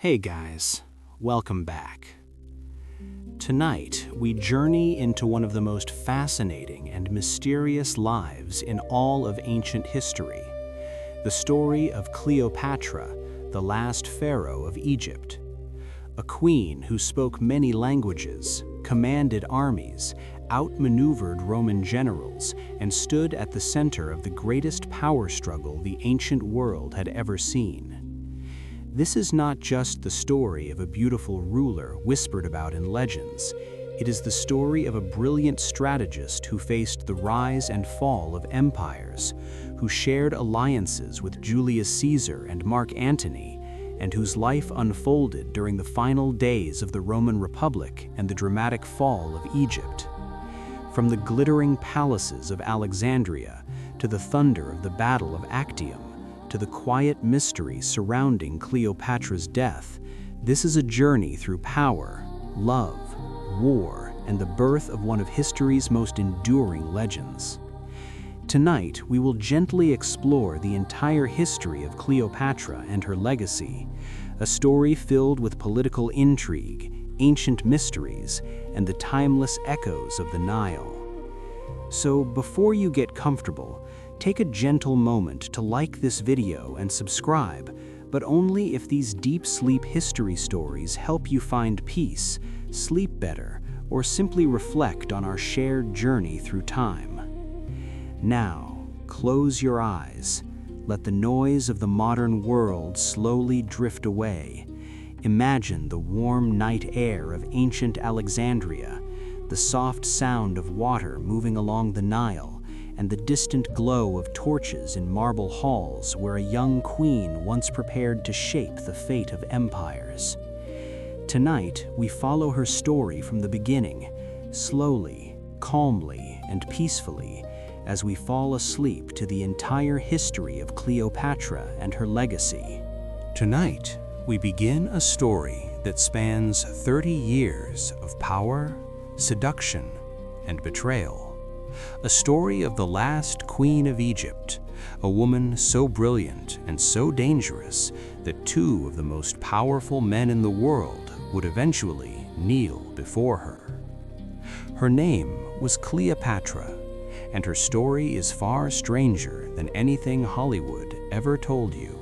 Hey guys, welcome back. Tonight, we journey into one of the most fascinating and mysterious lives in all of ancient history, the story of Cleopatra, the last pharaoh of Egypt. A queen who spoke many languages, commanded armies, outmaneuvered Roman generals, and stood at the center of the greatest power struggle the ancient world had ever seen. This is not just the story of a beautiful ruler whispered about in legends. It is the story of a brilliant strategist who faced the rise and fall of empires, who shared alliances with Julius Caesar and Mark Antony, and whose life unfolded during the final days of the Roman Republic and the dramatic fall of Egypt. From the glittering palaces of Alexandria to the thunder of the Battle of Actium, to the quiet mystery surrounding Cleopatra's death, this is a journey through power, love, war, and the birth of one of history's most enduring legends. Tonight, we will gently explore the entire history of Cleopatra and her legacy, a story filled with political intrigue, ancient mysteries, and the timeless echoes of the Nile. So, before you get comfortable, take a gentle moment to like this video and subscribe, but only if these deep sleep history stories help you find peace, sleep better, or simply reflect on our shared journey through time. Now, close your eyes. Let the noise of the modern world slowly drift away. Imagine the warm night air of ancient Alexandria, the soft sound of water moving along the Nile, and the distant glow of torches in marble halls where a young queen once prepared to shape the fate of empires. Tonight, we follow her story from the beginning, slowly, calmly, and peacefully, as we fall asleep to the entire history of Cleopatra and her legacy. Tonight, we begin a story that spans 30 years of power, seduction, and betrayal. A story of the last queen of Egypt, a woman so brilliant and so dangerous that two of the most powerful men in the world would eventually kneel before her. Her name was Cleopatra, and her story is far stranger than anything Hollywood ever told you.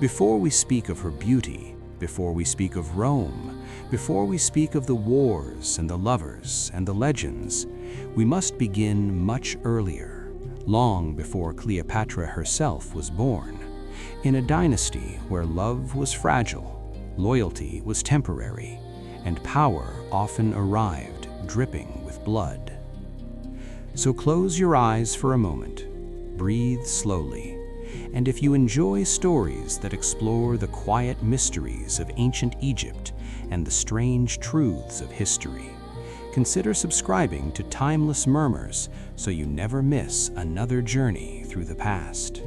Before we speak of her beauty, before we speak of Rome, before we speak of the wars and the lovers and the legends, we must begin much earlier, long before Cleopatra herself was born, in a dynasty where love was fragile, loyalty was temporary, and power often arrived dripping with blood. So close your eyes for a moment, breathe slowly, and if you enjoy stories that explore the quiet mysteries of ancient Egypt and the strange truths of history, consider subscribing to Timeless Murmurs so you never miss another journey through the past.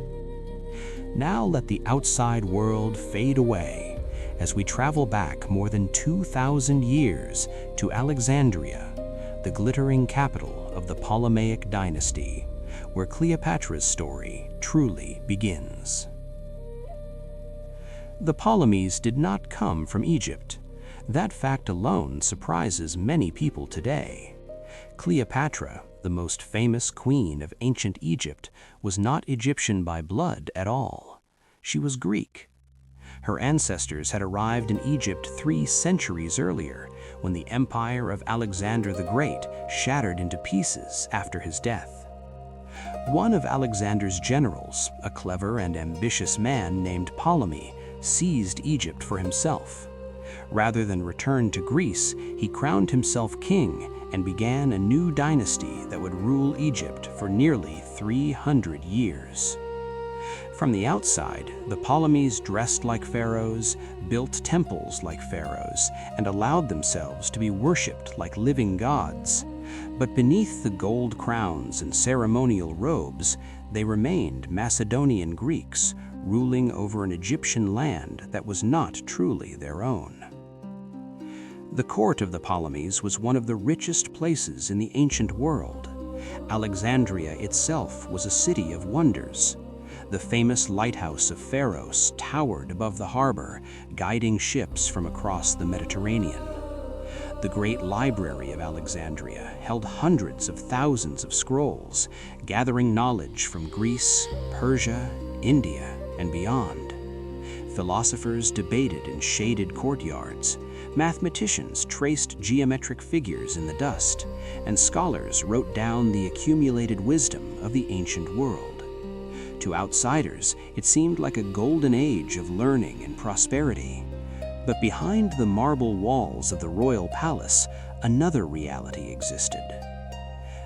Now let the outside world fade away as we travel back more than 2,000 years to Alexandria, the glittering capital of the Ptolemaic dynasty, where Cleopatra's story truly begins. The Ptolemies did not come from Egypt. That fact alone surprises many people today. Cleopatra, the most famous queen of ancient Egypt, was not Egyptian by blood at all. She was Greek. Her ancestors had arrived in Egypt 3 centuries earlier, when the empire of Alexander the Great shattered into pieces after his death. One of Alexander's generals, a clever and ambitious man named Ptolemy, seized Egypt for himself. Rather than return to Greece, he crowned himself king and began a new dynasty that would rule Egypt for nearly 300 years. From the outside, the Ptolemies dressed like pharaohs, built temples like pharaohs, and allowed themselves to be worshipped like living gods. But beneath the gold crowns and ceremonial robes, they remained Macedonian Greeks, ruling over an Egyptian land that was not truly their own. The court of the Ptolemies was one of the richest places in the ancient world. Alexandria itself was a city of wonders. The famous lighthouse of Pharos towered above the harbor, guiding ships from across the Mediterranean. The great library of Alexandria held hundreds of thousands of scrolls, gathering knowledge from Greece, Persia, India, and beyond. Philosophers debated in shaded courtyards, mathematicians traced geometric figures in the dust, and scholars wrote down the accumulated wisdom of the ancient world. To outsiders, it seemed like a golden age of learning and prosperity. But behind the marble walls of the royal palace, another reality existed.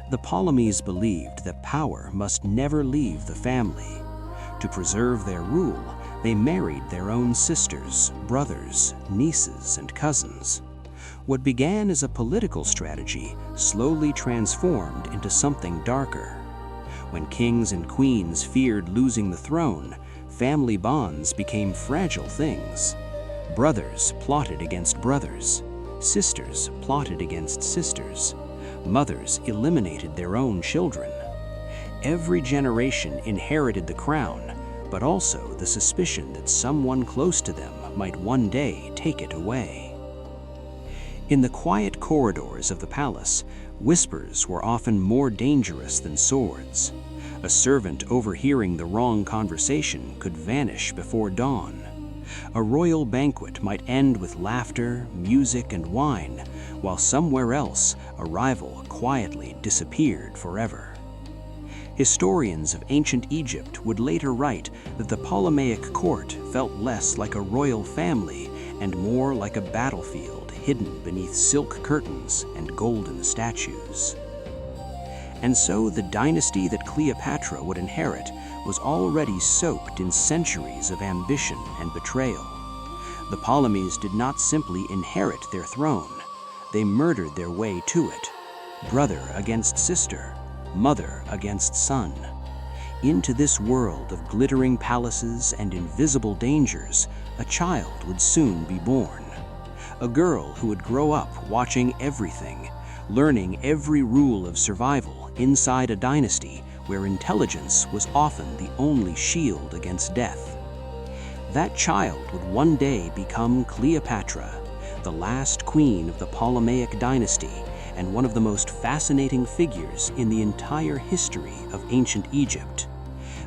The Ptolemies believed that power must never leave the family. To preserve their rule, they married their own sisters, brothers, nieces, and cousins. What began as a political strategy slowly transformed into something darker. When kings and queens feared losing the throne, family bonds became fragile things. Brothers plotted against brothers. Sisters plotted against sisters. Mothers eliminated their own children. Every generation inherited the crown, but also the suspicion that someone close to them might one day take it away. In the quiet corridors of the palace, whispers were often more dangerous than swords. A servant overhearing the wrong conversation could vanish before dawn. A royal banquet might end with laughter, music, and wine, while somewhere else a rival quietly disappeared forever. Historians of ancient Egypt would later write that the Ptolemaic court felt less like a royal family and more like a battlefield hidden beneath silk curtains and golden statues. And so the dynasty that Cleopatra would inherit was already soaked in centuries of ambition and betrayal. The Ptolemies did not simply inherit their throne, they murdered their way to it. Brother against sister, mother against son. Into this world of glittering palaces and invisible dangers, a child would soon be born. A girl who would grow up watching everything, learning every rule of survival inside a dynasty where intelligence was often the only shield against death. That child would one day become Cleopatra, the last queen of the Ptolemaic dynasty and one of the most fascinating figures in the entire history of ancient Egypt.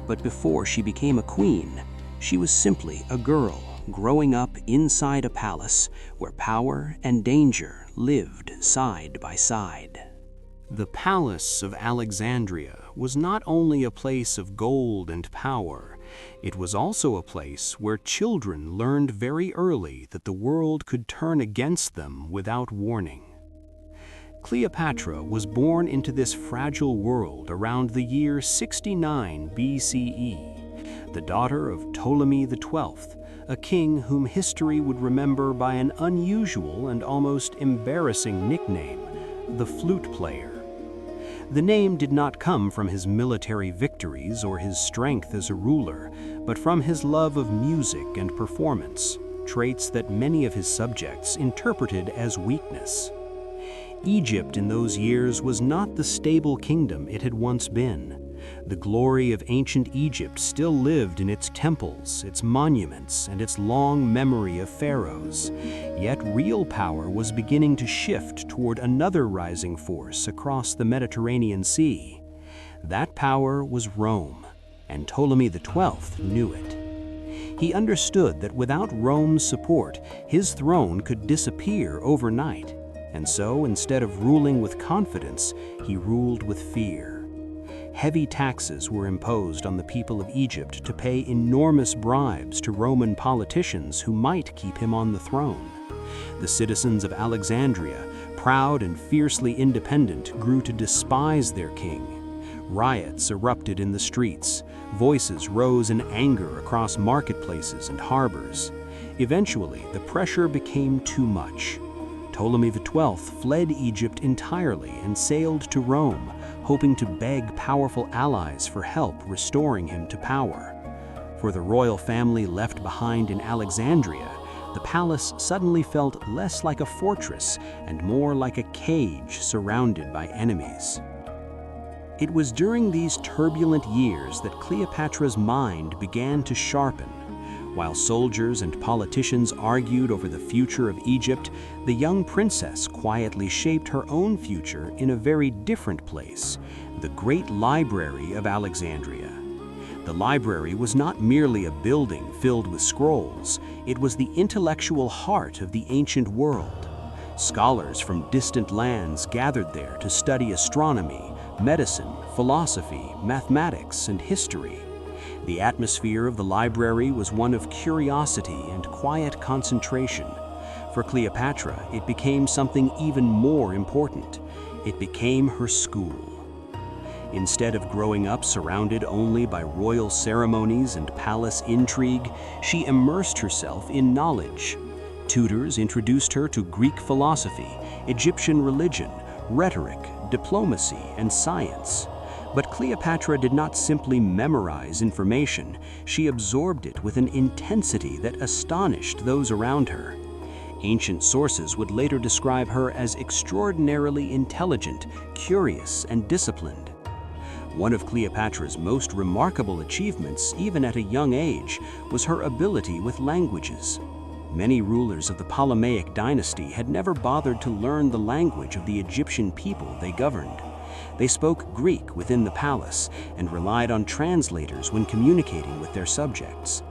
But before she became a queen, she was simply a girl growing up inside a palace where power and danger lived side by side. The Palace of Alexandria was not only a place of gold and power, it was also a place where children learned very early that the world could turn against them without warning. Cleopatra was born into this fragile world around the year 69 BCE, the daughter of Ptolemy XII, a king whom history would remember by an unusual and almost embarrassing nickname, the flute player. The name did not come from his military victories or his strength as a ruler, but from his love of music and performance, traits that many of his subjects interpreted as weakness. Egypt in those years was not the stable kingdom it had once been. The glory of ancient Egypt still lived in its temples, its monuments, and its long memory of pharaohs. Yet real power was beginning to shift toward another rising force across the Mediterranean Sea. That power was Rome, and Ptolemy XII knew it. He understood that without Rome's support, his throne could disappear overnight. And so, instead of ruling with confidence, he ruled with fear. Heavy taxes were imposed on the people of Egypt to pay enormous bribes to Roman politicians who might keep him on the throne. The citizens of Alexandria, proud and fiercely independent, grew to despise their king. Riots erupted in the streets. Voices rose in anger across marketplaces and harbors. Eventually, the pressure became too much. Ptolemy XII fled Egypt entirely and sailed to Rome, hoping to beg powerful allies for help restoring him to power. For the royal family left behind in Alexandria, the palace suddenly felt less like a fortress and more like a cage surrounded by enemies. It was during these turbulent years that Cleopatra's mind began to sharpen. While soldiers and politicians argued over the future of Egypt, the young princess quietly shaped her own future in a very different place, the Great Library of Alexandria. The library was not merely a building filled with scrolls, it was the intellectual heart of the ancient world. Scholars from distant lands gathered there to study astronomy, medicine, philosophy, mathematics, and history. The atmosphere of the library was one of curiosity and quiet concentration. For Cleopatra, it became something even more important. It became her school. Instead of growing up surrounded only by royal ceremonies and palace intrigue, she immersed herself in knowledge. Tutors introduced her to Greek philosophy, Egyptian religion, rhetoric, diplomacy, and science. But Cleopatra did not simply memorize information, she absorbed it with an intensity that astonished those around her. Ancient sources would later describe her as extraordinarily intelligent, curious, and disciplined. One of Cleopatra's most remarkable achievements, even at a young age, was her ability with languages. Many rulers of the Ptolemaic dynasty had never bothered to learn the language of the Egyptian people they governed. They spoke Greek within the palace and relied on translators when communicating with their subjects.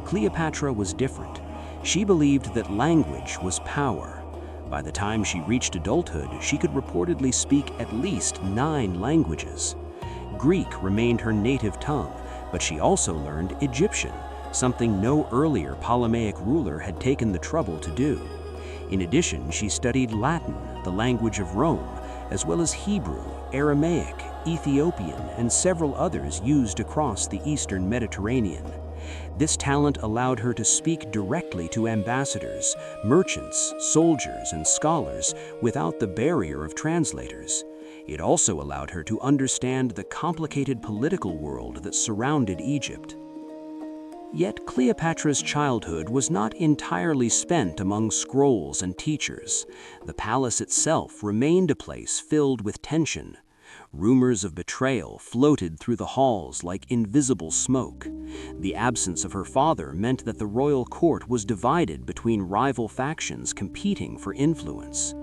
Cleopatra was different. She believed that language was power. By the time she reached adulthood, she could reportedly speak at least 9 languages. Greek remained her native tongue, but she also learned Egyptian, something no earlier Ptolemaic ruler had taken the trouble to do. In addition, she studied Latin, the language of Rome, as well as Hebrew, Aramaic, Ethiopian, and several others used across the eastern Mediterranean. This talent allowed her to speak directly to ambassadors, merchants, soldiers, and scholars without the barrier of translators. It also allowed her to understand the complicated political world that surrounded Egypt. Yet Cleopatra's childhood was not entirely spent among scrolls and teachers. The palace itself remained a place filled with tension. Rumors of betrayal floated through the halls like invisible smoke. The absence of her father meant that the royal court was divided between rival factions competing for influence.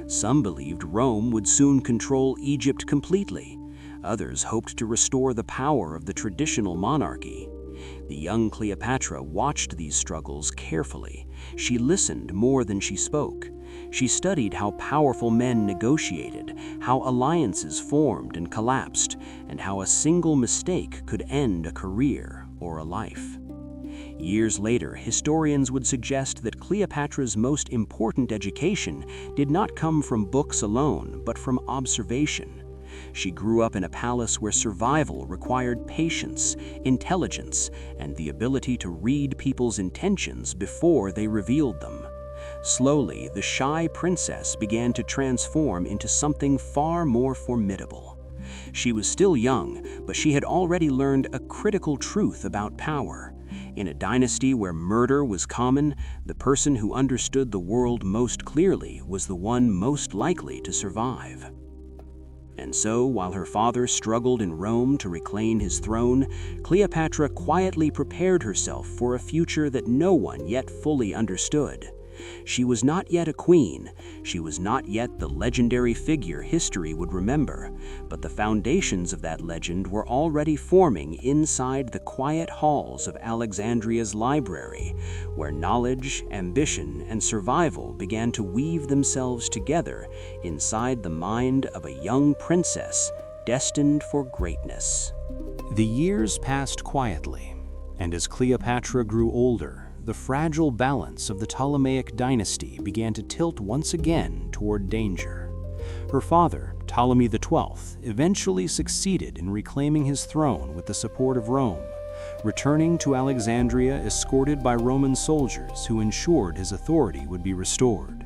Some believed Rome would soon control Egypt completely. Others hoped to restore the power of the traditional monarchy. The young Cleopatra watched these struggles carefully. She listened more than she spoke. She studied how powerful men negotiated, how alliances formed and collapsed, and how a single mistake could end a career or a life. Years later, historians would suggest that Cleopatra's most important education did not come from books alone, but from observation. She grew up in a palace where survival required patience, intelligence, and the ability to read people's intentions before they revealed them. Slowly, the shy princess began to transform into something far more formidable. She was still young, but she had already learned a critical truth about power. In a dynasty where murder was common, the person who understood the world most clearly was the one most likely to survive. And so, while her father struggled in Rome to reclaim his throne, Cleopatra quietly prepared herself for a future that no one yet fully understood. She was not yet a queen, she was not yet the legendary figure history would remember, but the foundations of that legend were already forming inside the quiet halls of Alexandria's library, where knowledge, ambition, and survival began to weave themselves together inside the mind of a young princess destined for greatness. The years passed quietly, and as Cleopatra grew older, the fragile balance of the Ptolemaic dynasty began to tilt once again toward danger. Her father, Ptolemy XII, eventually succeeded in reclaiming his throne with the support of Rome, returning to Alexandria escorted by Roman soldiers who ensured his authority would be restored.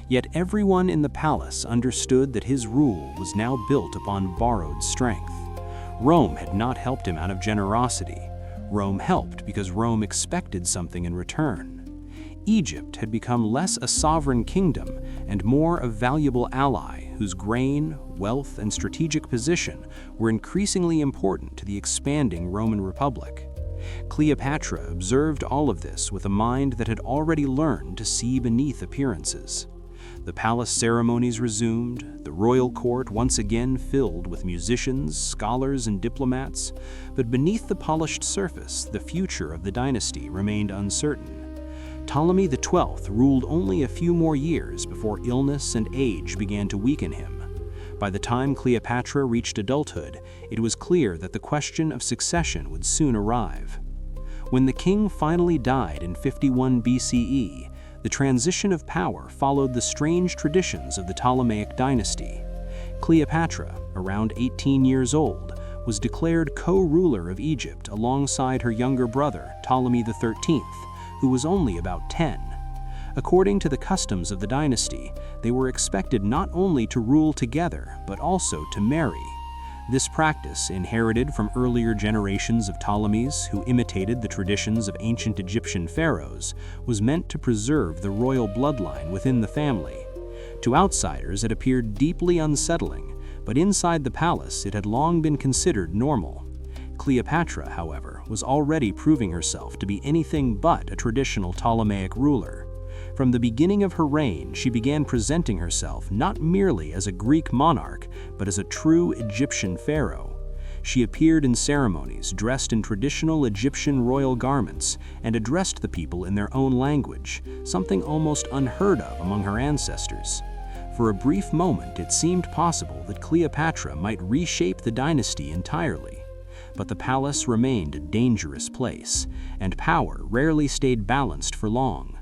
Yet everyone in the palace understood that his rule was now built upon borrowed strength. Rome had not helped him out of generosity. Rome helped because Rome expected something in return. Egypt had become less a sovereign kingdom and more a valuable ally whose grain, wealth, and strategic position were increasingly important to the expanding Roman Republic. Cleopatra observed all of this with a mind that had already learned to see beneath appearances. The palace ceremonies resumed, the royal court once again filled with musicians, scholars, and diplomats, but beneath the polished surface, the future of the dynasty remained uncertain. Ptolemy XII ruled only a few more years before illness and age began to weaken him. By the time Cleopatra reached adulthood, it was clear that the question of succession would soon arrive. When the king finally died in 51 BCE, the transition of power followed the strange traditions of the Ptolemaic dynasty. Cleopatra, around 18 years old, was declared co-ruler of Egypt alongside her younger brother, Ptolemy XIII, who was only about 10. According to the customs of the dynasty, they were expected not only to rule together, but also to marry. This practice, inherited from earlier generations of Ptolemies who imitated the traditions of ancient Egyptian pharaohs, was meant to preserve the royal bloodline within the family. To outsiders, it appeared deeply unsettling, but inside the palace it had long been considered normal. Cleopatra, however, was already proving herself to be anything but a traditional Ptolemaic ruler. From the beginning of her reign, she began presenting herself not merely as a Greek monarch, but as a true Egyptian pharaoh. She appeared in ceremonies dressed in traditional Egyptian royal garments and addressed the people in their own language, something almost unheard of among her ancestors. For a brief moment, it seemed possible that Cleopatra might reshape the dynasty entirely. But the palace remained a dangerous place, and power rarely stayed balanced for long.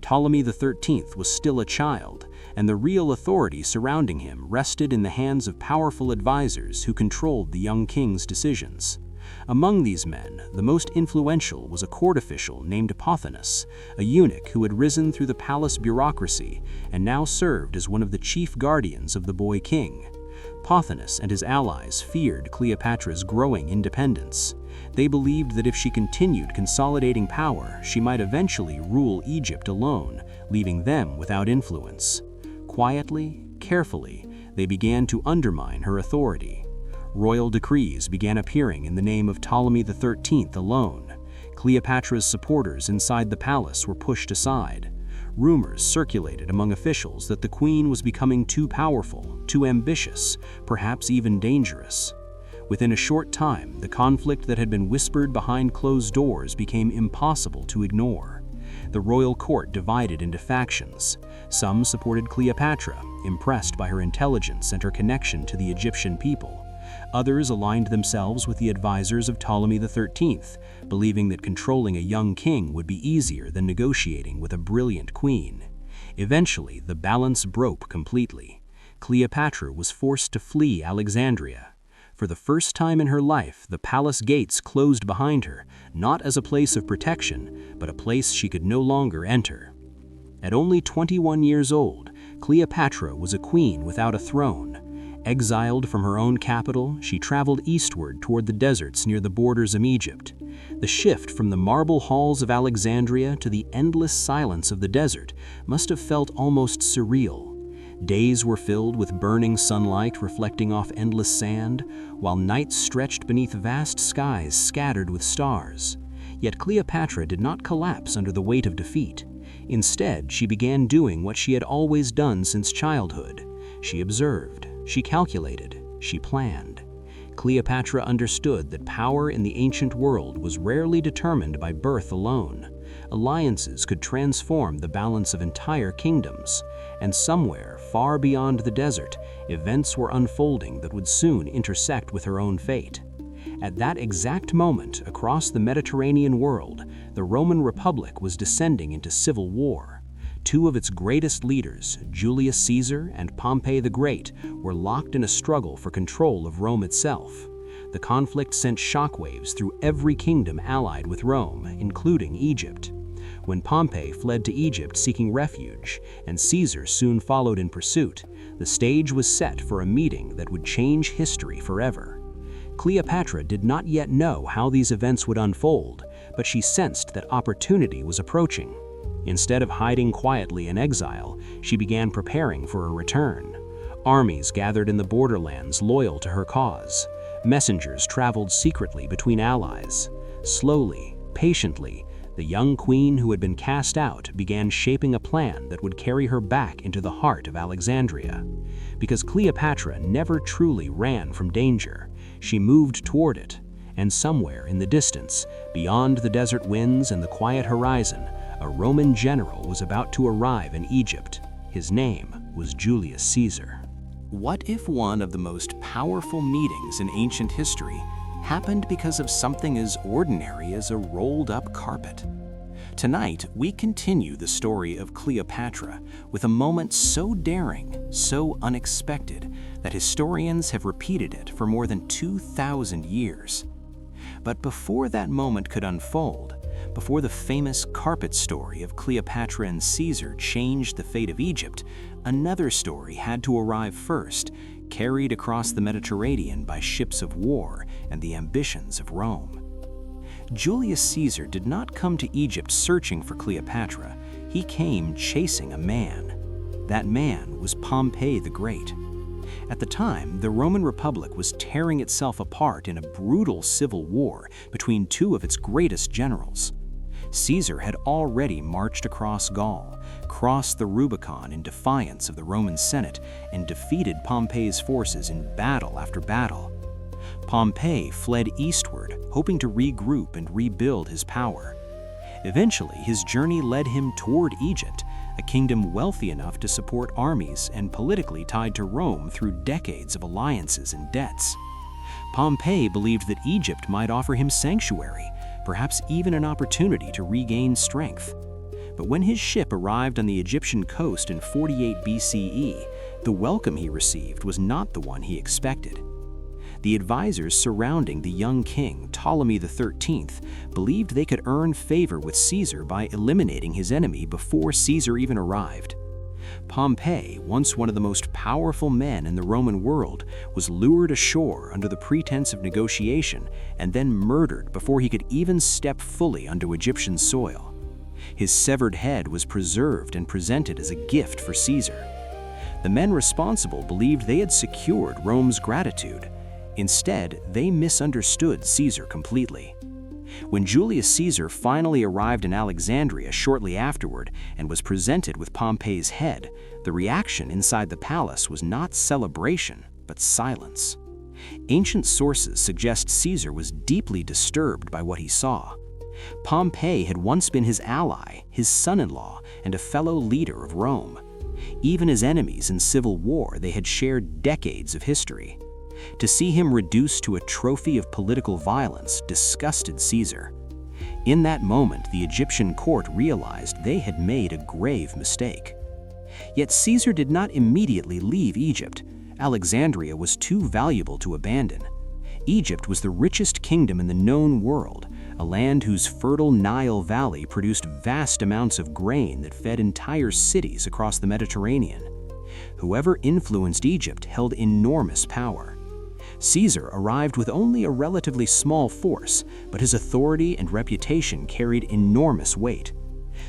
Ptolemy XIII was still a child, and the real authority surrounding him rested in the hands of powerful advisors who controlled the young king's decisions. Among these men, the most influential was a court official named Pothinus, a eunuch who had risen through the palace bureaucracy and now served as one of the chief guardians of the boy king. Pothinus and his allies feared Cleopatra's growing independence. They believed that if she continued consolidating power, she might eventually rule Egypt alone, leaving them without influence. Quietly, carefully, they began to undermine her authority. Royal decrees began appearing in the name of Ptolemy XIII alone. Cleopatra's supporters inside the palace were pushed aside. Rumors circulated among officials that the queen was becoming too powerful, too ambitious, perhaps even dangerous. Within a short time, the conflict that had been whispered behind closed doors became impossible to ignore. The royal court divided into factions. Some supported Cleopatra, impressed by her intelligence and her connection to the Egyptian people. Others aligned themselves with the advisors of Ptolemy XIII, believing that controlling a young king would be easier than negotiating with a brilliant queen. Eventually, the balance broke completely. Cleopatra was forced to flee Alexandria. For the first time in her life, the palace gates closed behind her, not as a place of protection, but a place she could no longer enter. At only 21 years old, Cleopatra was a queen without a throne. Exiled from her own capital, she traveled eastward toward the deserts near the borders of Egypt. The shift from the marble halls of Alexandria to the endless silence of the desert must have felt almost surreal. Days were filled with burning sunlight reflecting off endless sand, while nights stretched beneath vast skies scattered with stars. Yet Cleopatra did not collapse under the weight of defeat. Instead, she began doing what she had always done since childhood. She observed, she calculated, she planned. Cleopatra understood that power in the ancient world was rarely determined by birth alone. Alliances could transform the balance of entire kingdoms, and somewhere far beyond the desert, events were unfolding that would soon intersect with her own fate. At that exact moment, across the Mediterranean world, the Roman Republic was descending into civil war. Two of its greatest leaders, Julius Caesar and Pompey the Great, were locked in a struggle for control of Rome itself. The conflict sent shockwaves through every kingdom allied with Rome, including Egypt. When Pompey fled to Egypt seeking refuge, and Caesar soon followed in pursuit, the stage was set for a meeting that would change history forever. Cleopatra did not yet know how these events would unfold, but she sensed that opportunity was approaching. Instead of hiding quietly in exile, she began preparing for a return. Armies gathered in the borderlands loyal to her cause. Messengers traveled secretly between allies. Slowly, patiently, the young queen who had been cast out began shaping a plan that would carry her back into the heart of Alexandria. Because Cleopatra never truly ran from danger, she moved toward it, and somewhere in the distance, beyond the desert winds and the quiet horizon, a Roman general was about to arrive in Egypt. His name was Julius Caesar. What if one of the most powerful meetings in ancient history happened because of something as ordinary as a rolled-up carpet? Tonight, we continue the story of Cleopatra with a moment so daring, so unexpected, that historians have repeated it for more than 2,000 years. But before that moment could unfold, before the famous carpet story of Cleopatra and Caesar changed the fate of Egypt, another story had to arrive first, carried across the Mediterranean by ships of war and the ambitions of Rome. Julius Caesar did not come to Egypt searching for Cleopatra. He came chasing a man. That man was Pompey the Great. At the time, the Roman Republic was tearing itself apart in a brutal civil war between two of its greatest generals. Caesar had already marched across Gaul, crossed the Rubicon in defiance of the Roman Senate, and defeated Pompey's forces in battle after battle. Pompey fled eastward, hoping to regroup and rebuild his power. Eventually, his journey led him toward Egypt, a kingdom wealthy enough to support armies and politically tied to Rome through decades of alliances and debts. Pompey believed that Egypt might offer him sanctuary, perhaps even an opportunity to regain strength. But when his ship arrived on the Egyptian coast in 48 BCE, the welcome he received was not the one he expected. The advisors surrounding the young king, Ptolemy XIII, believed they could earn favor with Caesar by eliminating his enemy before Caesar even arrived. Pompey, once one of the most powerful men in the Roman world, was lured ashore under the pretense of negotiation and then murdered before he could even step fully onto Egyptian soil. His severed head was preserved and presented as a gift for Caesar. The men responsible believed they had secured Rome's gratitude. Instead, they misunderstood Caesar completely. When Julius Caesar finally arrived in Alexandria shortly afterward and was presented with Pompey's head, the reaction inside the palace was not celebration, but silence. Ancient sources suggest Caesar was deeply disturbed by what he saw. Pompey had once been his ally, his son-in-law, and a fellow leader of Rome. Even as enemies in civil war, they had shared decades of history. To see him reduced to a trophy of political violence disgusted Caesar. In that moment, the Egyptian court realized they had made a grave mistake. Yet Caesar did not immediately leave Egypt. Alexandria was too valuable to abandon. Egypt was the richest kingdom in the known world, a land whose fertile Nile valley produced vast amounts of grain that fed entire cities across the Mediterranean. Whoever influenced Egypt held enormous power. Caesar arrived with only a relatively small force, but his authority and reputation carried enormous weight.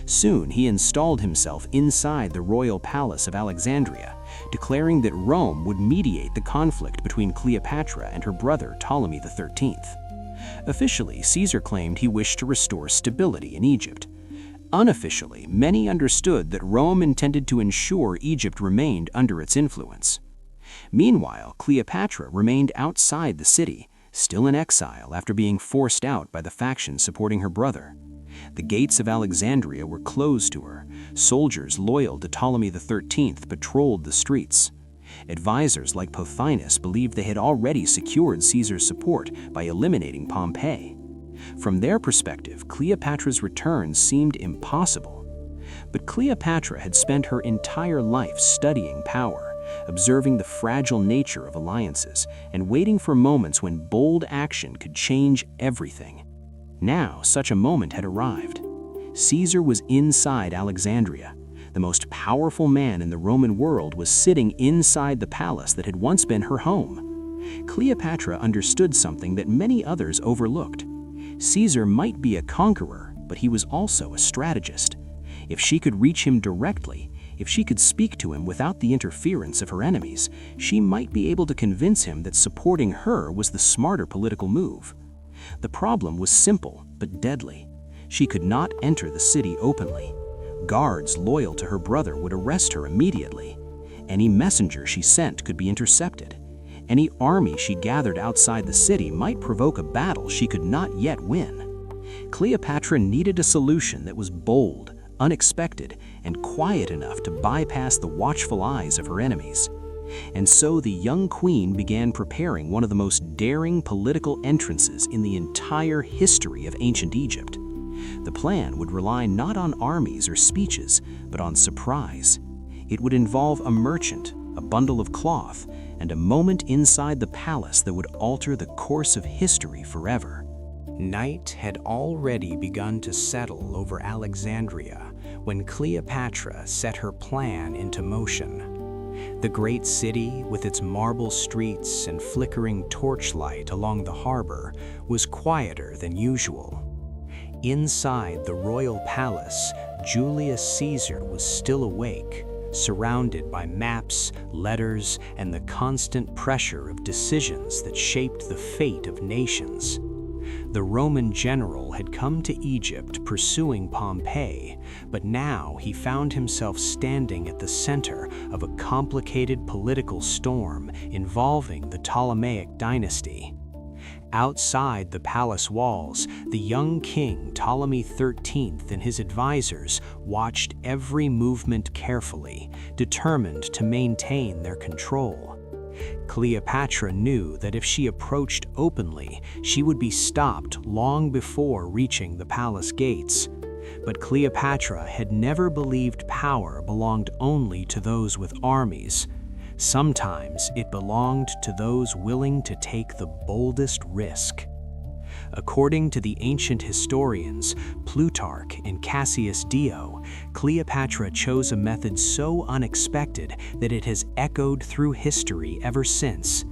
Soon he installed himself inside the royal palace of Alexandria, declaring that Rome would mediate the conflict between Cleopatra and her brother Ptolemy XIII. Officially, Caesar claimed he wished to restore stability in Egypt. Unofficially, many understood that Rome intended to ensure Egypt remained under its influence. Meanwhile, Cleopatra remained outside the city, still in exile after being forced out by the faction supporting her brother. The gates of Alexandria were closed to her. Soldiers loyal to Ptolemy XIII patrolled the streets. Advisors like Pothinus believed they had already secured Caesar's support by eliminating Pompey. From their perspective, Cleopatra's return seemed impossible. But Cleopatra had spent her entire life studying power, observing the fragile nature of alliances, and waiting for moments when bold action could change everything. Now, such a moment had arrived. Caesar was inside Alexandria. The most powerful man in the Roman world was sitting inside the palace that had once been her home. Cleopatra understood something that many others overlooked. Caesar might be a conqueror, but he was also a strategist. If she could reach him directly, if she could speak to him without the interference of her enemies, she might be able to convince him that supporting her was the smarter political move. The problem was simple but deadly. She could not enter the city openly. Guards loyal to her brother would arrest her immediately. Any messenger she sent could be intercepted. Any army she gathered outside the city might provoke a battle she could not yet win. Cleopatra needed a solution that was bold, unexpected, and quiet enough to bypass the watchful eyes of her enemies. And so the young queen began preparing one of the most daring political entrances in the entire history of ancient Egypt. The plan would rely not on armies or speeches, but on surprise. It would involve a merchant, a bundle of cloth, and a moment inside the palace that would alter the course of history forever. Night had already begun to settle over Alexandria when Cleopatra set her plan into motion. The great city, with its marble streets and flickering torchlight along the harbor, was quieter than usual. Inside the royal palace, Julius Caesar was still awake, surrounded by maps, letters, and the constant pressure of decisions that shaped the fate of nations. The Roman general had come to Egypt pursuing Pompey, but now he found himself standing at the center of a complicated political storm involving the Ptolemaic dynasty. Outside the palace walls, the young king Ptolemy XIII and his advisors watched every movement carefully, determined to maintain their control. Cleopatra knew that if she approached openly, she would be stopped long before reaching the palace gates. But Cleopatra had never believed power belonged only to those with armies. Sometimes it belonged to those willing to take the boldest risk. According to the ancient historians Plutarch and Cassius Dio, Cleopatra chose a method so unexpected that it has echoed through history ever since.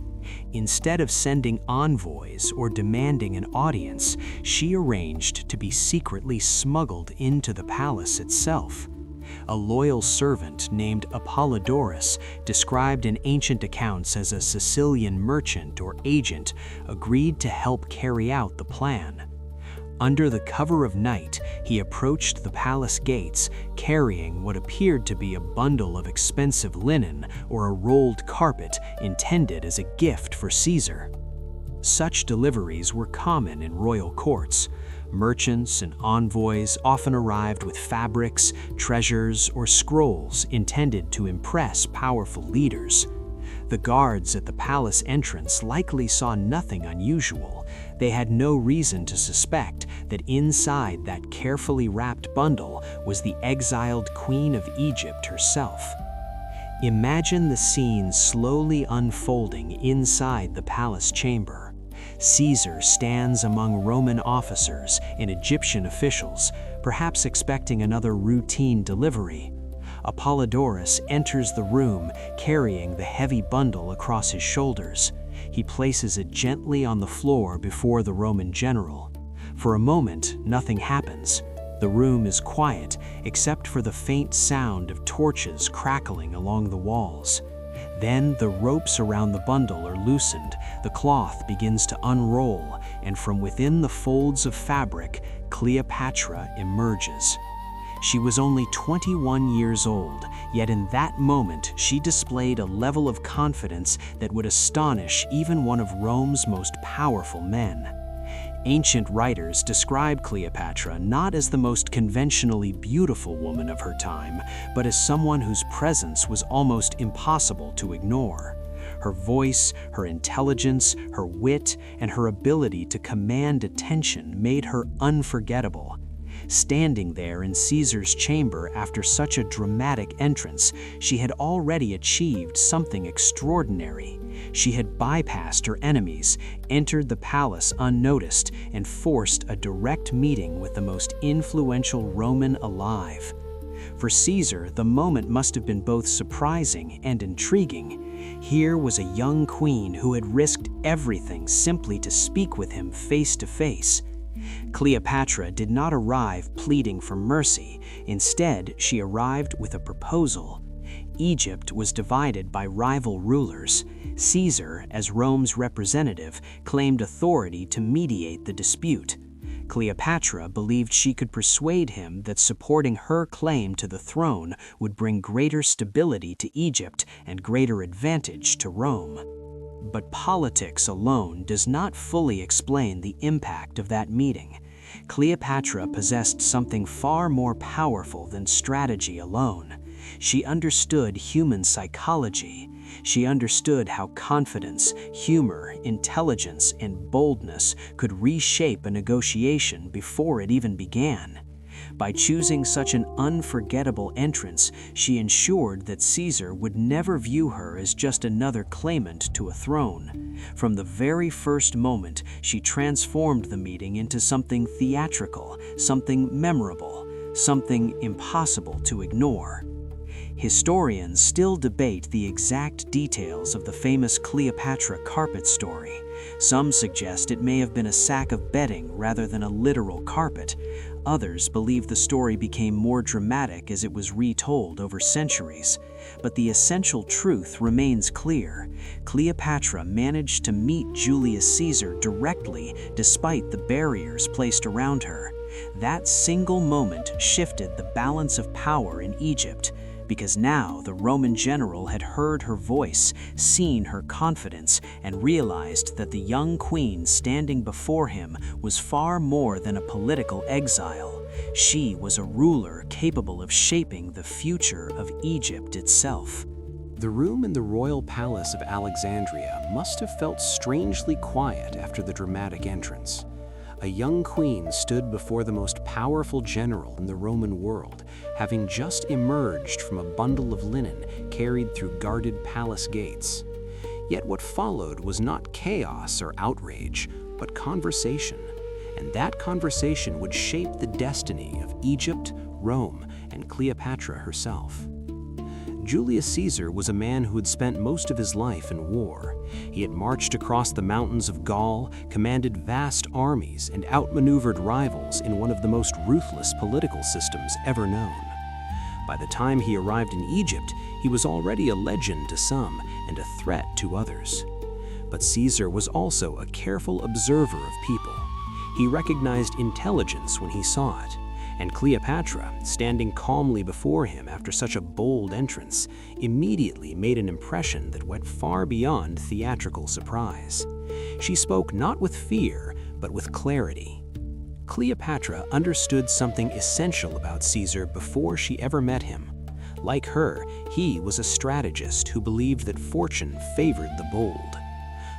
Instead of sending envoys or demanding an audience, she arranged to be secretly smuggled into the palace itself. A loyal servant named Apollodorus, described in ancient accounts as a Sicilian merchant or agent, agreed to help carry out the plan. Under the cover of night, he approached the palace gates, carrying what appeared to be a bundle of expensive linen or a rolled carpet intended as a gift for Caesar. Such deliveries were common in royal courts. Merchants and envoys often arrived with fabrics, treasures, or scrolls intended to impress powerful leaders. The guards at the palace entrance likely saw nothing unusual. They had no reason to suspect that inside that carefully wrapped bundle was the exiled Queen of Egypt herself. Imagine the scene slowly unfolding inside the palace chamber. Caesar stands among Roman officers and Egyptian officials, perhaps expecting another routine delivery. Apollodorus enters the room, carrying the heavy bundle across his shoulders. He places it gently on the floor before the Roman general. For a moment, nothing happens. The room is quiet, except for the faint sound of torches crackling along the walls. Then the ropes around the bundle are loosened, the cloth begins to unroll, and from within the folds of fabric, Cleopatra emerges. She was only 21 years old, yet in that moment she displayed a level of confidence that would astonish even one of Rome's most powerful men. Ancient writers describe Cleopatra not as the most conventionally beautiful woman of her time, but as someone whose presence was almost impossible to ignore. Her voice, her intelligence, her wit, and her ability to command attention made her unforgettable. Standing there in Caesar's chamber after such a dramatic entrance, she had already achieved something extraordinary. She had bypassed her enemies, entered the palace unnoticed, and forced a direct meeting with the most influential Roman alive. For Caesar, the moment must have been both surprising and intriguing. Here was a young queen who had risked everything simply to speak with him face to face. Cleopatra did not arrive pleading for mercy. Instead, she arrived with a proposal. Egypt was divided by rival rulers. Caesar, as Rome's representative, claimed authority to mediate the dispute. Cleopatra believed she could persuade him that supporting her claim to the throne would bring greater stability to Egypt and greater advantage to Rome. But politics alone does not fully explain the impact of that meeting. Cleopatra possessed something far more powerful than strategy alone. She understood human psychology. She understood how confidence, humor, intelligence, and boldness could reshape a negotiation before it even began. By choosing such an unforgettable entrance, she ensured that Caesar would never view her as just another claimant to a throne. From the very first moment, she transformed the meeting into something theatrical, something memorable, something impossible to ignore. Historians still debate the exact details of the famous Cleopatra carpet story. Some suggest it may have been a sack of bedding rather than a literal carpet. Others believe the story became more dramatic as it was retold over centuries. But the essential truth remains clear. Cleopatra managed to meet Julius Caesar directly despite the barriers placed around her. That single moment shifted the balance of power in Egypt, because now the Roman general had heard her voice, seen her confidence, and realized that the young queen standing before him was far more than a political exile. She was a ruler capable of shaping the future of Egypt itself. The room in the royal palace of Alexandria must have felt strangely quiet after the dramatic entrance. A young queen stood before the most powerful general in the Roman world, having just emerged from a bundle of linen carried through guarded palace gates. Yet what followed was not chaos or outrage, but conversation. And that conversation would shape the destiny of Egypt, Rome, and Cleopatra herself. Julius Caesar was a man who had spent most of his life in war. He had marched across the mountains of Gaul, commanded vast armies, and outmaneuvered rivals in one of the most ruthless political systems ever known. By the time he arrived in Egypt, he was already a legend to some and a threat to others. But Caesar was also a careful observer of people. He recognized intelligence when he saw it. And Cleopatra, standing calmly before him after such a bold entrance, immediately made an impression that went far beyond theatrical surprise. She spoke not with fear, but with clarity. Cleopatra understood something essential about Caesar before she ever met him. Like her, he was a strategist who believed that fortune favored the bold.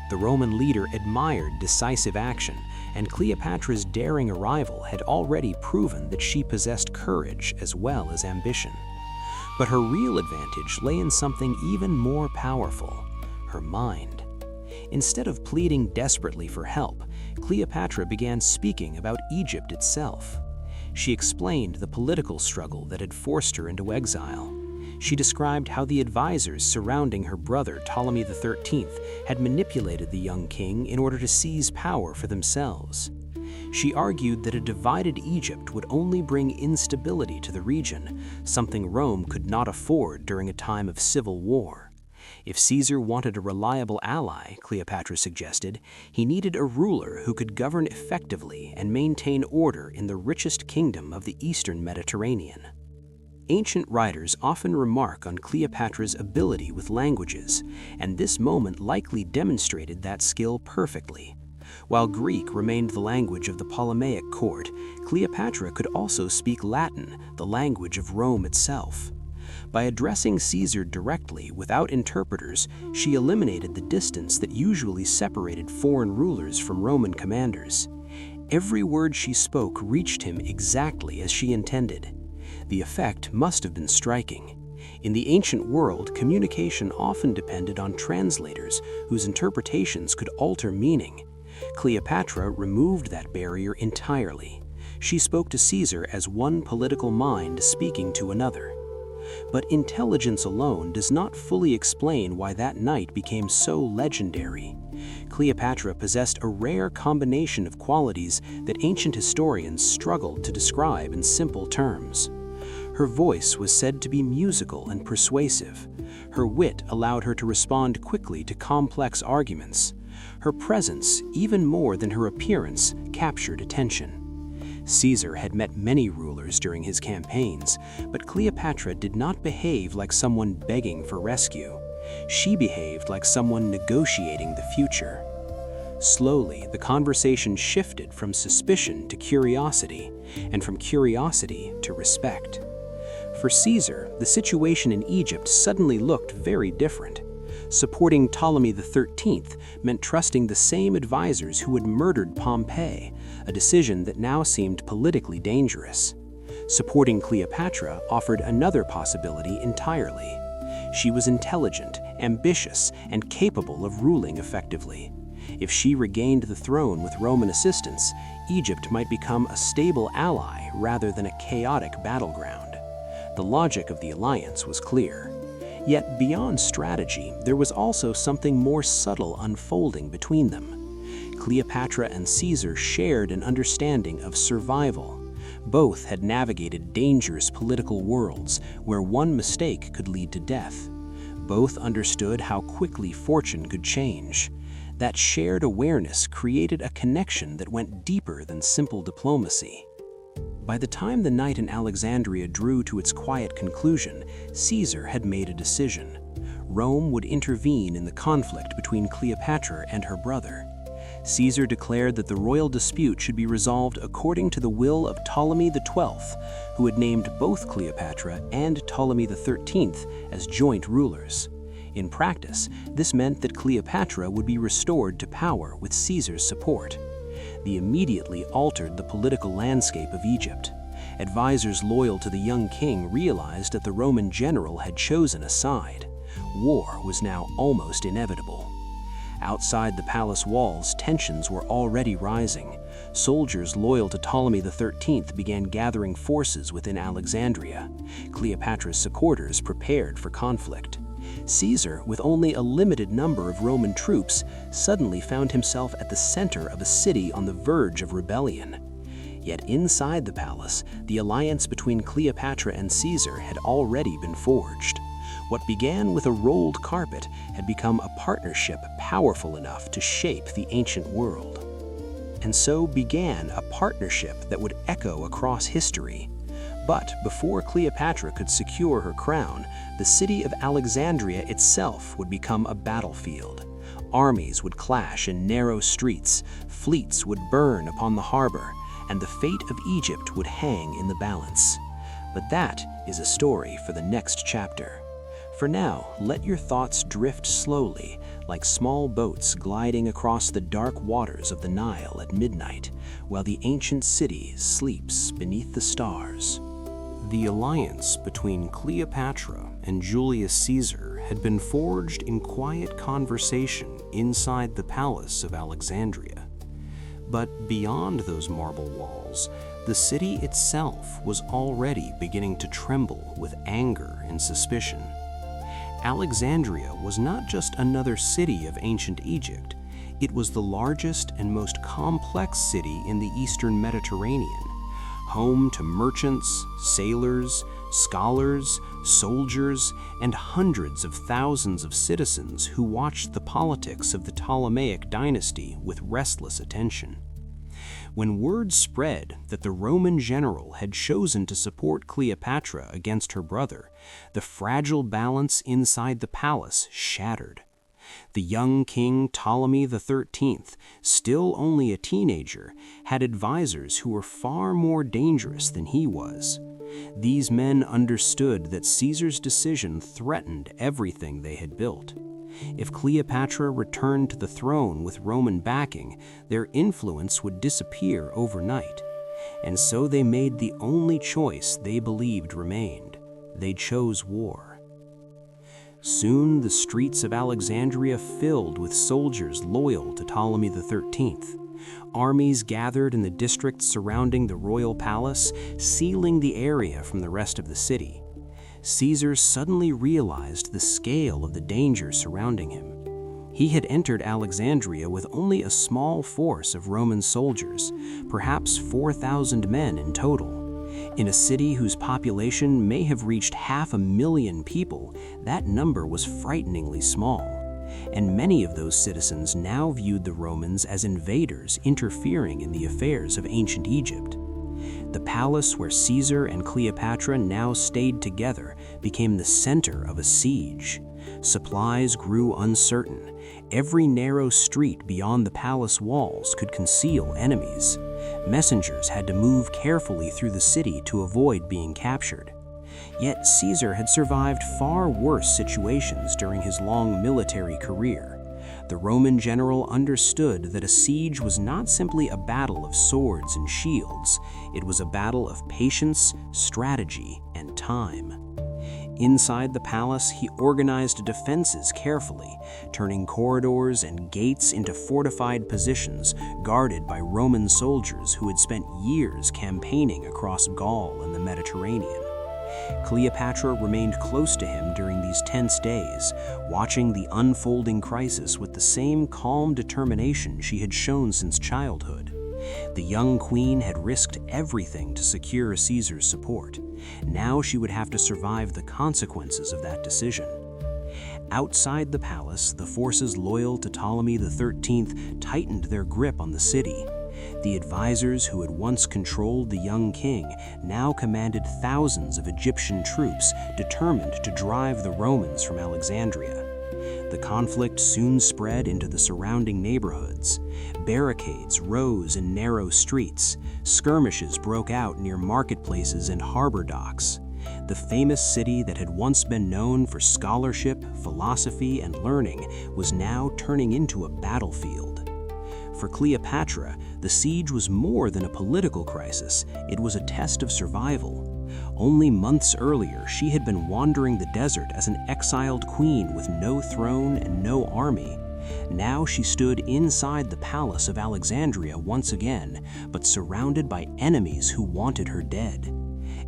The Roman leader admired decisive action, and Cleopatra's daring arrival had already proven that she possessed courage as well as ambition. But her real advantage lay in something even more powerful: her mind. Instead of pleading desperately for help, Cleopatra began speaking about Egypt itself. She explained the political struggle that had forced her into exile. She described how the advisors surrounding her brother Ptolemy XIII had manipulated the young king in order to seize power for themselves. She argued that a divided Egypt would only bring instability to the region, something Rome could not afford during a time of civil war. If Caesar wanted a reliable ally, Cleopatra suggested, he needed a ruler who could govern effectively and maintain order in the richest kingdom of the eastern Mediterranean. Ancient writers often remark on Cleopatra's ability with languages, and this moment likely demonstrated that skill perfectly. While Greek remained the language of the Ptolemaic court, Cleopatra could also speak Latin, the language of Rome itself. By addressing Caesar directly without interpreters, she eliminated the distance that usually separated foreign rulers from Roman commanders. Every word she spoke reached him exactly as she intended. The effect must have been striking. In the ancient world, communication often depended on translators whose interpretations could alter meaning. Cleopatra removed that barrier entirely. She spoke to Caesar as one political mind speaking to another. But intelligence alone does not fully explain why that night became so legendary. Cleopatra possessed a rare combination of qualities that ancient historians struggled to describe in simple terms. Her voice was said to be musical and persuasive. Her wit allowed her to respond quickly to complex arguments. Her presence, even more than her appearance, captured attention. Caesar had met many rulers during his campaigns, but Cleopatra did not behave like someone begging for rescue. She behaved like someone negotiating the future. Slowly, the conversation shifted from suspicion to curiosity, and from curiosity to respect. For Caesar, the situation in Egypt suddenly looked very different. Supporting Ptolemy XIII meant trusting the same advisors who had murdered Pompey, a decision that now seemed politically dangerous. Supporting Cleopatra offered another possibility entirely. She was intelligent, ambitious, and capable of ruling effectively. If she regained the throne with Roman assistance, Egypt might become a stable ally rather than a chaotic battleground. The logic of the alliance was clear. Yet beyond strategy, there was also something more subtle unfolding between them. Cleopatra and Caesar shared an understanding of survival. Both had navigated dangerous political worlds where one mistake could lead to death. Both understood how quickly fortune could change. That shared awareness created a connection that went deeper than simple diplomacy. By the time the night in Alexandria drew to its quiet conclusion, Caesar had made a decision. Rome would intervene in the conflict between Cleopatra and her brother. Caesar declared that the royal dispute should be resolved according to the will of Ptolemy XII, who had named both Cleopatra and Ptolemy XIII as joint rulers. In practice, this meant that Cleopatra would be restored to power with Caesar's support. They immediately altered the political landscape of Egypt. Advisors loyal to the young king realized that the Roman general had chosen a side. War was now almost inevitable. Outside the palace walls, tensions were already rising. Soldiers loyal to Ptolemy XIII began gathering forces within Alexandria. Cleopatra's supporters prepared for conflict. Caesar, with only a limited number of Roman troops, suddenly found himself at the center of a city on the verge of rebellion. Yet inside the palace, the alliance between Cleopatra and Caesar had already been forged. What began with a rolled carpet had become a partnership powerful enough to shape the ancient world. And so began a partnership that would echo across history. But before Cleopatra could secure her crown, the city of Alexandria itself would become a battlefield. Armies would clash in narrow streets, fleets would burn upon the harbor, and the fate of Egypt would hang in the balance. But that is a story for the next chapter. For now, let your thoughts drift slowly, like small boats gliding across the dark waters of the Nile at midnight, while the ancient city sleeps beneath the stars. The alliance between Cleopatra and Julius Caesar had been forged in quiet conversation inside the palace of Alexandria. But beyond those marble walls, the city itself was already beginning to tremble with anger and suspicion. Alexandria was not just another city of ancient Egypt, it was the largest and most complex city in the Eastern Mediterranean, home to merchants, sailors, scholars, soldiers, and hundreds of thousands of citizens who watched the politics of the Ptolemaic dynasty with restless attention. When word spread that the Roman general had chosen to support Cleopatra against her brother, the fragile balance inside the palace shattered. The young king Ptolemy XIII, still only a teenager, had advisors who were far more dangerous than he was. These men understood that Caesar's decision threatened everything they had built. If Cleopatra returned to the throne with Roman backing, their influence would disappear overnight. And so they made the only choice they believed remained. They chose war. Soon the streets of Alexandria filled with soldiers loyal to Ptolemy XIII. Armies gathered in the districts surrounding the royal palace, sealing the area from the rest of the city. Caesar suddenly realized the scale of the danger surrounding him. He had entered Alexandria with only a small force of Roman soldiers, perhaps 4,000 men in total. In a city whose population may have reached 500,000 people, that number was frighteningly small. And many of those citizens now viewed the Romans as invaders interfering in the affairs of ancient Egypt. The palace where Caesar and Cleopatra now stayed together became the center of a siege. Supplies grew uncertain. Every narrow street beyond the palace walls could conceal enemies. Messengers had to move carefully through the city to avoid being captured. Yet Caesar had survived far worse situations during his long military career. The Roman general understood that a siege was not simply a battle of swords and shields. It was a battle of patience, strategy, and time. Inside the palace, he organized defenses carefully, turning corridors and gates into fortified positions guarded by Roman soldiers who had spent years campaigning across Gaul and the Mediterranean. Cleopatra remained close to him during these tense days, watching the unfolding crisis with the same calm determination she had shown since childhood. The young queen had risked everything to secure Caesar's support. Now she would have to survive the consequences of that decision. Outside the palace, the forces loyal to Ptolemy XIII tightened their grip on the city. The advisors who had once controlled the young king now commanded thousands of Egyptian troops determined to drive the Romans from Alexandria. The conflict soon spread into the surrounding neighborhoods. Barricades rose in narrow streets. Skirmishes broke out near marketplaces and harbor docks. The famous city that had once been known for scholarship, philosophy, and learning was now turning into a battlefield. For Cleopatra, the siege was more than a political crisis. It was a test of survival. Only months earlier, she had been wandering the desert as an exiled queen with no throne and no army. Now she stood inside the palace of Alexandria once again, but surrounded by enemies who wanted her dead.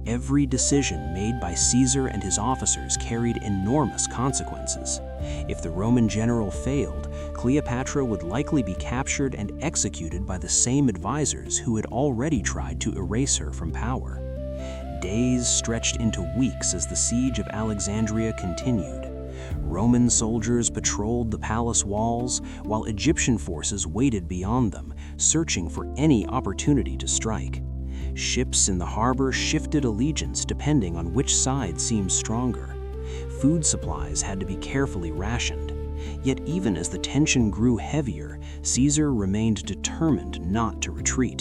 Every decision made by Caesar and his officers carried enormous consequences. If the Roman general failed, Cleopatra would likely be captured and executed by the same advisors who had already tried to erase her from power. Days stretched into weeks as the siege of Alexandria continued. Roman soldiers patrolled the palace walls, while Egyptian forces waited beyond them, searching for any opportunity to strike. Ships in the harbor shifted allegiance depending on which side seemed stronger. Food supplies had to be carefully rationed. Yet even as the tension grew heavier, Caesar remained determined not to retreat.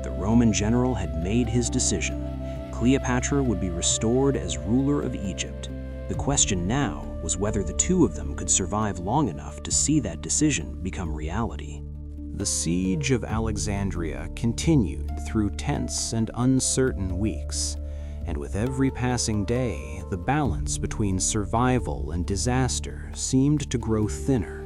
The Roman general had made his decision. Cleopatra would be restored as ruler of Egypt. The question now was whether the two of them could survive long enough to see that decision become reality. The siege of Alexandria continued through tense and uncertain weeks, and with every passing day, the balance between survival and disaster seemed to grow thinner.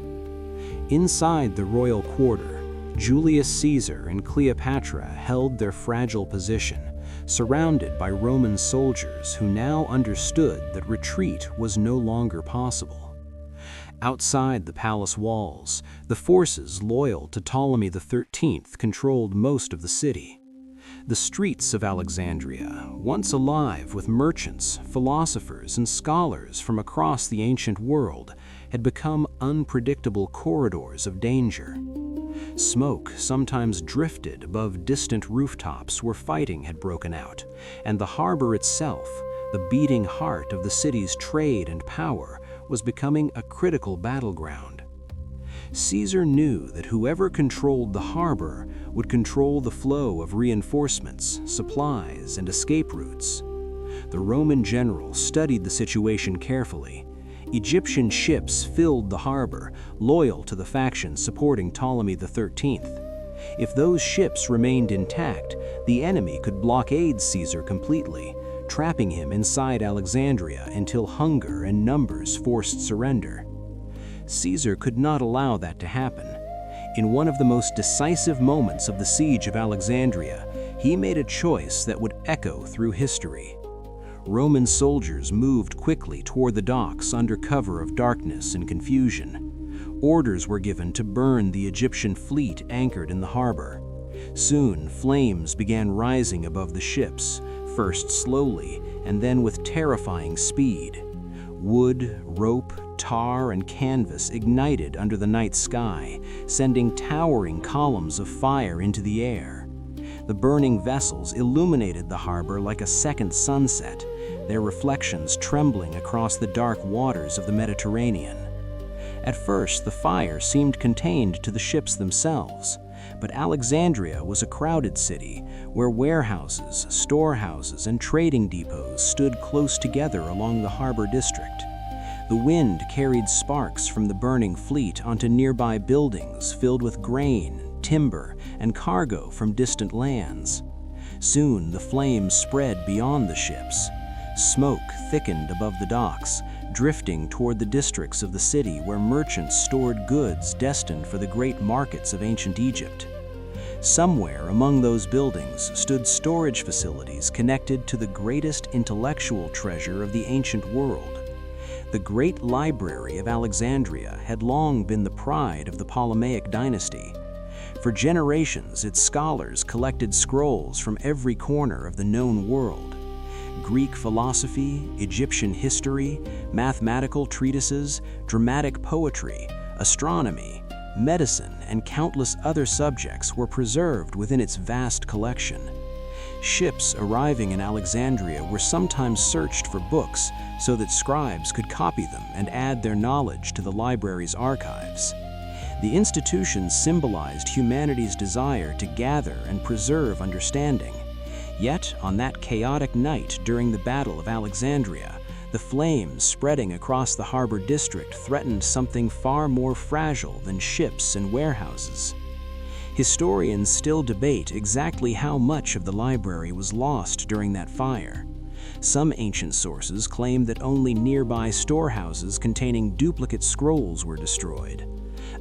Inside the royal quarter, Julius Caesar and Cleopatra held their fragile position, surrounded by Roman soldiers who now understood that retreat was no longer possible. Outside the palace walls, the forces loyal to Ptolemy XIII controlled most of the city. The streets of Alexandria, once alive with merchants, philosophers, and scholars from across the ancient world, had become unpredictable corridors of danger. Smoke sometimes drifted above distant rooftops where fighting had broken out, and the harbor itself, the beating heart of the city's trade and power, was becoming a critical battleground. Caesar knew that whoever controlled the harbor would control the flow of reinforcements, supplies, and escape routes. The Roman general studied the situation carefully. Egyptian ships filled the harbor, loyal to the faction supporting Ptolemy XIII. If those ships remained intact, the enemy could blockade Caesar completely, trapping him inside Alexandria until hunger and numbers forced surrender. Caesar could not allow that to happen. In one of the most decisive moments of the siege of Alexandria, he made a choice that would echo through history. Roman soldiers moved quickly toward the docks under cover of darkness and confusion. Orders were given to burn the Egyptian fleet anchored in the harbor. Soon, flames began rising above the ships, first slowly and then with terrifying speed. Wood, rope, tar, and canvas ignited under the night sky, sending towering columns of fire into the air. The burning vessels illuminated the harbor like a second sunset, their reflections trembling across the dark waters of the Mediterranean. At first, the fire seemed contained to the ships themselves, but Alexandria was a crowded city where warehouses, storehouses, and trading depots stood close together along the harbor district. The wind carried sparks from the burning fleet onto nearby buildings filled with grain, timber, and cargo from distant lands. Soon, the flames spread beyond the ships. Smoke thickened above the docks, drifting toward the districts of the city where merchants stored goods destined for the great markets of ancient Egypt. Somewhere among those buildings stood storage facilities connected to the greatest intellectual treasure of the ancient world. The great library of Alexandria had long been the pride of the Ptolemaic dynasty. For generations, its scholars collected scrolls from every corner of the known world. Greek philosophy, Egyptian history, mathematical treatises, dramatic poetry, astronomy, medicine, and countless other subjects were preserved within its vast collection. Ships arriving in Alexandria were sometimes searched for books so that scribes could copy them and add their knowledge to the library's archives. The institution symbolized humanity's desire to gather and preserve understanding. Yet, on that chaotic night during the Battle of Alexandria, the flames spreading across the harbor district threatened something far more fragile than ships and warehouses. Historians still debate exactly how much of the library was lost during that fire. Some ancient sources claim that only nearby storehouses containing duplicate scrolls were destroyed.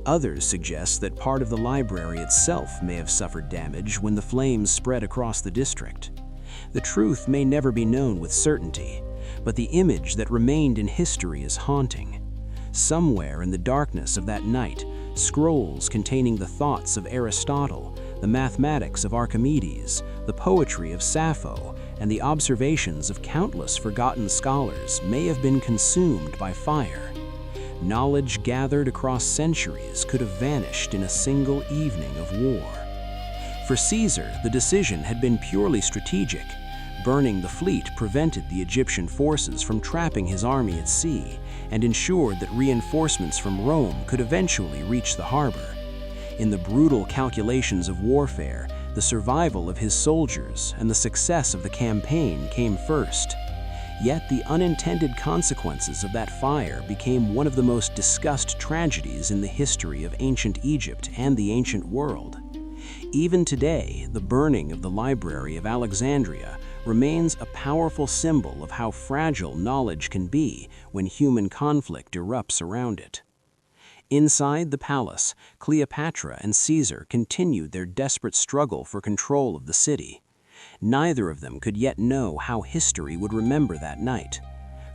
Others suggest that part of the library itself may have suffered damage when the flames spread across the district. The truth may never be known with certainty, but the image that remained in history is haunting. Somewhere in the darkness of that night, scrolls containing the thoughts of Aristotle, the mathematics of Archimedes, the poetry of Sappho, and the observations of countless forgotten scholars may have been consumed by fire. Knowledge gathered across centuries could have vanished in a single evening of war. For Caesar, the decision had been purely strategic. Burning the fleet prevented the Egyptian forces from trapping his army at sea and ensured that reinforcements from Rome could eventually reach the harbor. In the brutal calculations of warfare, the survival of his soldiers and the success of the campaign came first. Yet the unintended consequences of that fire became one of the most discussed tragedies in the history of ancient Egypt and the ancient world. Even today, the burning of the Library of Alexandria remains a powerful symbol of how fragile knowledge can be when human conflict erupts around it. Inside the palace, Cleopatra and Caesar continued their desperate struggle for control of the city. Neither of them could yet know how history would remember that night.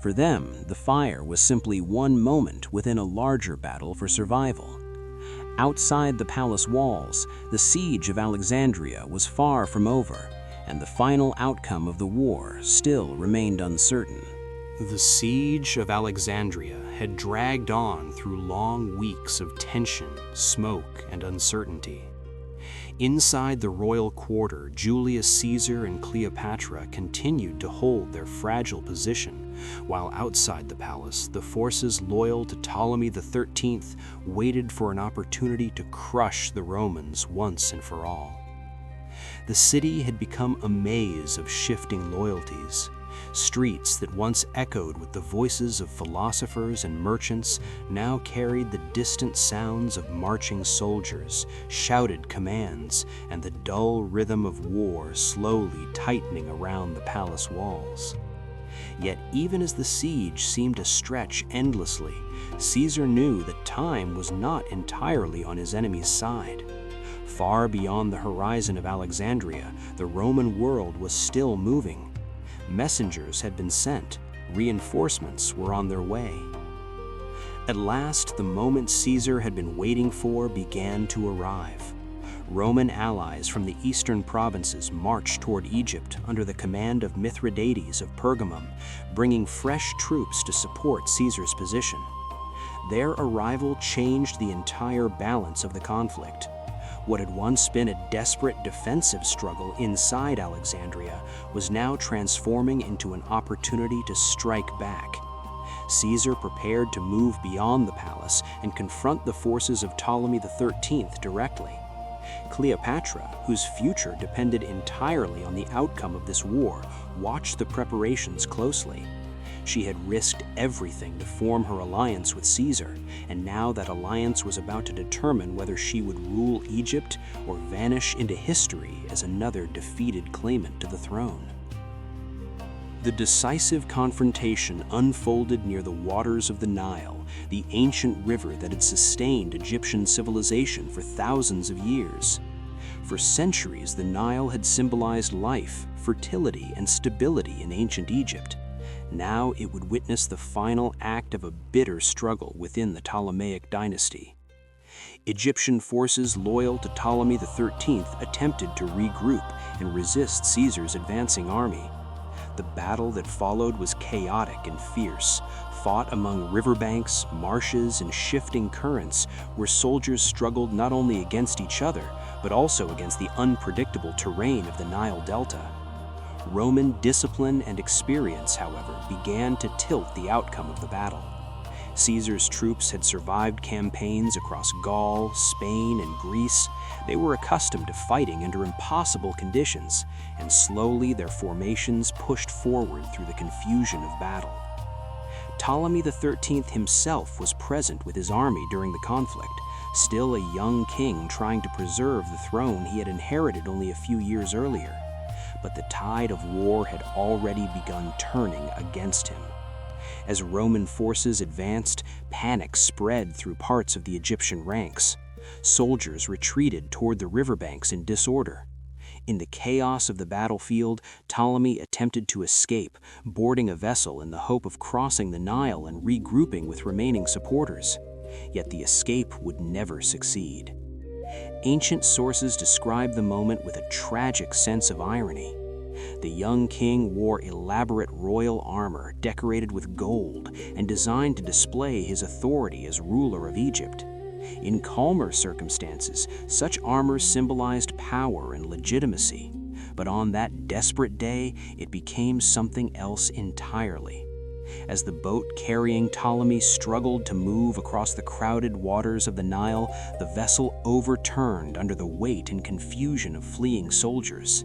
For them, the fire was simply one moment within a larger battle for survival. Outside the palace walls, the siege of Alexandria was far from over, and the final outcome of the war still remained uncertain. The siege of Alexandria had dragged on through long weeks of tension, smoke, and uncertainty. Inside the royal quarter, Julius Caesar and Cleopatra continued to hold their fragile position, while outside the palace, the forces loyal to Ptolemy XIII waited for an opportunity to crush the Romans once and for all. The city had become a maze of shifting loyalties. Streets that once echoed with the voices of philosophers and merchants now carried the distant sounds of marching soldiers, shouted commands, and the dull rhythm of war slowly tightening around the palace walls. Yet even as the siege seemed to stretch endlessly, Caesar knew that time was not entirely on his enemy's side. Far beyond the horizon of Alexandria, the Roman world was still moving. Messengers had been sent, reinforcements were on their way. At last, the moment Caesar had been waiting for began to arrive. Roman allies from the eastern provinces marched toward Egypt under the command of Mithridates of Pergamum, bringing fresh troops to support Caesar's position. Their arrival changed the entire balance of the conflict. What had once been a desperate defensive struggle inside Alexandria was now transforming into an opportunity to strike back. Caesar prepared to move beyond the palace and confront the forces of Ptolemy XIII directly. Cleopatra, whose future depended entirely on the outcome of this war, watched the preparations closely. She had risked everything to form her alliance with Caesar, and now that alliance was about to determine whether she would rule Egypt or vanish into history as another defeated claimant to the throne. The decisive confrontation unfolded near the waters of the Nile, the ancient river that had sustained Egyptian civilization for thousands of years. For centuries, the Nile had symbolized life, fertility, and stability in ancient Egypt. Now it would witness the final act of a bitter struggle within the Ptolemaic dynasty. Egyptian forces loyal to Ptolemy XIII attempted to regroup and resist Caesar's advancing army. The battle that followed was chaotic and fierce, fought among riverbanks, marshes, and shifting currents, where soldiers struggled not only against each other, but also against the unpredictable terrain of the Nile Delta. Roman discipline and experience, however, began to tilt the outcome of the battle. Caesar's troops had survived campaigns across Gaul, Spain, and Greece. They were accustomed to fighting under impossible conditions, and slowly their formations pushed forward through the confusion of battle. Ptolemy XIII himself was present with his army during the conflict, still a young king trying to preserve the throne he had inherited only a few years earlier. But the tide of war had already begun turning against him. As Roman forces advanced, panic spread through parts of the Egyptian ranks. Soldiers retreated toward the riverbanks in disorder. In the chaos of the battlefield, Ptolemy attempted to escape, boarding a vessel in the hope of crossing the Nile and regrouping with remaining supporters. Yet the escape would never succeed. Ancient sources describe the moment with a tragic sense of irony. The young king wore elaborate royal armor decorated with gold and designed to display his authority as ruler of Egypt. In calmer circumstances, such armor symbolized power and legitimacy, but on that desperate day, it became something else entirely. As the boat carrying Ptolemy struggled to move across the crowded waters of the Nile, the vessel overturned under the weight and confusion of fleeing soldiers.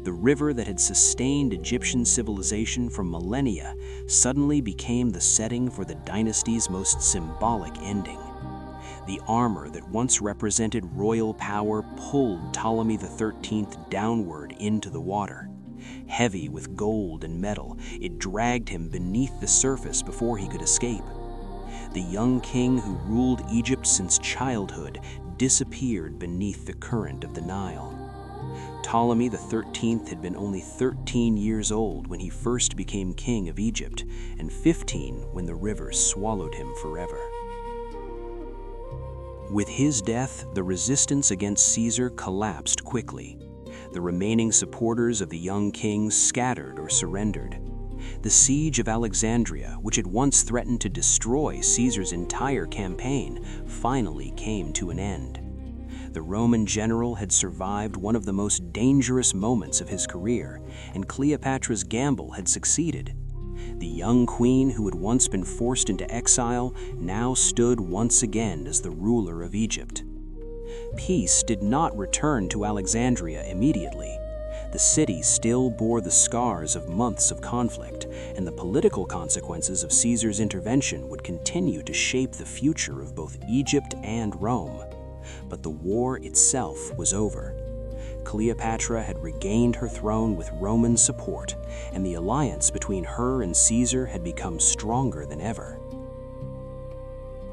The river that had sustained Egyptian civilization for millennia suddenly became the setting for the dynasty's most symbolic ending. The armor that once represented royal power pulled Ptolemy XIII downward into the water. Heavy with gold and metal, it dragged him beneath the surface before he could escape. The young king who ruled Egypt since childhood disappeared beneath the current of the Nile. Ptolemy XIII had been only 13 years old when he first became king of Egypt, and 15 when the river swallowed him forever. With his death, the resistance against Caesar collapsed quickly. The remaining supporters of the young king scattered or surrendered. The siege of Alexandria, which had once threatened to destroy Caesar's entire campaign, finally came to an end. The Roman general had survived one of the most dangerous moments of his career, and Cleopatra's gamble had succeeded. The young queen who had once been forced into exile now stood once again as the ruler of Egypt. Peace did not return to Alexandria immediately. The city still bore the scars of months of conflict, and the political consequences of Caesar's intervention would continue to shape the future of both Egypt and Rome. But the war itself was over. Cleopatra had regained her throne with Roman support, and the alliance between her and Caesar had become stronger than ever.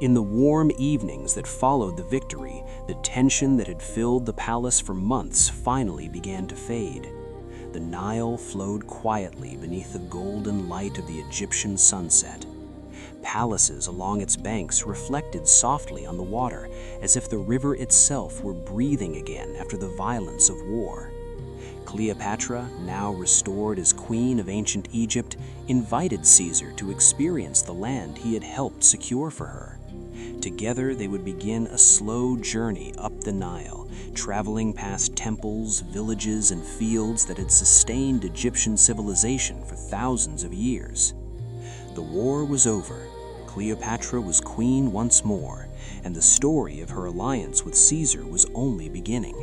In the warm evenings that followed the victory, the tension that had filled the palace for months finally began to fade. The Nile flowed quietly beneath the golden light of the Egyptian sunset. Palaces along its banks reflected softly on the water, as if the river itself were breathing again after the violence of war. Cleopatra, now restored as queen of ancient Egypt, invited Caesar to experience the land he had helped secure for her. Together they would begin a slow journey up the Nile, traveling past temples, villages, and fields that had sustained Egyptian civilization for thousands of years. The war was over. Cleopatra was queen once more, and the story of her alliance with Caesar was only beginning.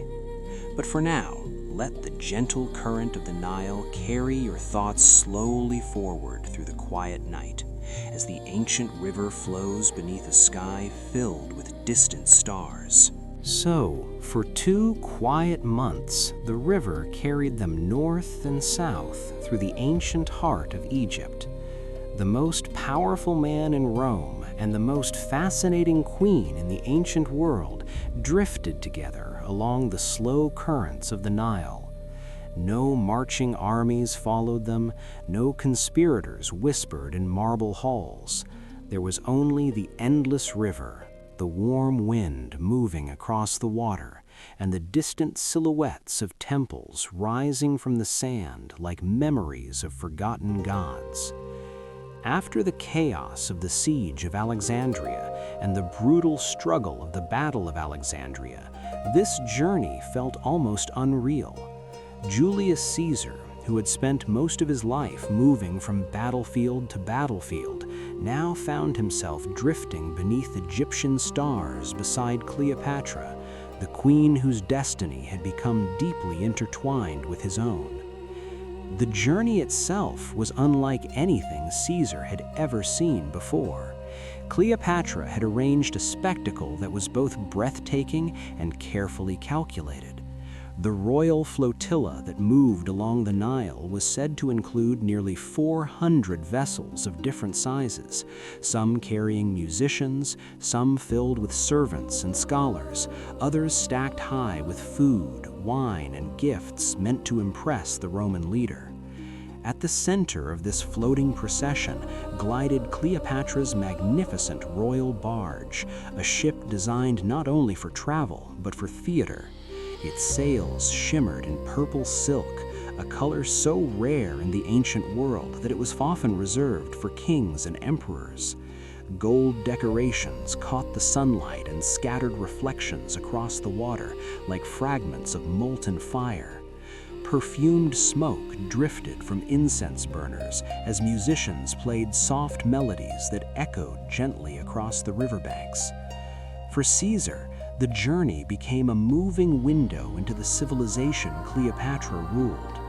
But for now, let the gentle current of the Nile carry your thoughts slowly forward through the quiet night, as the ancient river flows beneath a sky filled with distant stars. So, for 2 quiet months, the river carried them north and south through the ancient heart of Egypt. The most powerful man in Rome and the most fascinating queen in the ancient world drifted together along the slow currents of the Nile. No marching armies followed them, no conspirators whispered in marble halls. There was only the endless river, the warm wind moving across the water, and the distant silhouettes of temples rising from the sand like memories of forgotten gods. After the chaos of the siege of Alexandria and the brutal struggle of the Battle of Alexandria, this journey felt almost unreal. Julius Caesar, who had spent most of his life moving from battlefield to battlefield, now found himself drifting beneath Egyptian stars beside Cleopatra, the queen whose destiny had become deeply intertwined with his own. The journey itself was unlike anything Caesar had ever seen before. Cleopatra had arranged a spectacle that was both breathtaking and carefully calculated. The royal flotilla that moved along the Nile was said to include nearly 400 vessels of different sizes, some carrying musicians, some filled with servants and scholars, others stacked high with food, wine, and gifts meant to impress the Roman leader. At the center of this floating procession glided Cleopatra's magnificent royal barge, a ship designed not only for travel, but for theater. Its sails shimmered in purple silk, a color so rare in the ancient world that it was often reserved for kings and emperors. Gold decorations caught the sunlight and scattered reflections across the water like fragments of molten fire. Perfumed smoke drifted from incense burners as musicians played soft melodies that echoed gently across the riverbanks. For Caesar, the journey became a moving window into the civilization Cleopatra ruled.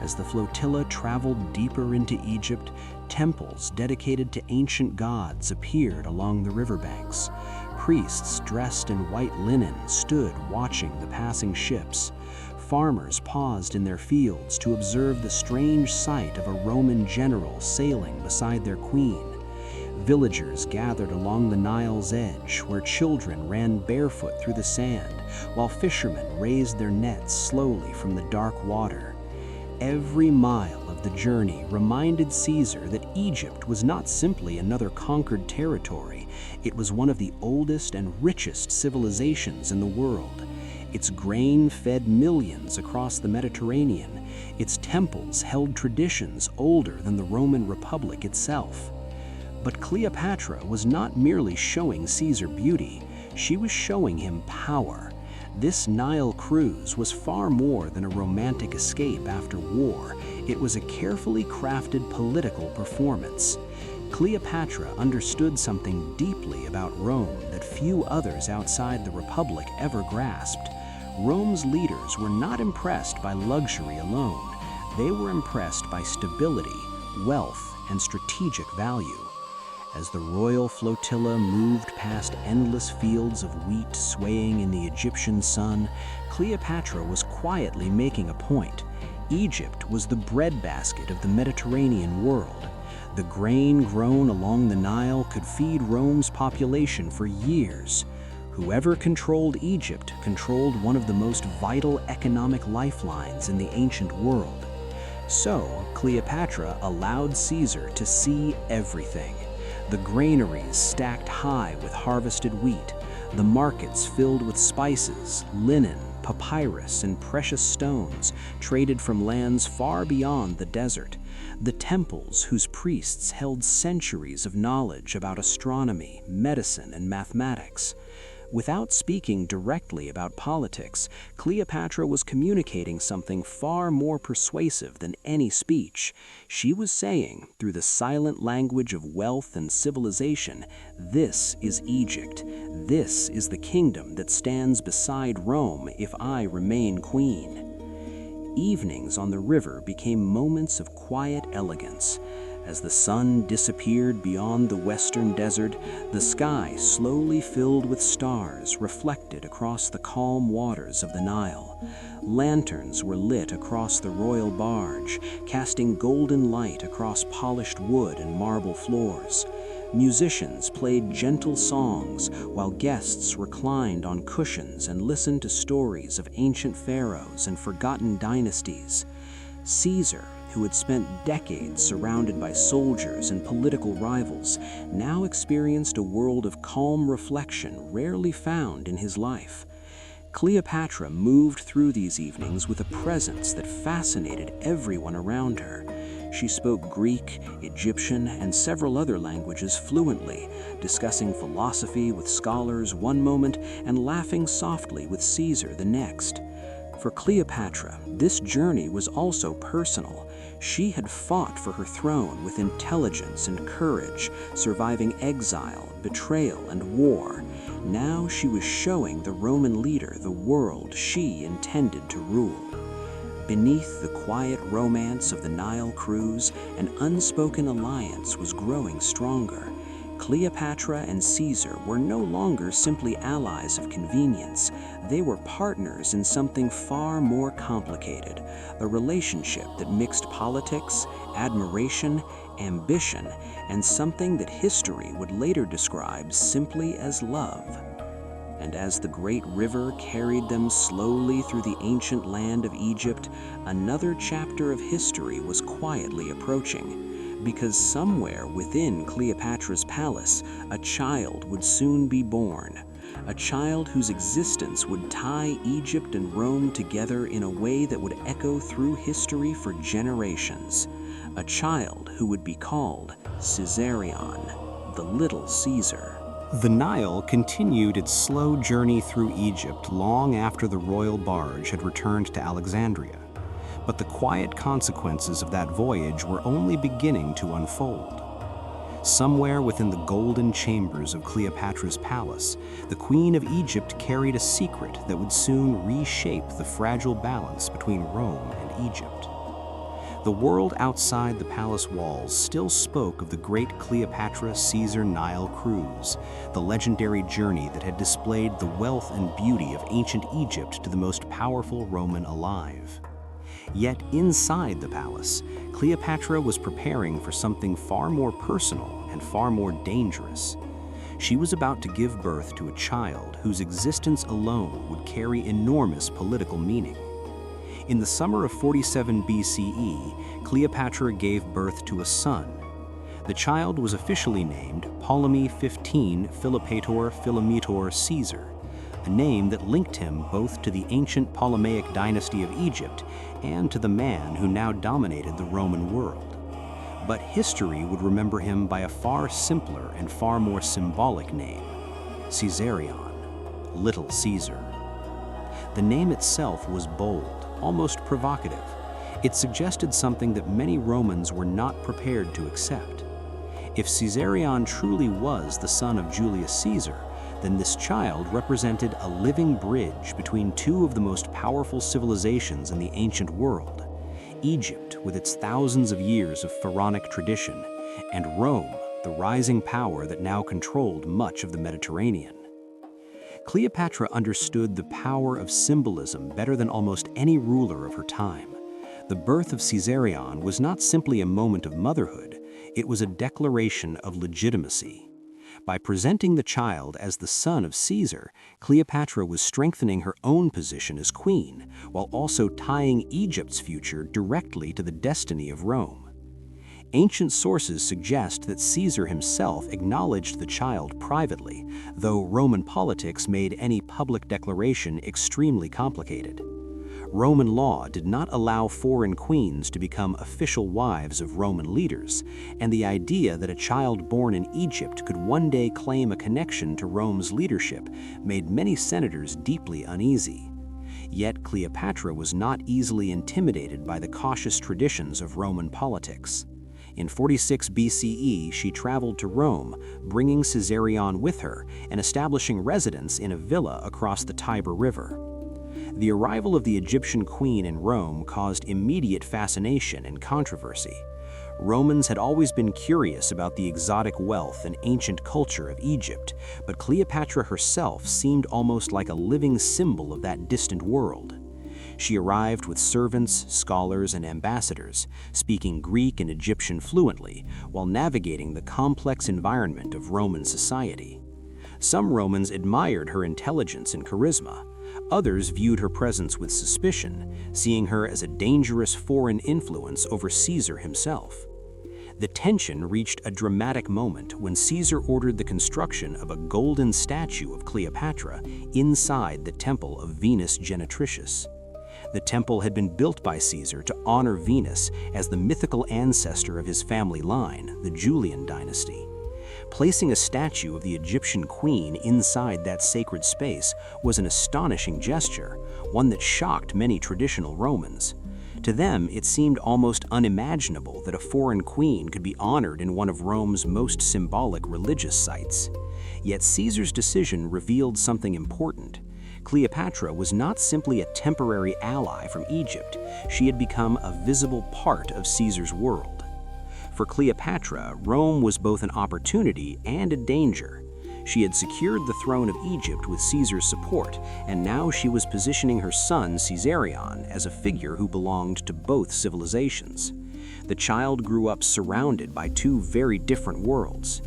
As the flotilla traveled deeper into Egypt, temples dedicated to ancient gods appeared along the riverbanks. Priests dressed in white linen stood watching the passing ships. Farmers paused in their fields to observe the strange sight of a Roman general sailing beside their queen. Villagers gathered along the Nile's edge, where children ran barefoot through the sand, while fishermen raised their nets slowly from the dark water. Every mile of the journey reminded Caesar that Egypt was not simply another conquered territory. It was one of the oldest and richest civilizations in the world. Its grain fed millions across the Mediterranean. Its temples held traditions older than the Roman Republic itself. But Cleopatra was not merely showing Caesar beauty, she was showing him power. This Nile cruise was far more than a romantic escape after war. It was a carefully crafted political performance. Cleopatra understood something deeply about Rome that few others outside the Republic ever grasped. Rome's leaders were not impressed by luxury alone. They were impressed by stability, wealth, and strategic value. As the royal flotilla moved past endless fields of wheat swaying in the Egyptian sun, Cleopatra was quietly making a point. Egypt was the breadbasket of the Mediterranean world. The grain grown along the Nile could feed Rome's population for years. Whoever controlled Egypt controlled one of the most vital economic lifelines in the ancient world. So, Cleopatra allowed Caesar to see everything. The granaries stacked high with harvested wheat, the markets filled with spices, linen, papyrus, and precious stones traded from lands far beyond the desert, the temples whose priests held centuries of knowledge about astronomy, medicine, and mathematics. Without speaking directly about politics, Cleopatra was communicating something far more persuasive than any speech. She was saying, through the silent language of wealth and civilization, "This is Egypt. This is the kingdom that stands beside Rome if I remain queen." Evenings on the river became moments of quiet elegance. As the sun disappeared beyond the western desert, the sky slowly filled with stars reflected across the calm waters of the Nile. Lanterns were lit across the royal barge, casting golden light across polished wood and marble floors. Musicians played gentle songs while guests reclined on cushions and listened to stories of ancient pharaohs and forgotten dynasties. Caesar, who had spent decades surrounded by soldiers and political rivals, now experienced a world of calm reflection rarely found in his life. Cleopatra moved through these evenings with a presence that fascinated everyone around her. She spoke Greek, Egyptian, and several other languages fluently, discussing philosophy with scholars one moment and laughing softly with Caesar the next. For Cleopatra, this journey was also personal. She had fought for her throne with intelligence and courage, surviving exile, betrayal, and war. Now she was showing the Roman leader the world she intended to rule. Beneath the quiet romance of the Nile cruise, an unspoken alliance was growing stronger. Cleopatra and Caesar were no longer simply allies of convenience. They were partners in something far more complicated, a relationship that mixed politics, admiration, ambition, and something that history would later describe simply as love. And as the great river carried them slowly through the ancient land of Egypt, another chapter of history was quietly approaching. Because somewhere within Cleopatra's palace, a child would soon be born. A child whose existence would tie Egypt and Rome together in a way that would echo through history for generations. A child who would be called Caesarion, the Little Caesar. The Nile continued its slow journey through Egypt long after the royal barge had returned to Alexandria. But the quiet consequences of that voyage were only beginning to unfold. Somewhere within the golden chambers of Cleopatra's palace, the Queen of Egypt carried a secret that would soon reshape the fragile balance between Rome and Egypt. The world outside the palace walls still spoke of the great Cleopatra-Caesar Nile cruise, the legendary journey that had displayed the wealth and beauty of ancient Egypt to the most powerful Roman alive. Yet inside the palace, Cleopatra was preparing for something far more personal and far more dangerous. She was about to give birth to a child whose existence alone would carry enormous political meaning. In the summer of 47 BCE, Cleopatra gave birth to a son. The child was officially named Ptolemy XV Philopator Philometor Caesar, a name that linked him both to the ancient Ptolemaic dynasty of Egypt and to the man who now dominated the Roman world. But history would remember him by a far simpler and far more symbolic name, Caesarion, Little Caesar. The name itself was bold, almost provocative. It suggested something that many Romans were not prepared to accept. If Caesarion truly was the son of Julius Caesar, then this child represented a living bridge between two of the most powerful civilizations in the ancient world, Egypt with its thousands of years of pharaonic tradition, and Rome, the rising power that now controlled much of the Mediterranean. Cleopatra understood the power of symbolism better than almost any ruler of her time. The birth of Caesarion was not simply a moment of motherhood, it was a declaration of legitimacy. By presenting the child as the son of Caesar, Cleopatra was strengthening her own position as queen, while also tying Egypt's future directly to the destiny of Rome. Ancient sources suggest that Caesar himself acknowledged the child privately, though Roman politics made any public declaration extremely complicated. Roman law did not allow foreign queens to become official wives of Roman leaders, and the idea that a child born in Egypt could one day claim a connection to Rome's leadership made many senators deeply uneasy. Yet Cleopatra was not easily intimidated by the cautious traditions of Roman politics. In 46 BCE, she traveled to Rome, bringing Caesarion with her and establishing residence in a villa across the Tiber River. The arrival of the Egyptian queen in Rome caused immediate fascination and controversy. Romans had always been curious about the exotic wealth and ancient culture of Egypt, but Cleopatra herself seemed almost like a living symbol of that distant world. She arrived with servants, scholars, and ambassadors, speaking Greek and Egyptian fluently, while navigating the complex environment of Roman society. Some Romans admired her intelligence and charisma. Others viewed her presence with suspicion, seeing her as a dangerous foreign influence over Caesar himself. The tension reached a dramatic moment when Caesar ordered the construction of a golden statue of Cleopatra inside the temple of Venus Genetricious. The temple had been built by Caesar to honor Venus as the mythical ancestor of his family line, the Julian dynasty. Placing a statue of the Egyptian queen inside that sacred space was an astonishing gesture, one that shocked many traditional Romans. To them, it seemed almost unimaginable that a foreign queen could be honored in one of Rome's most symbolic religious sites. Yet Caesar's decision revealed something important. Cleopatra was not simply a temporary ally from Egypt, she had become a visible part of Caesar's world. For Cleopatra, Rome was both an opportunity and a danger. She had secured the throne of Egypt with Caesar's support, and now she was positioning her son Caesarion as a figure who belonged to both civilizations. The child grew up surrounded by two very different worlds.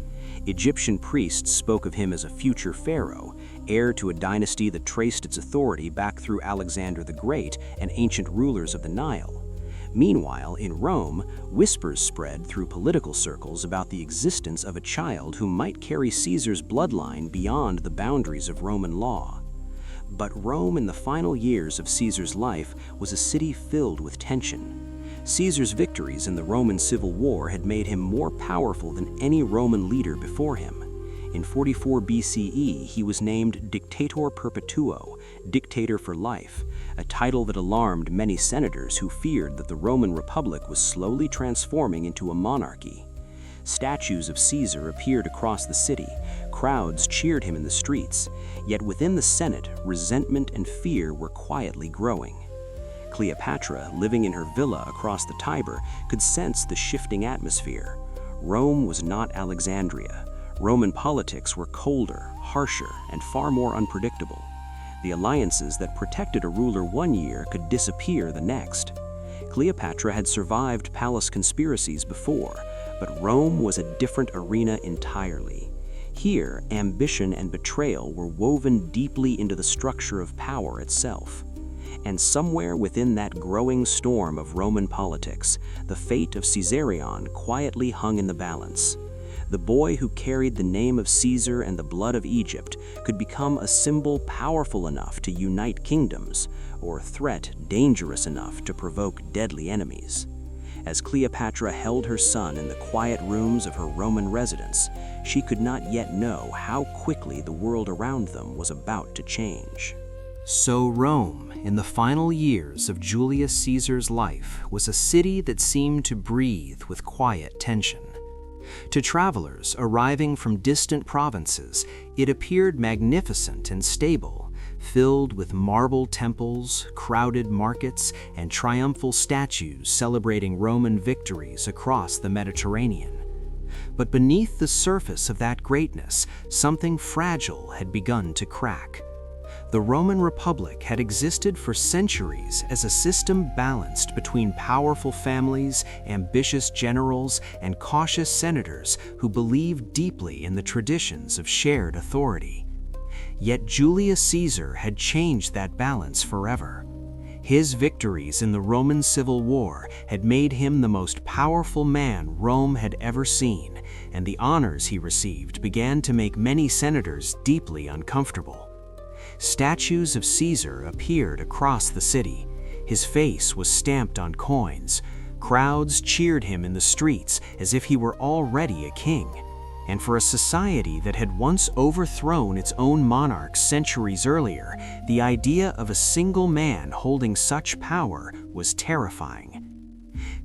Egyptian priests spoke of him as a future pharaoh, heir to a dynasty that traced its authority back through Alexander the Great and ancient rulers of the Nile. Meanwhile, in Rome, whispers spread through political circles about the existence of a child who might carry Caesar's bloodline beyond the boundaries of Roman law. But Rome in the final years of Caesar's life was a city filled with tension. Caesar's victories in the Roman Civil War had made him more powerful than any Roman leader before him. In 44 BCE, he was named Dictator Perpetuo, Dictator for Life, a title that alarmed many senators who feared that the Roman Republic was slowly transforming into a monarchy. Statues of Caesar appeared across the city, crowds cheered him in the streets, yet within the Senate, resentment and fear were quietly growing. Cleopatra, living in her villa across the Tiber, could sense the shifting atmosphere. Rome was not Alexandria. Roman politics were colder, harsher, and far more unpredictable. The alliances that protected a ruler one year could disappear the next. Cleopatra had survived palace conspiracies before, but Rome was a different arena entirely. Here, ambition and betrayal were woven deeply into the structure of power itself. And somewhere within that growing storm of Roman politics, the fate of Caesarion quietly hung in the balance. The boy who carried the name of Caesar and the blood of Egypt could become a symbol powerful enough to unite kingdoms, or a threat dangerous enough to provoke deadly enemies. As Cleopatra held her son in the quiet rooms of her Roman residence, she could not yet know how quickly the world around them was about to change. So Rome, in the final years of Julius Caesar's life, was a city that seemed to breathe with quiet tension. To travelers arriving from distant provinces, it appeared magnificent and stable, filled with marble temples, crowded markets, and triumphal statues celebrating Roman victories across the Mediterranean. But beneath the surface of that greatness, something fragile had begun to crack. The Roman Republic had existed for centuries as a system balanced between powerful families, ambitious generals, and cautious senators who believed deeply in the traditions of shared authority. Yet Julius Caesar had changed that balance forever. His victories in the Roman Civil War had made him the most powerful man Rome had ever seen, and the honors he received began to make many senators deeply uncomfortable. Statues of Caesar appeared across the city. His face was stamped on coins. Crowds cheered him in the streets as if he were already a king. And for a society that had once overthrown its own monarchs centuries earlier, the idea of a single man holding such power was terrifying.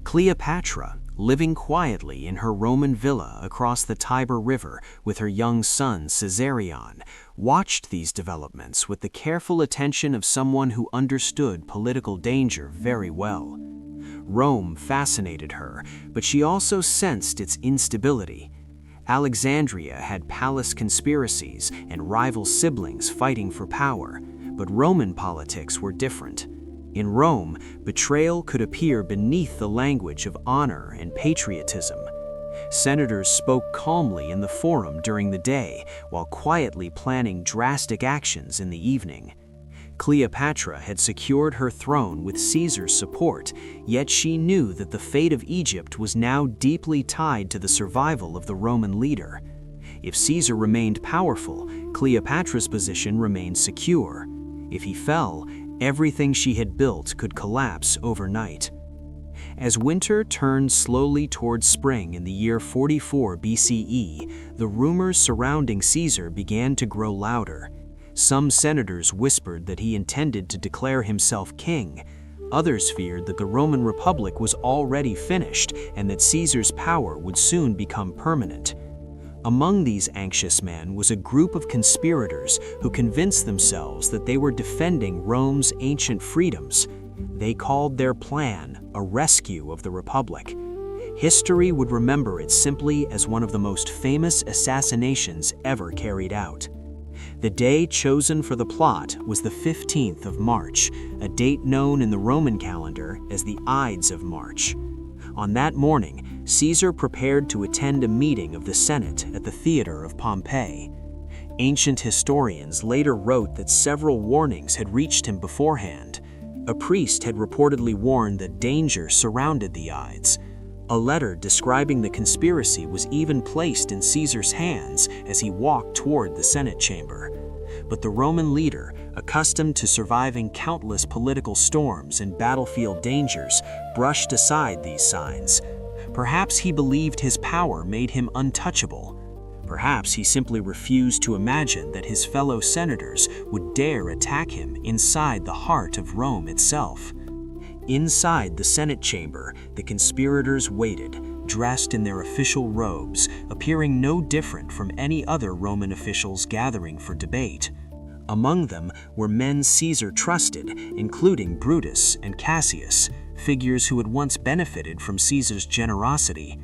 Cleopatra, living quietly in her Roman villa across the Tiber River with her young son Caesarion, watched these developments with the careful attention of someone who understood political danger very well. Rome fascinated her, but she also sensed its instability. Alexandria had palace conspiracies and rival siblings fighting for power, but Roman politics were different. In Rome, betrayal could appear beneath the language of honor and patriotism. Senators spoke calmly in the forum during the day, while quietly planning drastic actions in the evening. Cleopatra had secured her throne with Caesar's support, yet she knew that the fate of Egypt was now deeply tied to the survival of the Roman leader. If Caesar remained powerful, Cleopatra's position remained secure. If he fell, everything she had built could collapse overnight. As winter turned slowly towards spring in the year 44 BCE, the rumors surrounding Caesar began to grow louder. Some senators whispered that he intended to declare himself king. Others feared that the Roman Republic was already finished and that Caesar's power would soon become permanent. Among these anxious men was a group of conspirators who convinced themselves that they were defending Rome's ancient freedoms. They called their plan a rescue of the Republic. History would remember it simply as one of the most famous assassinations ever carried out. The day chosen for the plot was the 15th of March, a date known in the Roman calendar as the Ides of March. On that morning, Caesar prepared to attend a meeting of the Senate at the theater of Pompeii. Ancient historians later wrote that several warnings had reached him beforehand. A priest had reportedly warned that danger surrounded the Ides. A letter describing the conspiracy was even placed in Caesar's hands as he walked toward the Senate chamber. But the Roman leader, accustomed to surviving countless political storms and battlefield dangers, brushed aside these signs. Perhaps he believed his power made him untouchable. Perhaps he simply refused to imagine that his fellow senators would dare attack him inside the heart of Rome itself. Inside the Senate chamber, the conspirators waited, dressed in their official robes, appearing no different from any other Roman officials gathering for debate. Among them were men Caesar trusted, including Brutus and Cassius, figures who had once benefited from Caesar's generosity.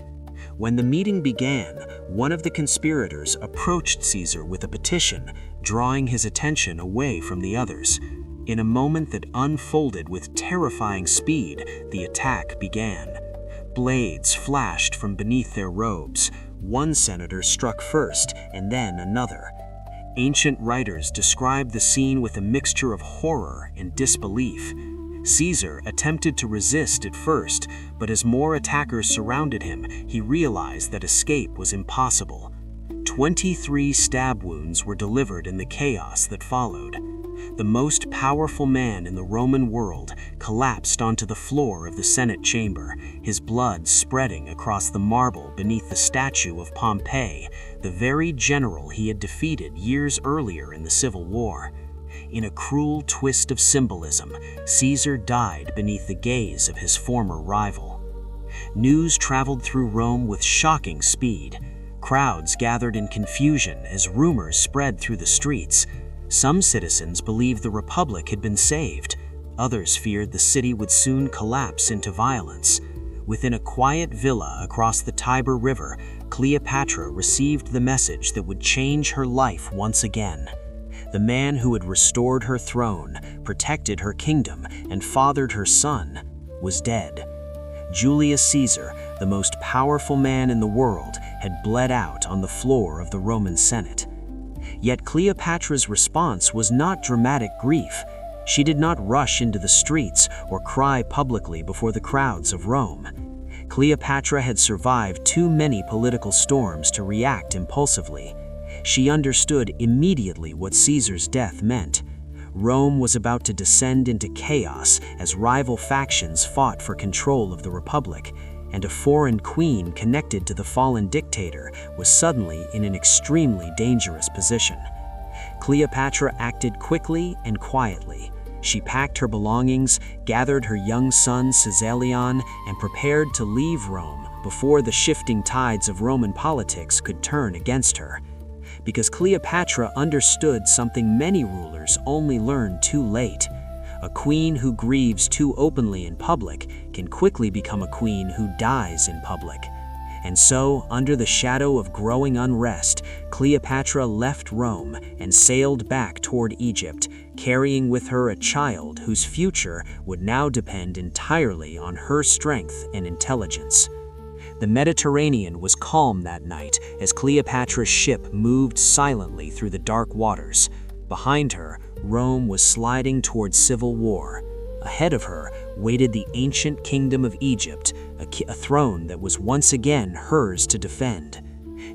When the meeting began, one of the conspirators approached Caesar with a petition, drawing his attention away from the others. In a moment that unfolded with terrifying speed, the attack began. Blades flashed from beneath their robes. One senator struck first, and then another. Ancient writers describe the scene with a mixture of horror and disbelief. Caesar attempted to resist at first, but as more attackers surrounded him, he realized that escape was impossible. 23 stab wounds were delivered in the chaos that followed. The most powerful man in the Roman world collapsed onto the floor of the Senate chamber, his blood spreading across the marble beneath the statue of Pompey, the very general he had defeated years earlier in the Civil War. In a cruel twist of symbolism, Caesar died beneath the gaze of his former rival. News traveled through Rome with shocking speed. Crowds gathered in confusion as rumors spread through the streets. Some citizens believed the Republic had been saved. Others feared the city would soon collapse into violence. Within a quiet villa across the Tiber River, Cleopatra received the message that would change her life once again. The man who had restored her throne, protected her kingdom, and fathered her son was dead. Julius Caesar, the most powerful man in the world, had bled out on the floor of the Roman Senate. Yet Cleopatra's response was not dramatic grief. She did not rush into the streets or cry publicly before the crowds of Rome. Cleopatra had survived too many political storms to react impulsively. She understood immediately what Caesar's death meant. Rome was about to descend into chaos as rival factions fought for control of the Republic, and a foreign queen connected to the fallen dictator was suddenly in an extremely dangerous position. Cleopatra acted quickly and quietly. She packed her belongings, gathered her young son Caesarion, and prepared to leave Rome before the shifting tides of Roman politics could turn against her. Because Cleopatra understood something many rulers only learned too late. A queen who grieves too openly in public can quickly become a queen who dies in public. And so, under the shadow of growing unrest, Cleopatra left Rome and sailed back toward Egypt, carrying with her a child whose future would now depend entirely on her strength and intelligence. The Mediterranean was calm that night as Cleopatra's ship moved silently through the dark waters. Behind her, Rome was sliding toward civil war. Ahead of her waited the ancient kingdom of Egypt, a throne that was once again hers to defend.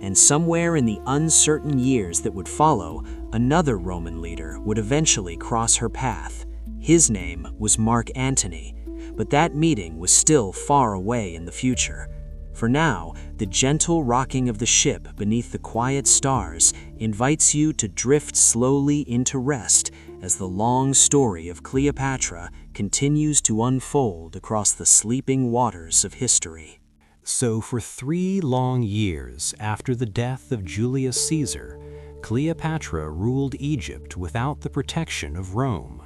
And somewhere in the uncertain years that would follow, another Roman leader would eventually cross her path. His name was Mark Antony, but that meeting was still far away in the future. For now, the gentle rocking of the ship beneath the quiet stars invites you to drift slowly into rest as the long story of Cleopatra continues to unfold across the sleeping waters of history. So for 3 long years after the death of Julius Caesar, Cleopatra ruled Egypt without the protection of Rome.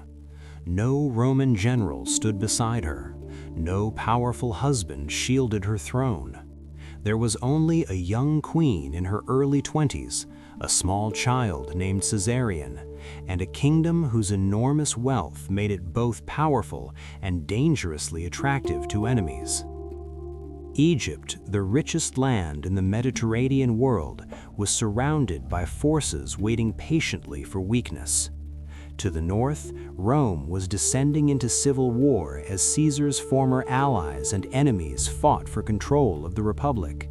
No Roman general stood beside her. No powerful husband shielded her throne. There was only a young queen in her early 20s, a small child named Caesarion, and a kingdom whose enormous wealth made it both powerful and dangerously attractive to enemies. Egypt, the richest land in the Mediterranean world, was surrounded by forces waiting patiently for weakness. To the north, Rome was descending into civil war as Caesar's former allies and enemies fought for control of the Republic.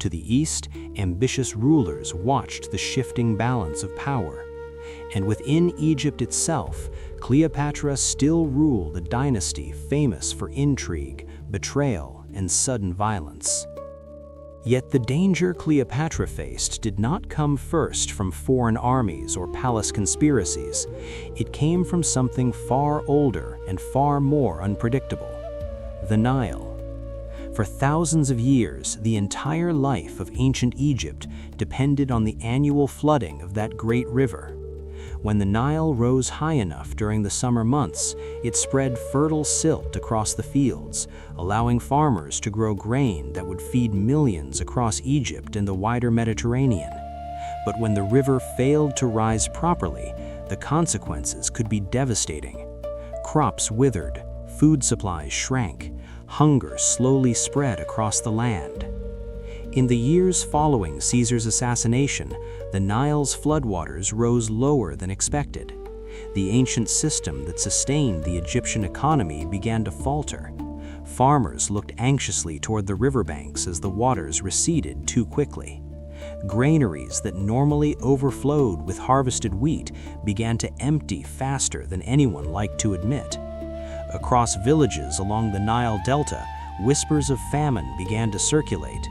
To the east, ambitious rulers watched the shifting balance of power. And within Egypt itself, Cleopatra still ruled a dynasty famous for intrigue, betrayal, and sudden violence. Yet the danger Cleopatra faced did not come first from foreign armies or palace conspiracies. It came from something far older and far more unpredictable: the Nile. For thousands of years, the entire life of ancient Egypt depended on the annual flooding of that great river. When the Nile rose high enough during the summer months, it spread fertile silt across the fields, allowing farmers to grow grain that would feed millions across Egypt and the wider Mediterranean. But when the river failed to rise properly, the consequences could be devastating. Crops withered, food supplies shrank, hunger slowly spread across the land. In the years following Caesar's assassination, the Nile's floodwaters rose lower than expected. The ancient system that sustained the Egyptian economy began to falter. Farmers looked anxiously toward the riverbanks as the waters receded too quickly. Granaries that normally overflowed with harvested wheat began to empty faster than anyone liked to admit. Across villages along the Nile Delta, whispers of famine began to circulate.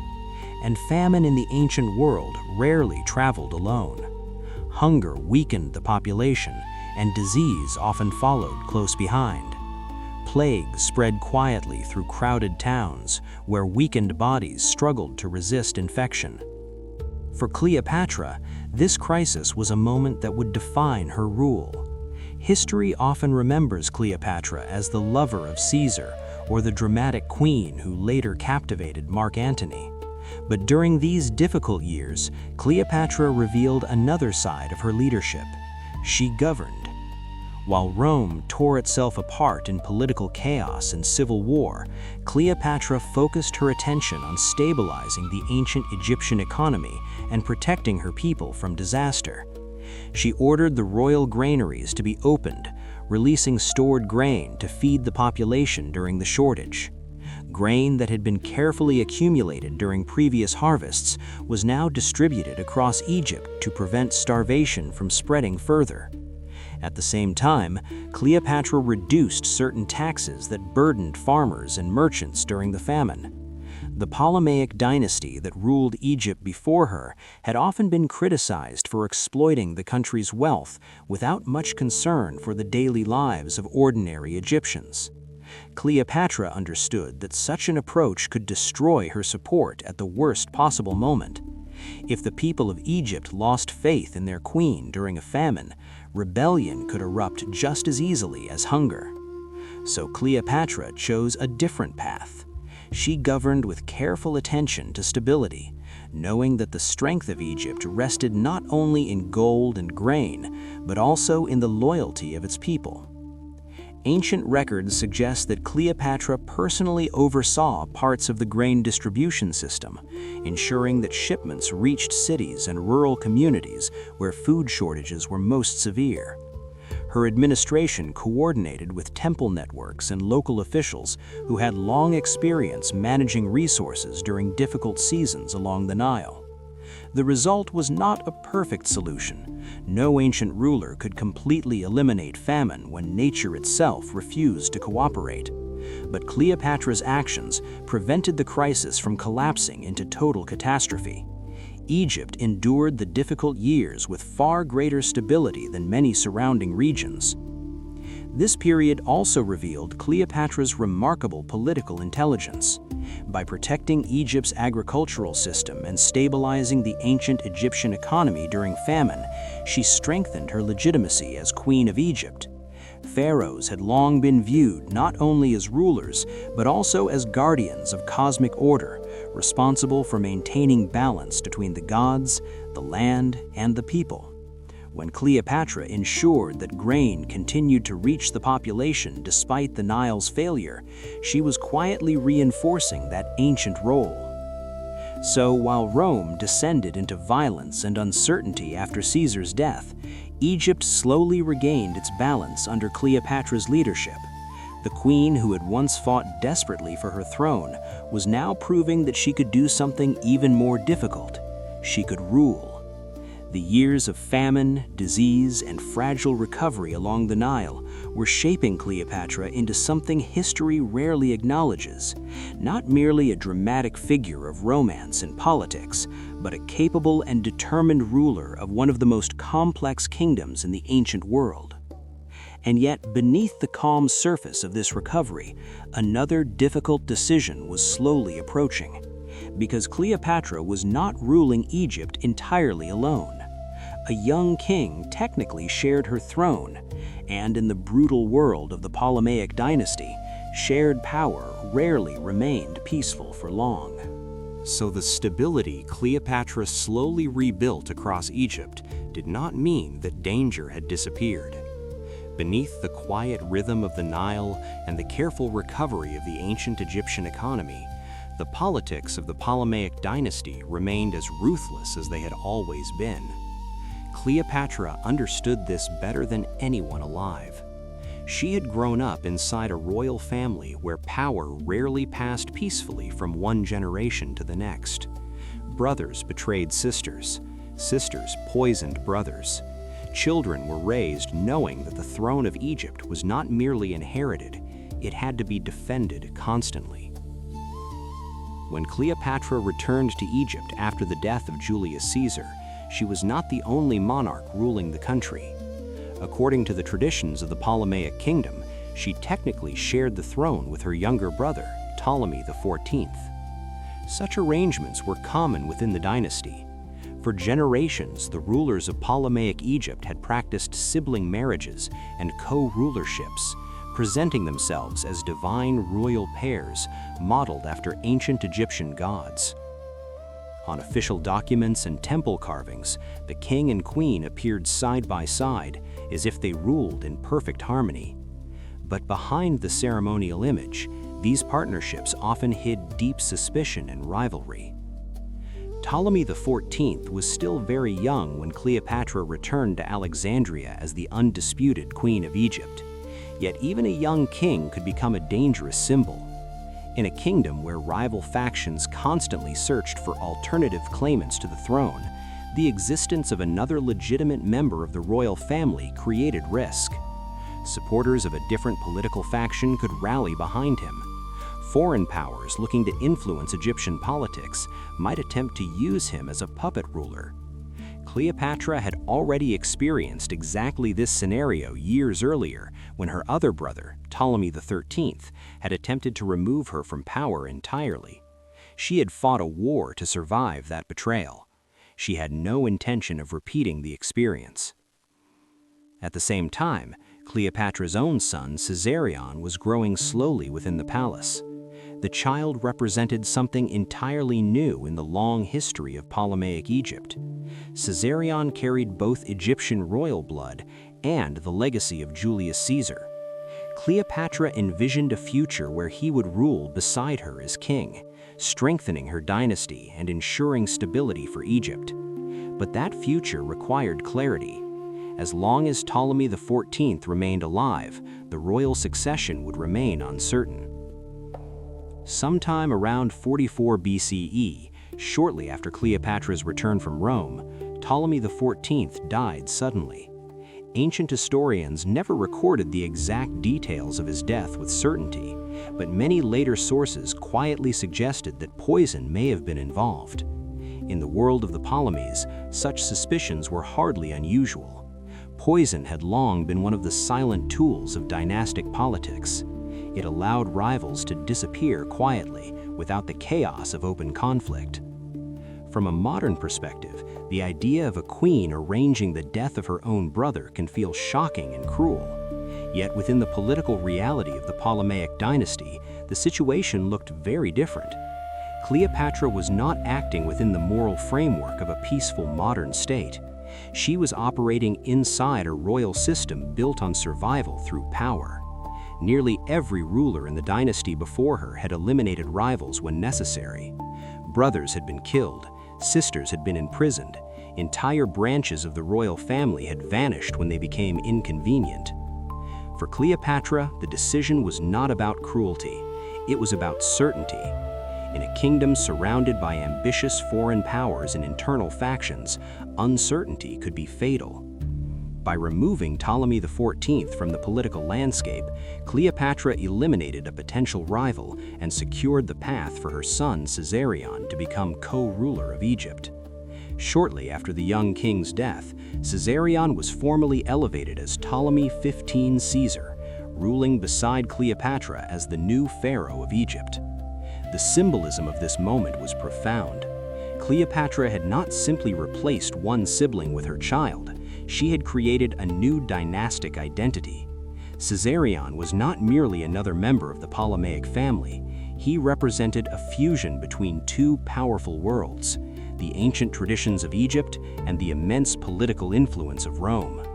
And famine in the ancient world rarely traveled alone. Hunger weakened the population, and disease often followed close behind. Plagues spread quietly through crowded towns, where weakened bodies struggled to resist infection. For Cleopatra, this crisis was a moment that would define her rule. History often remembers Cleopatra as the lover of Caesar, or the dramatic queen who later captivated Mark Antony. But during these difficult years, Cleopatra revealed another side of her leadership. She governed. While Rome tore itself apart in political chaos and civil war, Cleopatra focused her attention on stabilizing the ancient Egyptian economy and protecting her people from disaster. She ordered the royal granaries to be opened, releasing stored grain to feed the population during the shortage. Grain that had been carefully accumulated during previous harvests was now distributed across Egypt to prevent starvation from spreading further. At the same time, Cleopatra reduced certain taxes that burdened farmers and merchants during the famine. The Ptolemaic dynasty that ruled Egypt before her had often been criticized for exploiting the country's wealth without much concern for the daily lives of ordinary Egyptians. Cleopatra understood that such an approach could destroy her support at the worst possible moment. If the people of Egypt lost faith in their queen during a famine, rebellion could erupt just as easily as hunger. So Cleopatra chose a different path. She governed with careful attention to stability, knowing that the strength of Egypt rested not only in gold and grain, but also in the loyalty of its people. Ancient records suggest that Cleopatra personally oversaw parts of the grain distribution system, ensuring that shipments reached cities and rural communities where food shortages were most severe. Her administration coordinated with temple networks and local officials who had long experience managing resources during difficult seasons along the Nile. The result was not a perfect solution. No ancient ruler could completely eliminate famine when nature itself refused to cooperate. But Cleopatra's actions prevented the crisis from collapsing into total catastrophe. Egypt endured the difficult years with far greater stability than many surrounding regions. This period also revealed Cleopatra's remarkable political intelligence. By protecting Egypt's agricultural system and stabilizing the ancient Egyptian economy during famine, she strengthened her legitimacy as Queen of Egypt. Pharaohs had long been viewed not only as rulers, but also as guardians of cosmic order, responsible for maintaining balance between the gods, the land, and the people. When Cleopatra ensured that grain continued to reach the population despite the Nile's failure, she was quietly reinforcing that ancient role. So while Rome descended into violence and uncertainty after Caesar's death, Egypt slowly regained its balance under Cleopatra's leadership. The queen who had once fought desperately for her throne was now proving that she could do something even more difficult. She could rule. The years of famine, disease, and fragile recovery along the Nile were shaping Cleopatra into something history rarely acknowledges, not merely a dramatic figure of romance and politics, but a capable and determined ruler of one of the most complex kingdoms in the ancient world. And yet, beneath the calm surface of this recovery, another difficult decision was slowly approaching, because Cleopatra was not ruling Egypt entirely alone. A young king technically shared her throne, and in the brutal world of the Ptolemaic dynasty, shared power rarely remained peaceful for long. So the stability Cleopatra slowly rebuilt across Egypt did not mean that danger had disappeared. Beneath the quiet rhythm of the Nile and the careful recovery of the ancient Egyptian economy, the politics of the Ptolemaic dynasty remained as ruthless as they had always been. Cleopatra understood this better than anyone alive. She had grown up inside a royal family where power rarely passed peacefully from one generation to the next. Brothers betrayed sisters. Sisters poisoned brothers. Children were raised knowing that the throne of Egypt was not merely inherited, it had to be defended constantly. When Cleopatra returned to Egypt after the death of Julius Caesar, she was not the only monarch ruling the country. According to the traditions of the Ptolemaic kingdom, she technically shared the throne with her younger brother, Ptolemy XIV. Such arrangements were common within the dynasty. For generations, the rulers of Ptolemaic Egypt had practiced sibling marriages and co-rulerships, presenting themselves as divine royal pairs modeled after ancient Egyptian gods. On official documents and temple carvings, the king and queen appeared side by side as if they ruled in perfect harmony. But behind the ceremonial image, these partnerships often hid deep suspicion and rivalry. Ptolemy XIV was still very young when Cleopatra returned to Alexandria as the undisputed queen of Egypt. Yet even a young king could become a dangerous symbol. In a kingdom where rival factions constantly searched for alternative claimants to the throne, the existence of another legitimate member of the royal family created risk. Supporters of a different political faction could rally behind him. Foreign powers looking to influence Egyptian politics might attempt to use him as a puppet ruler. Cleopatra had already experienced exactly this scenario years earlier when her other brother, Ptolemy XIII, had attempted to remove her from power entirely. She had fought a war to survive that betrayal. She had no intention of repeating the experience. At the same time, Cleopatra's own son, Caesarion, was growing slowly within the palace. The child represented something entirely new in the long history of Ptolemaic Egypt. Caesarion carried both Egyptian royal blood and the legacy of Julius Caesar. Cleopatra envisioned a future where he would rule beside her as king, strengthening her dynasty and ensuring stability for Egypt. But that future required clarity. As long as Ptolemy XIV remained alive, the royal succession would remain uncertain. Sometime around 44 BCE, shortly after Cleopatra's return from Rome, Ptolemy XIV died suddenly. Ancient historians never recorded the exact details of his death with certainty, but many later sources quietly suggested that poison may have been involved. In the world of the Ptolemies, such suspicions were hardly unusual. Poison had long been one of the silent tools of dynastic politics. It allowed rivals to disappear quietly, without the chaos of open conflict. From a modern perspective, the idea of a queen arranging the death of her own brother can feel shocking and cruel. Yet within the political reality of the Ptolemaic dynasty, the situation looked very different. Cleopatra was not acting within the moral framework of a peaceful modern state. She was operating inside a royal system built on survival through power. Nearly every ruler in the dynasty before her had eliminated rivals when necessary. Brothers had been killed, sisters had been imprisoned, entire branches of the royal family had vanished when they became inconvenient. For Cleopatra, the decision was not about cruelty, it was about certainty. In a kingdom surrounded by ambitious foreign powers and internal factions, uncertainty could be fatal. By removing Ptolemy XIV from the political landscape, Cleopatra eliminated a potential rival and secured the path for her son Caesarion to become co-ruler of Egypt. Shortly after the young king's death, Caesarion was formally elevated as Ptolemy XV Caesar, ruling beside Cleopatra as the new pharaoh of Egypt. The symbolism of this moment was profound. Cleopatra had not simply replaced one sibling with her child, she had created a new dynastic identity. Caesarion was not merely another member of the Ptolemaic family, he represented a fusion between two powerful worlds, the ancient traditions of Egypt and the immense political influence of Rome.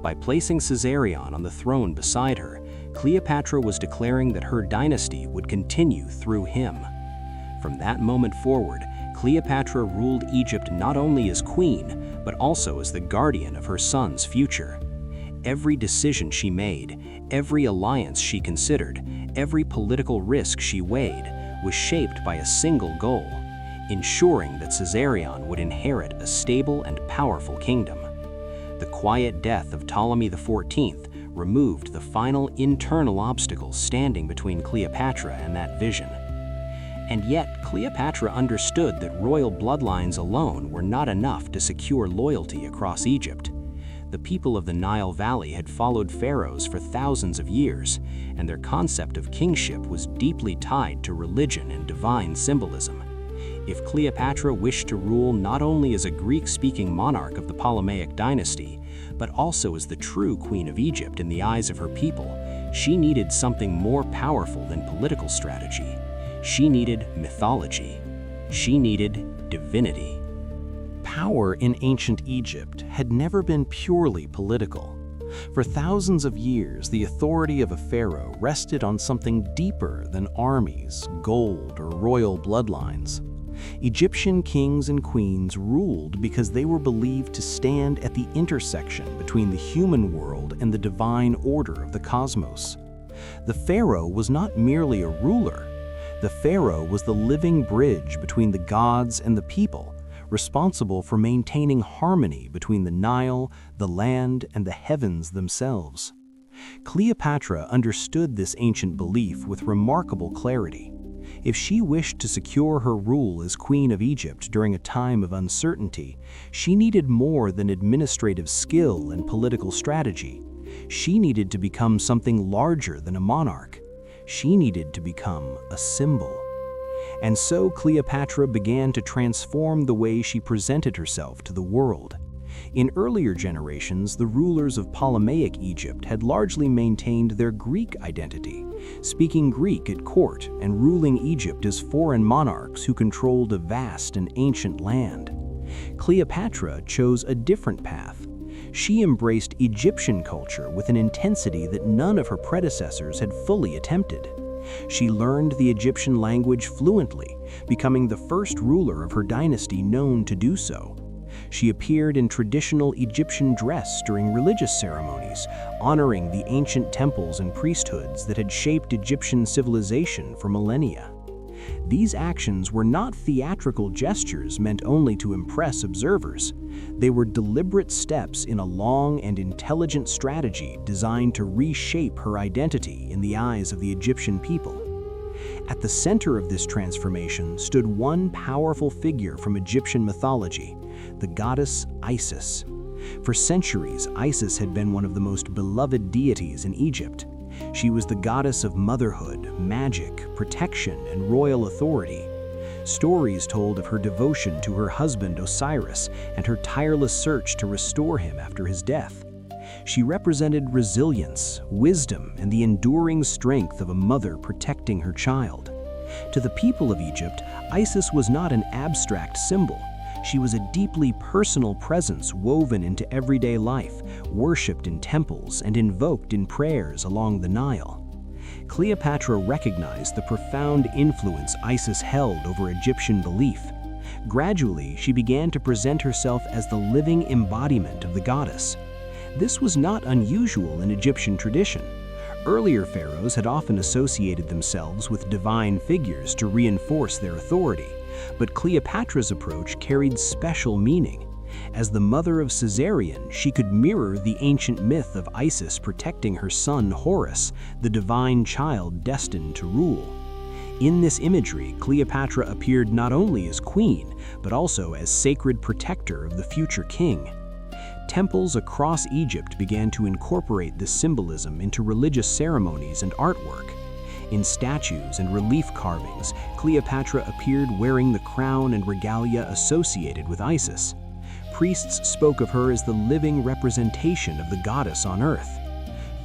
By placing Caesarion on the throne beside her, Cleopatra was declaring that her dynasty would continue through him. From that moment forward, Cleopatra ruled Egypt not only as queen, but also as the guardian of her son's future. Every decision she made, every alliance she considered, every political risk she weighed, was shaped by a single goal: ensuring that Caesarion would inherit a stable and powerful kingdom. The quiet death of Ptolemy XIV removed the final internal obstacle standing between Cleopatra and that vision. And yet, Cleopatra understood that royal bloodlines alone were not enough to secure loyalty across Egypt. The people of the Nile Valley had followed pharaohs for thousands of years, and their concept of kingship was deeply tied to religion and divine symbolism. If Cleopatra wished to rule not only as a Greek-speaking monarch of the Ptolemaic dynasty, but also as the true queen of Egypt in the eyes of her people, she needed something more powerful than political strategy. She needed mythology. She needed divinity. Power in ancient Egypt had never been purely political. For thousands of years, the authority of a pharaoh rested on something deeper than armies, gold, or royal bloodlines. Egyptian kings and queens ruled because they were believed to stand at the intersection between the human world and the divine order of the cosmos. The pharaoh was not merely a ruler. The pharaoh was the living bridge between the gods and the people, responsible for maintaining harmony between the Nile, the land, and the heavens themselves. Cleopatra understood this ancient belief with remarkable clarity. If she wished to secure her rule as Queen of Egypt during a time of uncertainty, she needed more than administrative skill and political strategy. She needed to become something larger than a monarch. She needed to become a symbol. And so Cleopatra began to transform the way she presented herself to the world. In earlier generations, the rulers of Ptolemaic Egypt had largely maintained their Greek identity, speaking Greek at court and ruling Egypt as foreign monarchs who controlled a vast and ancient land. Cleopatra chose a different path. She embraced Egyptian culture with an intensity that none of her predecessors had fully attempted. She learned the Egyptian language fluently, becoming the first ruler of her dynasty known to do so. She appeared in traditional Egyptian dress during religious ceremonies, honoring the ancient temples and priesthoods that had shaped Egyptian civilization for millennia. These actions were not theatrical gestures meant only to impress observers. They were deliberate steps in a long and intelligent strategy designed to reshape her identity in the eyes of the Egyptian people. At the center of this transformation stood one powerful figure from Egyptian mythology, the goddess Isis. For centuries, Isis had been one of the most beloved deities in Egypt. She was the goddess of motherhood, magic, protection, and royal authority. Stories told of her devotion to her husband Osiris and her tireless search to restore him after his death. She represented resilience, wisdom, and the enduring strength of a mother protecting her child. To the people of Egypt, Isis was not an abstract symbol. She was a deeply personal presence woven into everyday life, worshipped in temples and invoked in prayers along the Nile. Cleopatra recognized the profound influence Isis held over Egyptian belief. Gradually, she began to present herself as the living embodiment of the goddess. This was not unusual in Egyptian tradition. Earlier pharaohs had often associated themselves with divine figures to reinforce their authority, but Cleopatra's approach carried special meaning. As the mother of Caesarion, she could mirror the ancient myth of Isis protecting her son Horus, the divine child destined to rule. In this imagery, Cleopatra appeared not only as queen, but also as sacred protector of the future king. Temples across Egypt began to incorporate this symbolism into religious ceremonies and artwork. In statues and relief carvings, Cleopatra appeared wearing the crown and regalia associated with Isis. Priests spoke of her as the living representation of the goddess on earth.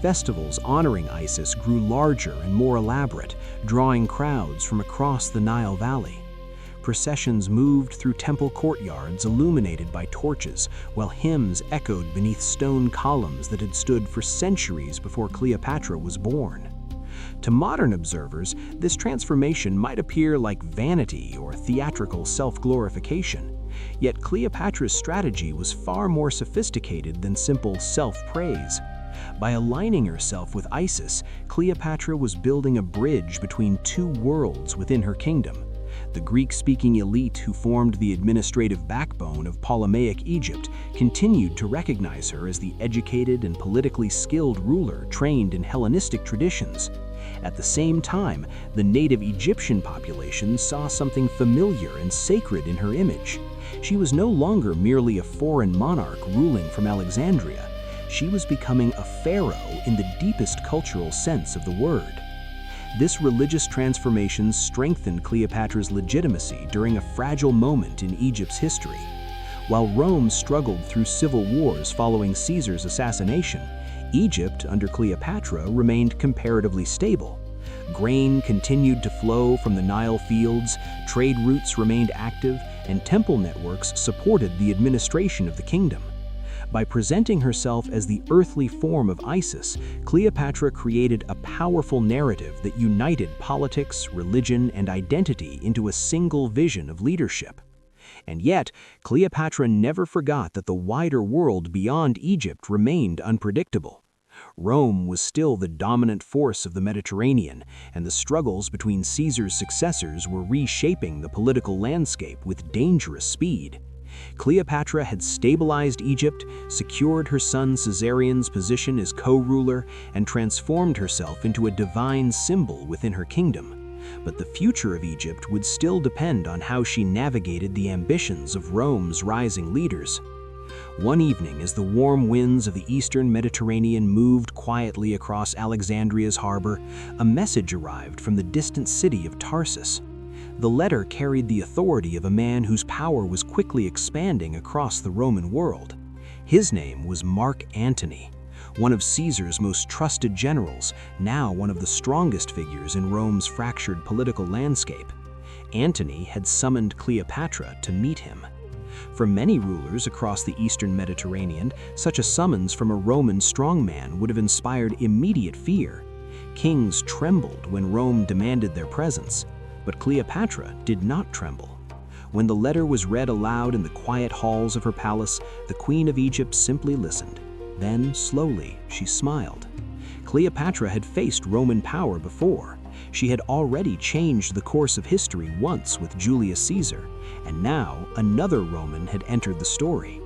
Festivals honoring Isis grew larger and more elaborate, drawing crowds from across the Nile Valley. Processions moved through temple courtyards illuminated by torches, while hymns echoed beneath stone columns that had stood for centuries before Cleopatra was born. To modern observers, this transformation might appear like vanity or theatrical self-glorification. Yet Cleopatra's strategy was far more sophisticated than simple self-praise. By aligning herself with Isis, Cleopatra was building a bridge between two worlds within her kingdom. The Greek-speaking elite who formed the administrative backbone of Ptolemaic Egypt continued to recognize her as the educated and politically skilled ruler trained in Hellenistic traditions. At the same time, the native Egyptian population saw something familiar and sacred in her image. She was no longer merely a foreign monarch ruling from Alexandria. She was becoming a pharaoh in the deepest cultural sense of the word. This religious transformation strengthened Cleopatra's legitimacy during a fragile moment in Egypt's history. While Rome struggled through civil wars following Caesar's assassination, Egypt, under Cleopatra, remained comparatively stable. Grain continued to flow from the Nile fields, trade routes remained active, and temple networks supported the administration of the kingdom. By presenting herself as the earthly form of Isis, Cleopatra created a powerful narrative that united politics, religion, and identity into a single vision of leadership. And yet, Cleopatra never forgot that the wider world beyond Egypt remained unpredictable. Rome was still the dominant force of the Mediterranean, and the struggles between Caesar's successors were reshaping the political landscape with dangerous speed. Cleopatra had stabilized Egypt, secured her son Caesarion's position as co-ruler, and transformed herself into a divine symbol within her kingdom. But the future of Egypt would still depend on how she navigated the ambitions of Rome's rising leaders. One evening, as the warm winds of the eastern Mediterranean moved quietly across Alexandria's harbor, a message arrived from the distant city of Tarsus. The letter carried the authority of a man whose power was quickly expanding across the Roman world. His name was Mark Antony, one of Caesar's most trusted generals, now one of the strongest figures in Rome's fractured political landscape. Antony had summoned Cleopatra to meet him. For many rulers across the eastern Mediterranean, such a summons from a Roman strongman would have inspired immediate fear. Kings trembled when Rome demanded their presence, but Cleopatra did not tremble. When the letter was read aloud in the quiet halls of her palace, the Queen of Egypt simply listened. Then, slowly, she smiled. Cleopatra had faced Roman power before. She had already changed the course of history once with Julius Caesar, and now another Roman had entered the story.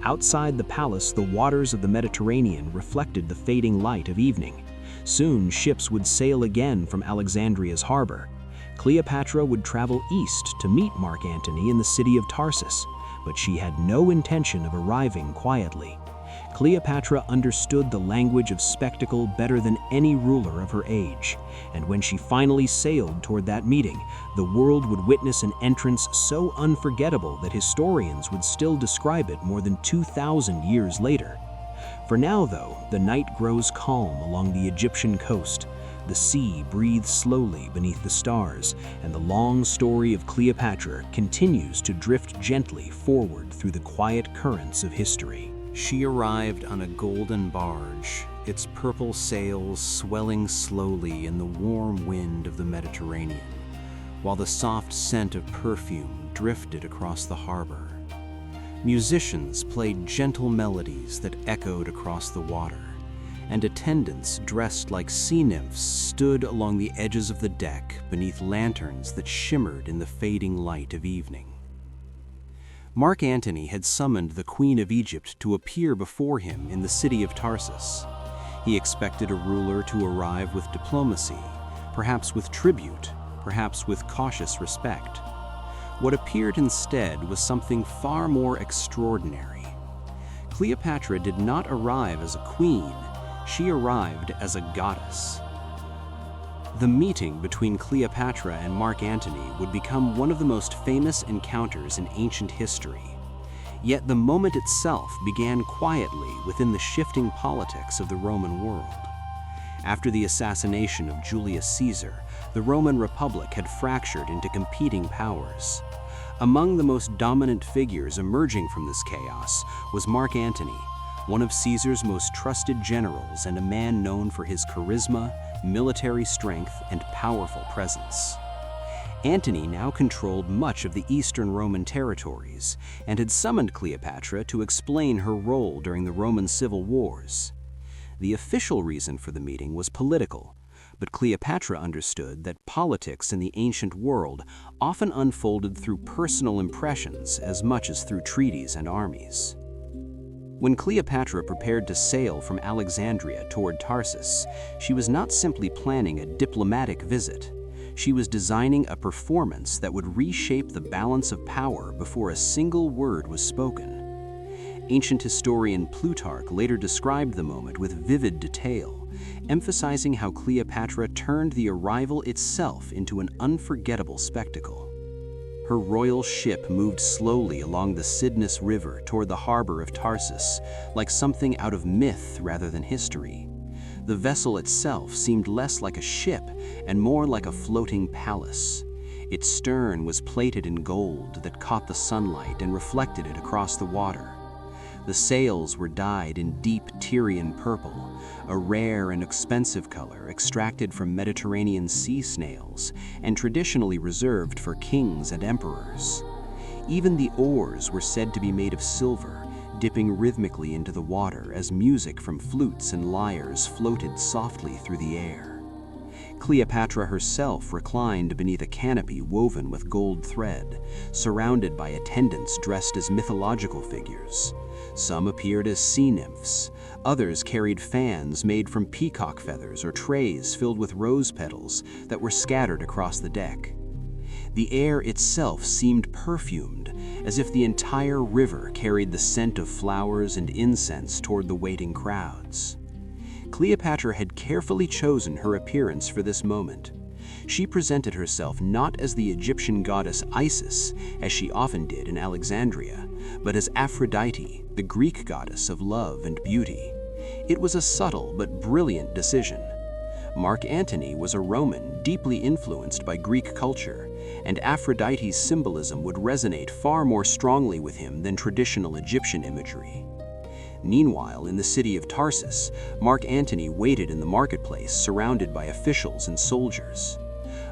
Outside the palace, the waters of the Mediterranean reflected the fading light of evening. Soon, ships would sail again from Alexandria's harbor. Cleopatra would travel east to meet Mark Antony in the city of Tarsus, but she had no intention of arriving quietly. Cleopatra understood the language of spectacle better than any ruler of her age, and when she finally sailed toward that meeting, the world would witness an entrance so unforgettable that historians would still describe it more than 2,000 years later. For now, though, the night grows calm along the Egyptian coast. The sea breathes slowly beneath the stars, and the long story of Cleopatra continues to drift gently forward through the quiet currents of history. She arrived on a golden barge, its purple sails swelling slowly in the warm wind of the Mediterranean, while the soft scent of perfume drifted across the harbor. Musicians played gentle melodies that echoed across the water, and attendants dressed like sea nymphs stood along the edges of the deck beneath lanterns that shimmered in the fading light of evening. Mark Antony had summoned the Queen of Egypt to appear before him in the city of Tarsus. He expected a ruler to arrive with diplomacy, perhaps with tribute, perhaps with cautious respect. What appeared instead was something far more extraordinary. Cleopatra did not arrive as a queen, she arrived as a goddess. The meeting between Cleopatra and Mark Antony would become one of the most famous encounters in ancient history. Yet the moment itself began quietly within the shifting politics of the Roman world. After the assassination of Julius Caesar, the Roman Republic had fractured into competing powers. Among the most dominant figures emerging from this chaos was Mark Antony, one of Caesar's most trusted generals and a man known for his charisma, military strength, and powerful presence. Antony now controlled much of the eastern Roman territories and had summoned Cleopatra to explain her role during the Roman civil wars. The official reason for the meeting was political, but Cleopatra understood that politics in the ancient world often unfolded through personal impressions as much as through treaties and armies. When Cleopatra prepared to sail from Alexandria toward Tarsus, she was not simply planning a diplomatic visit. She was designing a performance that would reshape the balance of power before a single word was spoken. Ancient historian Plutarch later described the moment with vivid detail, emphasizing how Cleopatra turned the arrival itself into an unforgettable spectacle. Her royal ship moved slowly along the Cydnus River toward the harbor of Tarsus, like something out of myth rather than history. The vessel itself seemed less like a ship and more like a floating palace. Its stern was plated in gold that caught the sunlight and reflected it across the water. The sails were dyed in deep Tyrian purple, a rare and expensive color extracted from Mediterranean sea snails and traditionally reserved for kings and emperors. Even the oars were said to be made of silver, dipping rhythmically into the water as music from flutes and lyres floated softly through the air. Cleopatra herself reclined beneath a canopy woven with gold thread, surrounded by attendants dressed as mythological figures. Some appeared as sea nymphs, others carried fans made from peacock feathers or trays filled with rose petals that were scattered across the deck. The air itself seemed perfumed, as if the entire river carried the scent of flowers and incense toward the waiting crowds. Cleopatra had carefully chosen her appearance for this moment. She presented herself not as the Egyptian goddess Isis, as she often did in Alexandria, but as Aphrodite, the Greek goddess of love and beauty. It was a subtle but brilliant decision. Mark Antony was a Roman deeply influenced by Greek culture, and Aphrodite's symbolism would resonate far more strongly with him than traditional Egyptian imagery. Meanwhile, in the city of Tarsus, Mark Antony waited in the marketplace surrounded by officials and soldiers.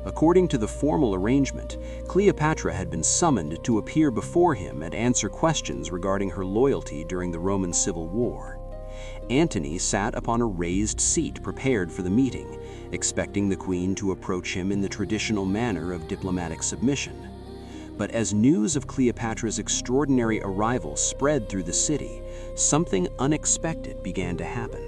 According to the formal arrangement, Cleopatra had been summoned to appear before him and answer questions regarding her loyalty during the Roman Civil War. Antony sat upon a raised seat prepared for the meeting, expecting the queen to approach him in the traditional manner of diplomatic submission. But as news of Cleopatra's extraordinary arrival spread through the city, something unexpected began to happen.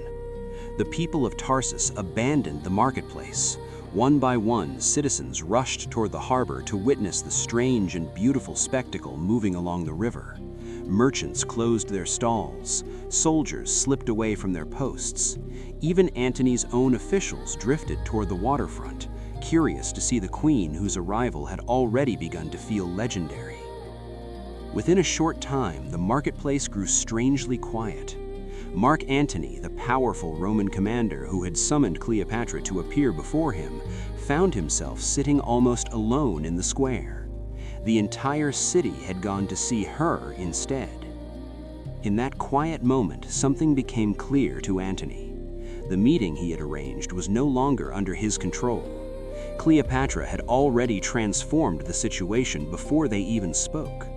The people of Tarsus abandoned the marketplace. One by one, citizens rushed toward the harbor to witness the strange and beautiful spectacle moving along the river. Merchants closed their stalls, soldiers slipped away from their posts. Even Antony's own officials drifted toward the waterfront, curious to see the queen whose arrival had already begun to feel legendary. Within a short time, the marketplace grew strangely quiet. Mark Antony, the powerful Roman commander who had summoned Cleopatra to appear before him, found himself sitting almost alone in the square. The entire city had gone to see her instead. In that quiet moment, something became clear to Antony. The meeting he had arranged was no longer under his control. Cleopatra had already transformed the situation before they even spoke.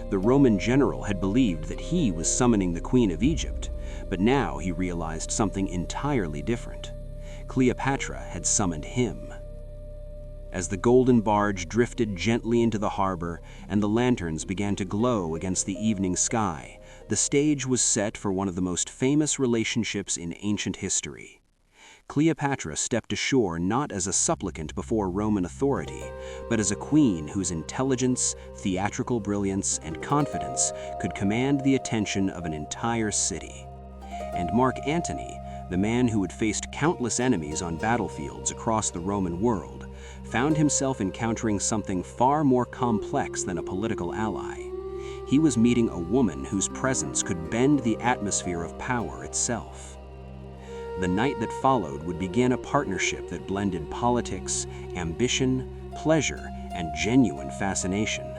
The Roman general had believed that he was summoning the Queen of Egypt, but now he realized something entirely different. Cleopatra had summoned him. As the golden barge drifted gently into the harbor and the lanterns began to glow against the evening sky, the stage was set for one of the most famous relationships in ancient history. Cleopatra stepped ashore not as a supplicant before Roman authority, but as a queen whose intelligence, theatrical brilliance, and confidence could command the attention of an entire city. And Mark Antony, the man who had faced countless enemies on battlefields across the Roman world, found himself encountering something far more complex than a political ally. He was meeting a woman whose presence could bend the atmosphere of power itself. The night that followed would begin a partnership that blended politics, ambition, pleasure, and genuine fascination.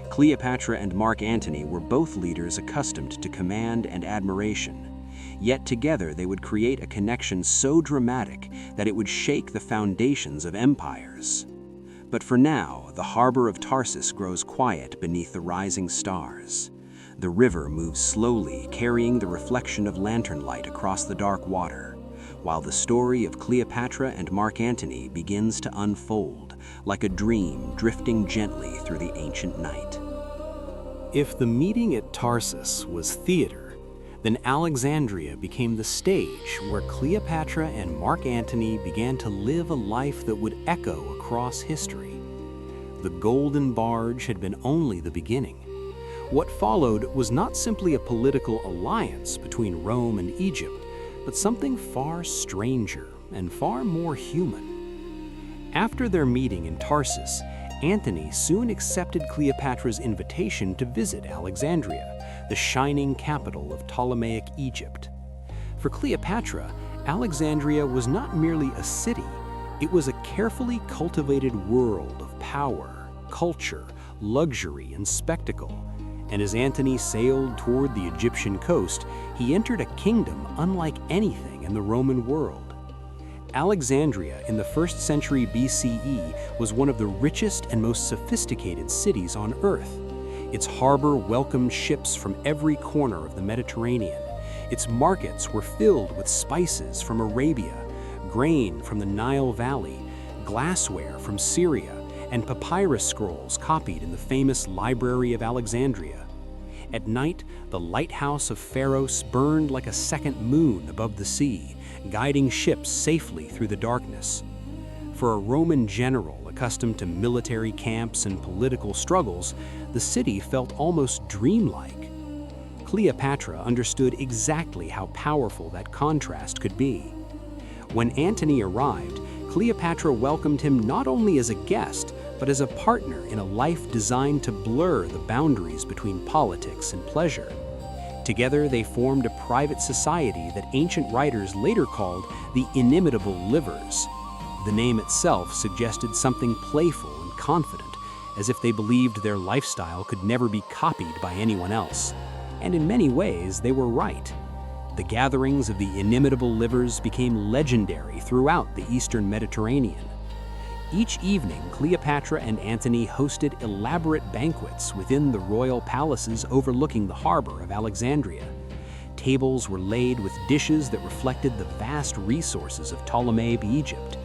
Cleopatra and Mark Antony were both leaders accustomed to command and admiration. Yet together they would create a connection so dramatic that it would shake the foundations of empires. But for now, the harbor of Tarsus grows quiet beneath the rising stars. The river moves slowly, carrying the reflection of lantern light across the dark water, while the story of Cleopatra and Mark Antony begins to unfold like a dream drifting gently through the ancient night. If the meeting at Tarsus was theater, then Alexandria became the stage where Cleopatra and Mark Antony began to live a life that would echo across history. The golden barge had been only the beginning. What followed was not simply a political alliance between Rome and Egypt, but something far stranger and far more human. After their meeting in Tarsus, Antony soon accepted Cleopatra's invitation to visit Alexandria, the shining capital of Ptolemaic Egypt. For Cleopatra, Alexandria was not merely a city, it was a carefully cultivated world of power, culture, luxury, and spectacle. and as Antony sailed toward the Egyptian coast, he entered a kingdom unlike anything in the Roman world. Alexandria in the 1st century BCE was one of the richest and most sophisticated cities on Earth. Its harbor welcomed ships from every corner of the Mediterranean. Its markets were filled with spices from Arabia, grain from the Nile Valley, glassware from Syria, and papyrus scrolls copied in the famous Library of Alexandria. At night, the lighthouse of Pharos burned like a second moon above the sea, guiding ships safely through the darkness. For a Roman general accustomed to military camps and political struggles, the city felt almost dreamlike. Cleopatra understood exactly how powerful that contrast could be. When Antony arrived, Cleopatra welcomed him not only as a guest, but as a partner in a life designed to blur the boundaries between politics and pleasure. Together, they formed a private society that ancient writers later called the Inimitable Livers. The name itself suggested something playful and confident, as if they believed their lifestyle could never be copied by anyone else. And in many ways, they were right. The gatherings of the Inimitable Livers became legendary throughout the Eastern Mediterranean. Each evening, Cleopatra and Antony hosted elaborate banquets within the royal palaces overlooking the harbor of Alexandria. Tables were laid with dishes that reflected the vast resources of Ptolemaic Egypt.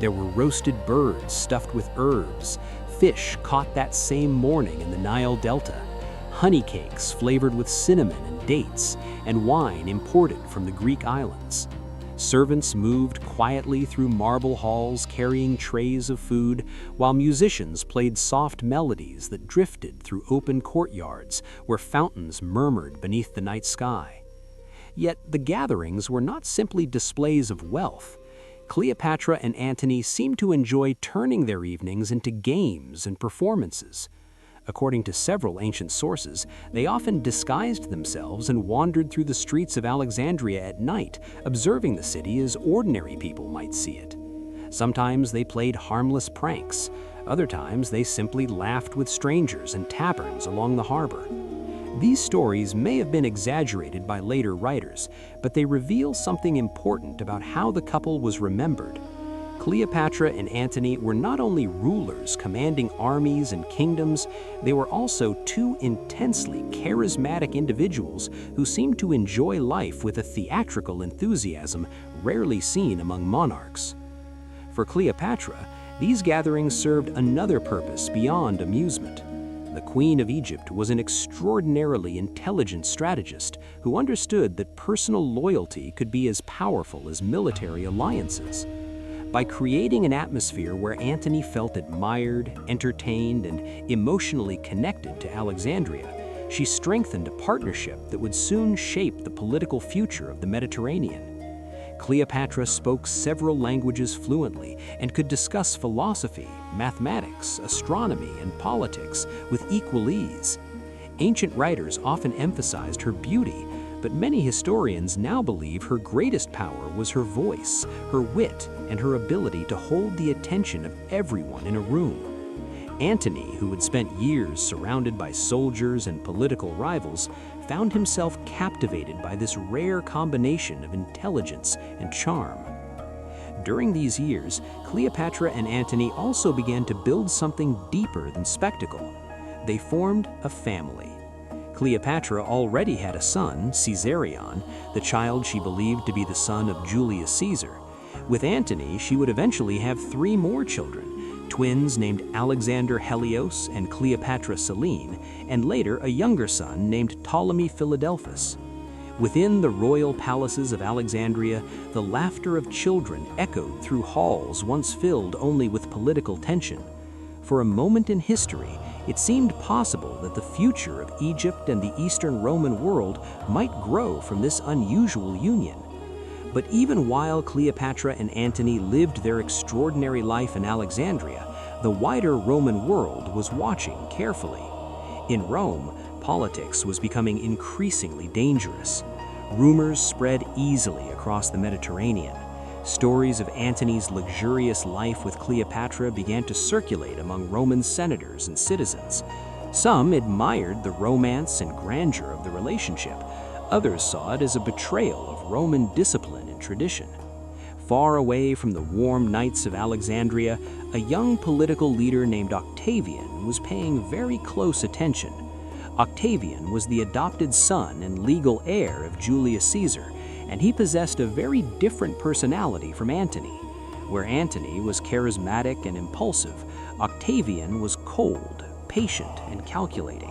There were roasted birds stuffed with herbs, fish caught that same morning in the Nile Delta, honey cakes flavored with cinnamon and dates, and wine imported from the Greek islands. Servants moved quietly through marble halls carrying trays of food, while musicians played soft melodies that drifted through open courtyards where fountains murmured beneath the night sky. Yet the gatherings were not simply displays of wealth. Cleopatra and Antony seemed to enjoy turning their evenings into games and performances. According to several ancient sources, they often disguised themselves and wandered through the streets of Alexandria at night, observing the city as ordinary people might see it. Sometimes they played harmless pranks. Other times they simply laughed with strangers in taverns along the harbor. These stories may have been exaggerated by later writers, but they reveal something important about how the couple was remembered. Cleopatra and Antony were not only rulers commanding armies and kingdoms, they were also two intensely charismatic individuals who seemed to enjoy life with a theatrical enthusiasm rarely seen among monarchs. For Cleopatra, these gatherings served another purpose beyond amusement. The Queen of Egypt was an extraordinarily intelligent strategist who understood that personal loyalty could be as powerful as military alliances. By creating an atmosphere where Antony felt admired, entertained, and emotionally connected to Alexandria, she strengthened a partnership that would soon shape the political future of the Mediterranean. Cleopatra spoke several languages fluently and could discuss philosophy, mathematics, astronomy, and politics with equal ease. Ancient writers often emphasized her beauty, but many historians now believe her greatest power was her voice, her wit, and her ability to hold the attention of everyone in a room. Antony, who had spent years surrounded by soldiers and political rivals, found himself captivated by this rare combination of intelligence and charm. During these years, Cleopatra and Antony also began to build something deeper than spectacle. They formed a family. Cleopatra already had a son, Caesarion, the child she believed to be the son of Julius Caesar. With Antony, she would eventually have 3 more children, twins named Alexander Helios and Cleopatra Selene, and later a younger son named Ptolemy Philadelphus. Within the royal palaces of Alexandria, the laughter of children echoed through halls once filled only with political tension. For a moment in history, it seemed possible that the future of Egypt and the Eastern Roman world might grow from this unusual union. But even while Cleopatra and Antony lived their extraordinary life in Alexandria, the wider Roman world was watching carefully. In Rome, politics was becoming increasingly dangerous. Rumors spread easily across the Mediterranean. Stories of Antony's luxurious life with Cleopatra began to circulate among Roman senators and citizens. Some admired the romance and grandeur of the relationship. Others saw it as a betrayal of Roman discipline and tradition. Far away from the warm nights of Alexandria, a young political leader named Octavian was paying very close attention. Octavian was the adopted son and legal heir of Julius Caesar, and he possessed a very different personality from Antony. Where Antony was charismatic and impulsive, Octavian was cold, patient, and calculating.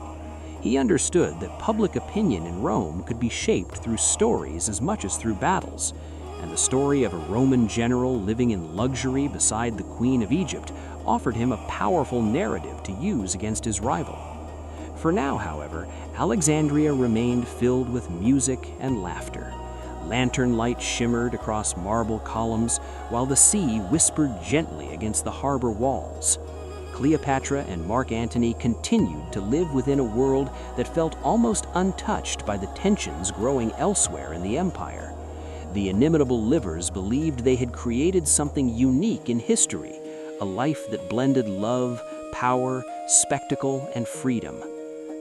He understood that public opinion in Rome could be shaped through stories as much as through battles, and the story of a Roman general living in luxury beside the Queen of Egypt offered him a powerful narrative to use against his rival. For now, however, Alexandria remained filled with music and laughter. Lantern light shimmered across marble columns, while the sea whispered gently against the harbor walls. Cleopatra and Mark Antony continued to live within a world that felt almost untouched by the tensions growing elsewhere in the empire. The inimitable livers believed they had created something unique in history, a life that blended love, power, spectacle, and freedom.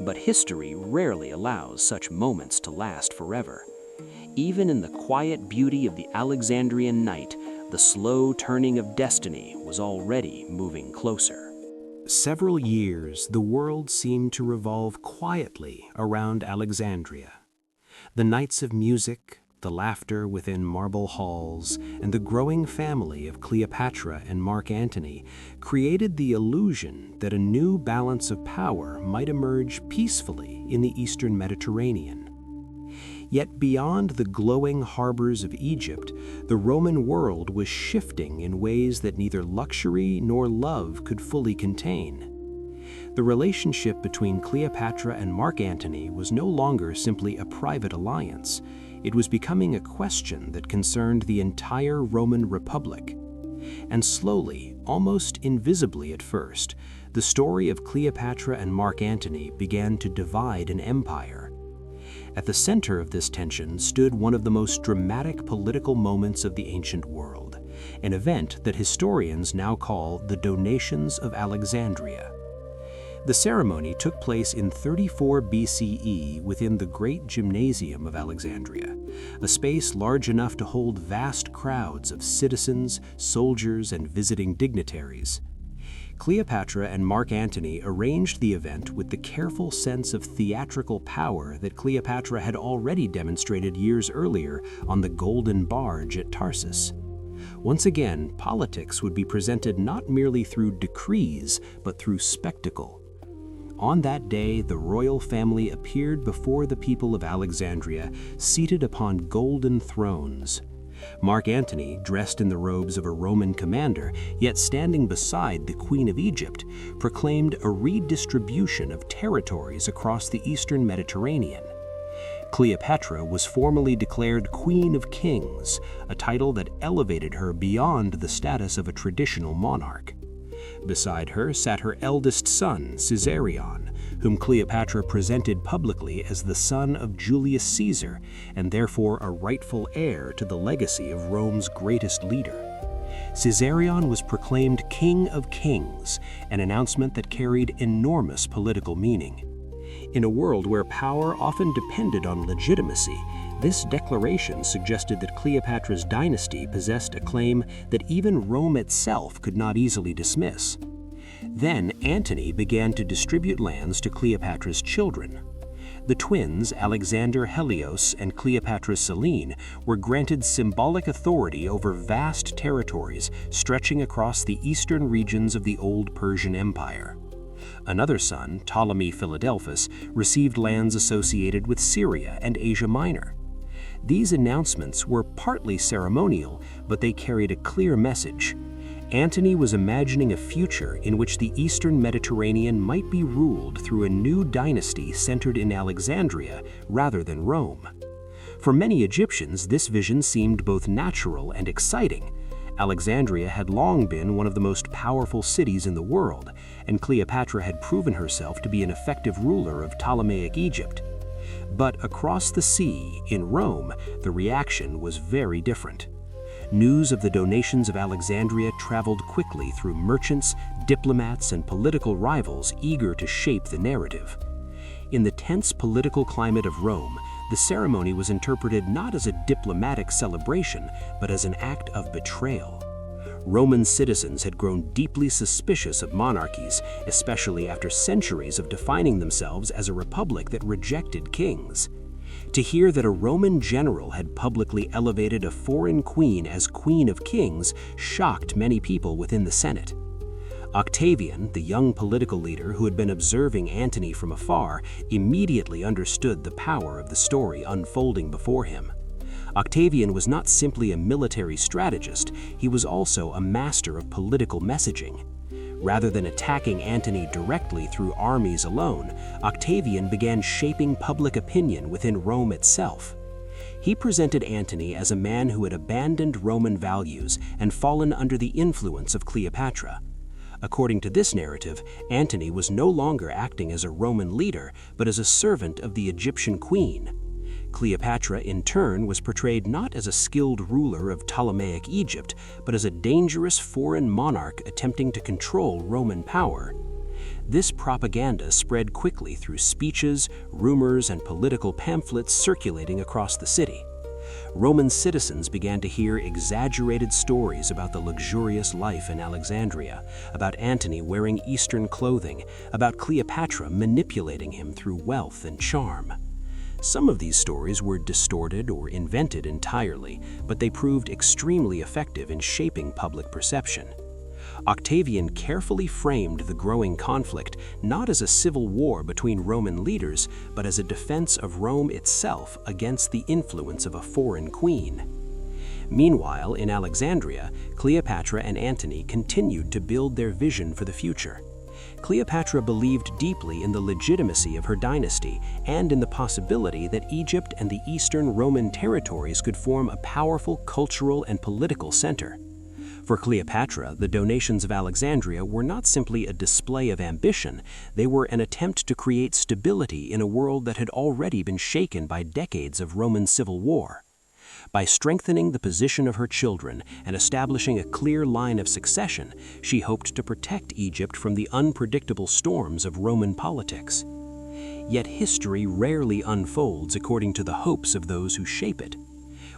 But history rarely allows such moments to last forever. Even in the quiet beauty of the Alexandrian night, the slow turning of destiny was already moving closer. Several years, the world seemed to revolve quietly around Alexandria. The nights of music, the laughter within marble halls, and the growing family of Cleopatra and Mark Antony created the illusion that a new balance of power might emerge peacefully in the Eastern Mediterranean. Yet beyond the glowing harbors of Egypt, the Roman world was shifting in ways that neither luxury nor love could fully contain. The relationship between Cleopatra and Mark Antony was no longer simply a private alliance. It was becoming a question that concerned the entire Roman Republic. And slowly, almost invisibly at first, the story of Cleopatra and Mark Antony began to divide an empire. At the center of this tension stood one of the most dramatic political moments of the ancient world, an event that historians now call the Donations of Alexandria. The ceremony took place in 34 BCE within the Great Gymnasium of Alexandria, a space large enough to hold vast crowds of citizens, soldiers, and visiting dignitaries. Cleopatra and Mark Antony arranged the event with the careful sense of theatrical power that Cleopatra had already demonstrated years earlier on the Golden Barge at Tarsus. Once again, politics would be presented not merely through decrees, but through spectacle. On that day, the royal family appeared before the people of Alexandria, seated upon golden thrones. Mark Antony, dressed in the robes of a Roman commander, yet standing beside the Queen of Egypt, proclaimed a redistribution of territories across the Eastern Mediterranean. Cleopatra was formally declared Queen of Kings, a title that elevated her beyond the status of a traditional monarch. Beside her sat her eldest son, Caesarion, whom Cleopatra presented publicly as the son of Julius Caesar, and therefore a rightful heir to the legacy of Rome's greatest leader. Caesarion was proclaimed King of Kings, an announcement that carried enormous political meaning. In a world where power often depended on legitimacy, this declaration suggested that Cleopatra's dynasty possessed a claim that even Rome itself could not easily dismiss. Then Antony began to distribute lands to Cleopatra's children. The twins, Alexander Helios and Cleopatra Selene, were granted symbolic authority over vast territories stretching across the eastern regions of the old Persian Empire. Another son, Ptolemy Philadelphus, received lands associated with Syria and Asia Minor. These announcements were partly ceremonial, but they carried a clear message. Antony was imagining a future in which the Eastern Mediterranean might be ruled through a new dynasty centered in Alexandria rather than Rome. For many Egyptians, this vision seemed both natural and exciting. Alexandria had long been one of the most powerful cities in the world, and Cleopatra had proven herself to be an effective ruler of Ptolemaic Egypt. But across the sea, in Rome, the reaction was very different. News of the donations of Alexandria traveled quickly through merchants, diplomats, and political rivals eager to shape the narrative. In the tense political climate of Rome, the ceremony was interpreted not as a diplomatic celebration, but as an act of betrayal. Roman citizens had grown deeply suspicious of monarchies, especially after centuries of defining themselves as a republic that rejected kings. To hear that a Roman general had publicly elevated a foreign queen as Queen of Kings shocked many people within the Senate. Octavian, the young political leader who had been observing Antony from afar, immediately understood the power of the story unfolding before him. Octavian was not simply a military strategist, he was also a master of political messaging. Rather than attacking Antony directly through armies alone, Octavian began shaping public opinion within Rome itself. He presented Antony as a man who had abandoned Roman values and fallen under the influence of Cleopatra. According to this narrative, Antony was no longer acting as a Roman leader, but as a servant of the Egyptian queen. Cleopatra, in turn, was portrayed not as a skilled ruler of Ptolemaic Egypt, but as a dangerous foreign monarch attempting to control Roman power. This propaganda spread quickly through speeches, rumors, and political pamphlets circulating across the city. Roman citizens began to hear exaggerated stories about the luxurious life in Alexandria, about Antony wearing Eastern clothing, about Cleopatra manipulating him through wealth and charm. Some of these stories were distorted or invented entirely, but they proved extremely effective in shaping public perception. Octavian carefully framed the growing conflict not as a civil war between Roman leaders, but as a defense of Rome itself against the influence of a foreign queen. Meanwhile, in Alexandria, Cleopatra and Antony continued to build their vision for the future. Cleopatra believed deeply in the legitimacy of her dynasty and in the possibility that Egypt and the Eastern Roman territories could form a powerful cultural and political center. For Cleopatra, the donations of Alexandria were not simply a display of ambition, they were an attempt to create stability in a world that had already been shaken by decades of Roman civil war. By strengthening the position of her children and establishing a clear line of succession, she hoped to protect Egypt from the unpredictable storms of Roman politics. Yet history rarely unfolds according to the hopes of those who shape it.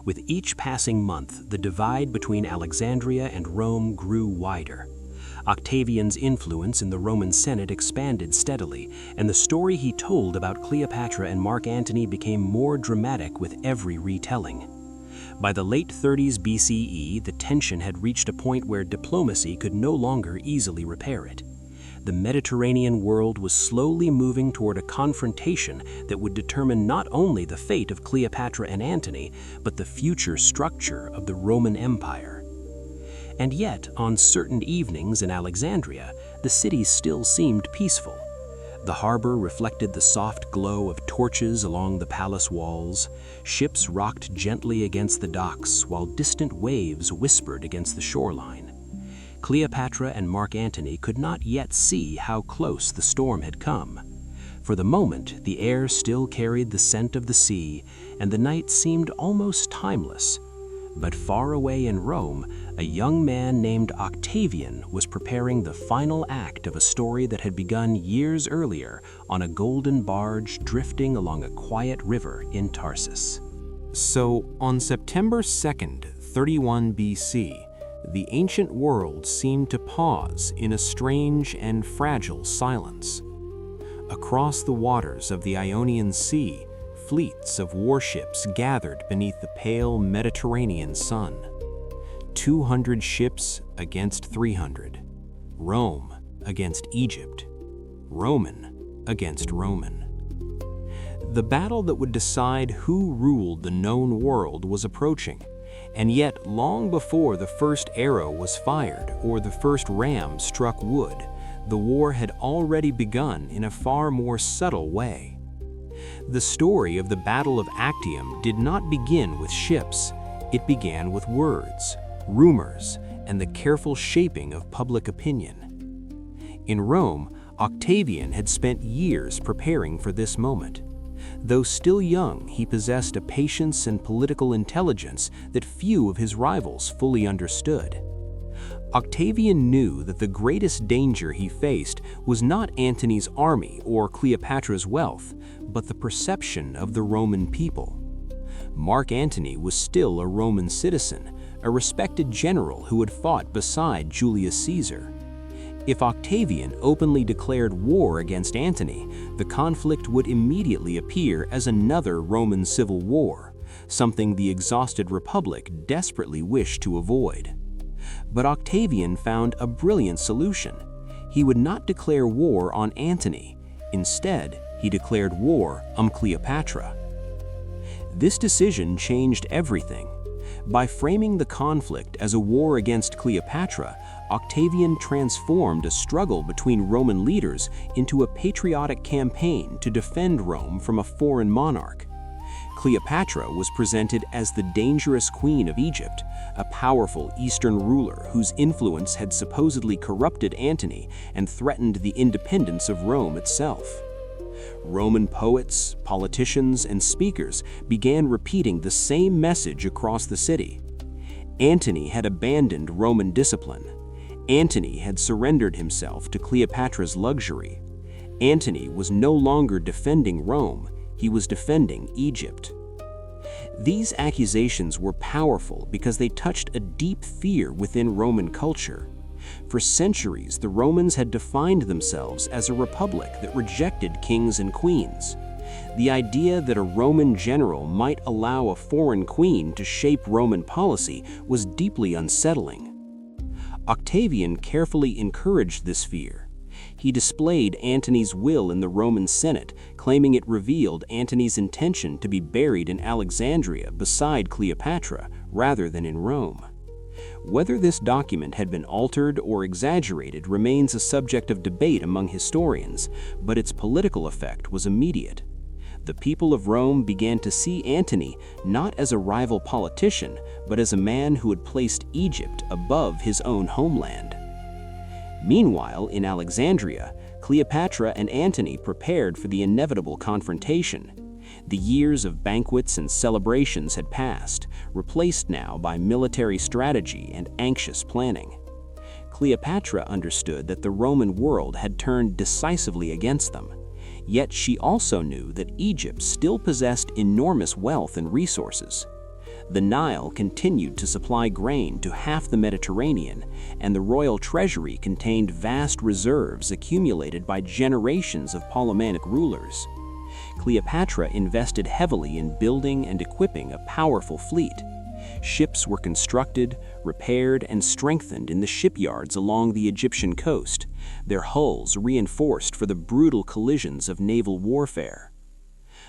With each passing month, the divide between Alexandria and Rome grew wider. Octavian's influence in the Roman Senate expanded steadily, and the story he told about Cleopatra and Mark Antony became more dramatic with every retelling. By the late 30s BCE, the tension had reached a point where diplomacy could no longer easily repair it. The Mediterranean world was slowly moving toward a confrontation that would determine not only the fate of Cleopatra and Antony, but the future structure of the Roman Empire. And yet, on certain evenings in Alexandria, the city still seemed peaceful. The harbor reflected the soft glow of torches along the palace walls. Ships rocked gently against the docks, while distant waves whispered against the shoreline. Cleopatra and Mark Antony could not yet see how close the storm had come. For the moment, the air still carried the scent of the sea, and the night seemed almost timeless. But far away in Rome, a young man named Octavian was preparing the final act of a story that had begun years earlier on a golden barge drifting along a quiet river in Tarsus. So, on September 2nd, 31 BC, the ancient world seemed to pause in a strange and fragile silence. Across the waters of the Ionian Sea, fleets of warships gathered beneath the pale Mediterranean sun. 200 ships against 300. Rome against Egypt. Roman against Roman. The battle that would decide who ruled the known world was approaching. And yet, long before the first arrow was fired or the first ram struck wood, the war had already begun in a far more subtle way. The story of the Battle of Actium did not begin with ships. It began with words, rumors, and the careful shaping of public opinion. In Rome, Octavian had spent years preparing for this moment. Though still young, he possessed a patience and political intelligence that few of his rivals fully understood. Octavian knew that the greatest danger he faced was not Antony's army or Cleopatra's wealth, but the perception of the Roman people. Mark Antony was still a Roman citizen, a respected general who had fought beside Julius Caesar. If Octavian openly declared war against Antony, the conflict would immediately appear as another Roman civil war, something the exhausted Republic desperately wished to avoid. But Octavian found a brilliant solution. He would not declare war on Antony. Instead, he declared war on Cleopatra. This decision changed everything. By framing the conflict as a war against Cleopatra, Octavian transformed a struggle between Roman leaders into a patriotic campaign to defend Rome from a foreign monarch. Cleopatra was presented as the dangerous queen of Egypt, a powerful Eastern ruler whose influence had supposedly corrupted Antony and threatened the independence of Rome itself. Roman poets, politicians, and speakers began repeating the same message across the city. Antony had abandoned Roman discipline. Antony had surrendered himself to Cleopatra's luxury. Antony was no longer defending Rome, he was defending Egypt. These accusations were powerful because they touched a deep fear within Roman culture. For centuries, the Romans had defined themselves as a republic that rejected kings and queens. The idea that a Roman general might allow a foreign queen to shape Roman policy was deeply unsettling. Octavian carefully encouraged this fear. He displayed Antony's will in the Roman Senate, claiming it revealed Antony's intention to be buried in Alexandria beside Cleopatra rather than in Rome. Whether this document had been altered or exaggerated remains a subject of debate among historians, but its political effect was immediate. The people of Rome began to see Antony not as a rival politician, but as a man who had placed Egypt above his own homeland. Meanwhile, in Alexandria, Cleopatra and Antony prepared for the inevitable confrontation. The years of banquets and celebrations had passed, replaced now by military strategy and anxious planning. Cleopatra understood that the Roman world had turned decisively against them. Yet she also knew that Egypt still possessed enormous wealth and resources. The Nile continued to supply grain to half the Mediterranean, and the royal treasury contained vast reserves accumulated by generations of Ptolemaic rulers. Cleopatra invested heavily in building and equipping a powerful fleet. Ships were constructed, repaired, and strengthened in the shipyards along the Egyptian coast, their hulls reinforced for the brutal collisions of naval warfare.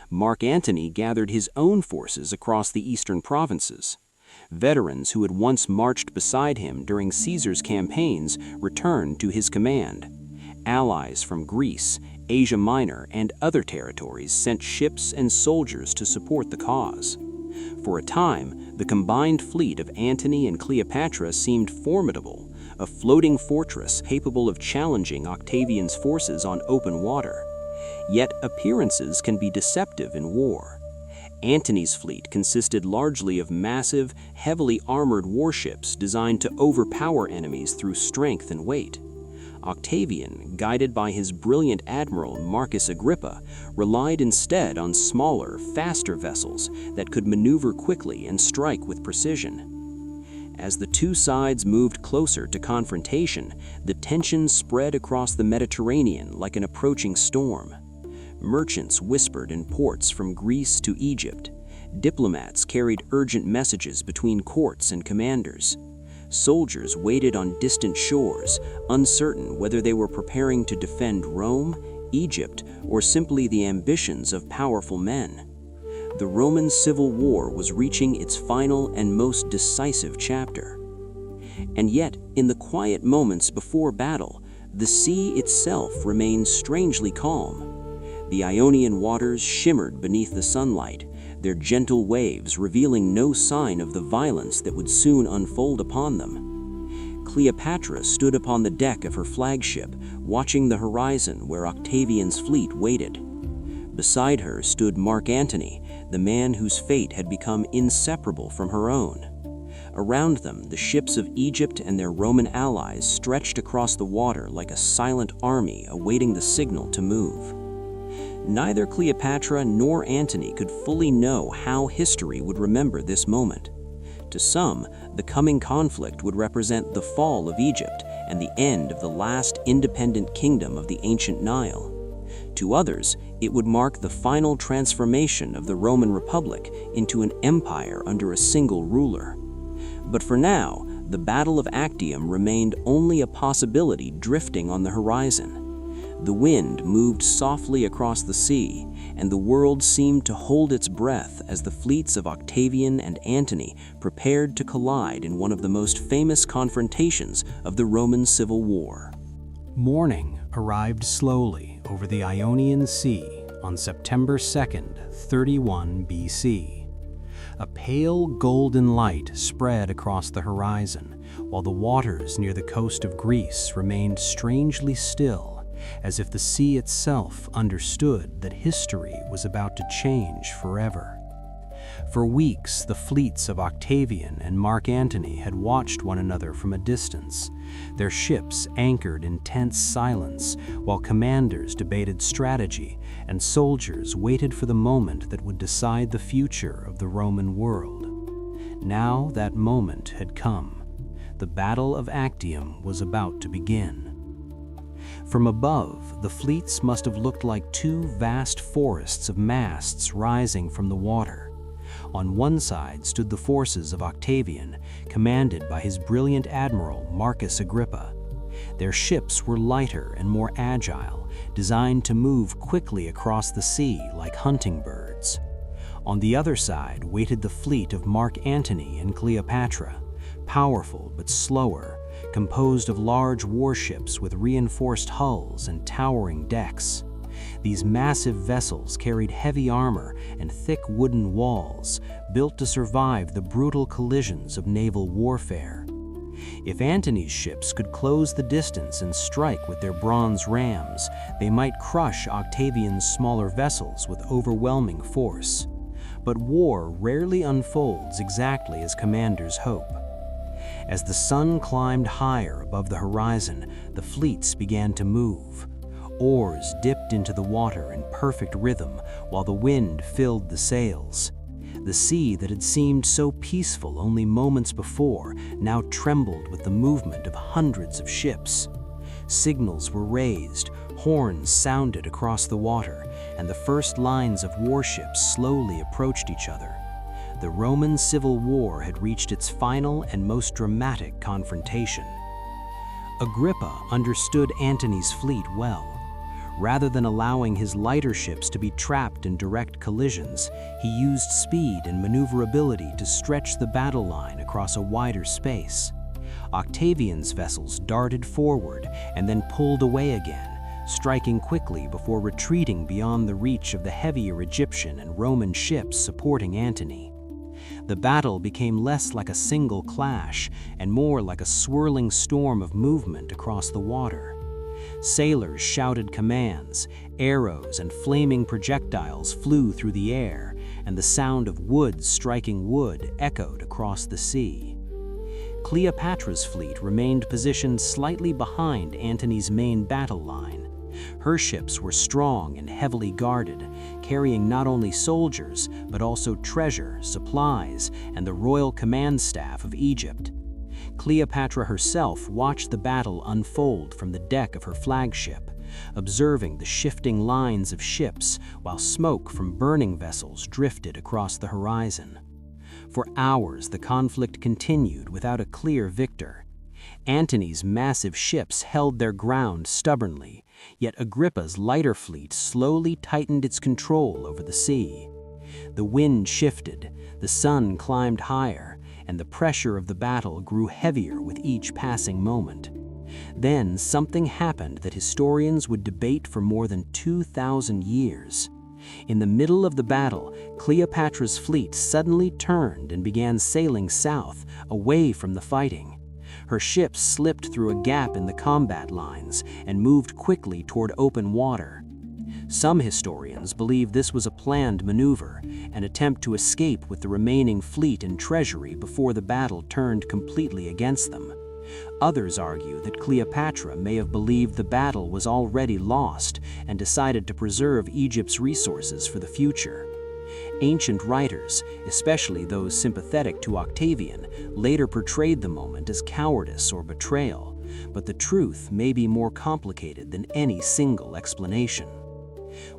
Mark Antony gathered his own forces across the eastern provinces. Veterans who had once marched beside him during Caesar's campaigns returned to his command. Allies from Greece, Asia Minor, and other territories sent ships and soldiers to support the cause. For a time, the combined fleet of Antony and Cleopatra seemed formidable, a floating fortress capable of challenging Octavian's forces on open water. Yet appearances can be deceptive in war. Antony's fleet consisted largely of massive, heavily armored warships designed to overpower enemies through strength and weight. Octavian, guided by his brilliant admiral Marcus Agrippa, relied instead on smaller, faster vessels that could maneuver quickly and strike with precision. As the two sides moved closer to confrontation, the tension spread across the Mediterranean like an approaching storm. Merchants whispered in ports from Greece to Egypt. Diplomats carried urgent messages between courts and commanders. Soldiers waited on distant shores, uncertain whether they were preparing to defend Rome, Egypt, or simply the ambitions of powerful men. The Roman Civil War was reaching its final and most decisive chapter. And yet, in the quiet moments before battle, the sea itself remained strangely calm. The Ionian waters shimmered beneath the sunlight, their gentle waves revealing no sign of the violence that would soon unfold upon them. Cleopatra stood upon the deck of her flagship, watching the horizon where Octavian's fleet waited. Beside her stood Mark Antony, the man whose fate had become inseparable from her own. Around them, the ships of Egypt and their Roman allies stretched across the water like a silent army awaiting the signal to move. Neither Cleopatra nor Antony could fully know how history would remember this moment. To some, the coming conflict would represent the fall of Egypt and the end of the last independent kingdom of the ancient Nile. To others, it would mark the final transformation of the Roman Republic into an empire under a single ruler. But for now, the Battle of Actium remained only a possibility drifting on the horizon. The wind moved softly across the sea, and the world seemed to hold its breath as the fleets of Octavian and Antony prepared to collide in one of the most famous confrontations of the Roman Civil War. Morning arrived slowly over the Ionian Sea on September 2nd, 31 BC. A pale golden light spread across the horizon, while the waters near the coast of Greece remained strangely still, as if the sea itself understood that history was about to change forever. For weeks, the fleets of Octavian and Mark Antony had watched one another from a distance, their ships anchored in tense silence, while commanders debated strategy and soldiers waited for the moment that would decide the future of the Roman world. Now that moment had come. The Battle of Actium was about to begin. From above, the fleets must have looked like two vast forests of masts rising from the water. On one side stood the forces of Octavian, commanded by his brilliant admiral Marcus Agrippa. Their ships were lighter and more agile, designed to move quickly across the sea like hunting birds. On the other side waited the fleet of Mark Antony and Cleopatra, powerful but slower, composed of large warships with reinforced hulls and towering decks. These massive vessels carried heavy armor and thick wooden walls, built to survive the brutal collisions of naval warfare. If Antony's ships could close the distance and strike with their bronze rams, they might crush Octavian's smaller vessels with overwhelming force. But war rarely unfolds exactly as commanders hope. As the sun climbed higher above the horizon, the fleets began to move. Oars dipped into the water in perfect rhythm while the wind filled the sails. The sea that had seemed so peaceful only moments before now trembled with the movement of hundreds of ships. Signals were raised, horns sounded across the water, and the first lines of warships slowly approached each other. The Roman Civil War had reached its final and most dramatic confrontation. Agrippa understood Antony's fleet well. Rather than allowing his lighter ships to be trapped in direct collisions, he used speed and maneuverability to stretch the battle line across a wider space. Octavian's vessels darted forward and then pulled away again, striking quickly before retreating beyond the reach of the heavier Egyptian and Roman ships supporting Antony. The battle became less like a single clash and more like a swirling storm of movement across the water. Sailors shouted commands, arrows and flaming projectiles flew through the air, and the sound of wood striking wood echoed across the sea. Cleopatra's fleet remained positioned slightly behind Antony's main battle line. Her ships were strong and heavily guarded, carrying not only soldiers, but also treasure, supplies, and the royal command staff of Egypt. Cleopatra herself watched the battle unfold from the deck of her flagship, observing the shifting lines of ships while smoke from burning vessels drifted across the horizon. For hours, the conflict continued without a clear victor. Antony's massive ships held their ground stubbornly, yet Agrippa's lighter fleet slowly tightened its control over the sea. The wind shifted, the sun climbed higher, and the pressure of the battle grew heavier with each passing moment. Then something happened that historians would debate for more than 2,000 years. In the middle of the battle, Cleopatra's fleet suddenly turned and began sailing south, away from the fighting. Her ships slipped through a gap in the combat lines and moved quickly toward open water. Some historians believe this was a planned maneuver, an attempt to escape with the remaining fleet and treasury before the battle turned completely against them. Others argue that Cleopatra may have believed the battle was already lost and decided to preserve Egypt's resources for the future. Ancient writers, especially those sympathetic to Octavian, later portrayed the moment as cowardice or betrayal, but the truth may be more complicated than any single explanation.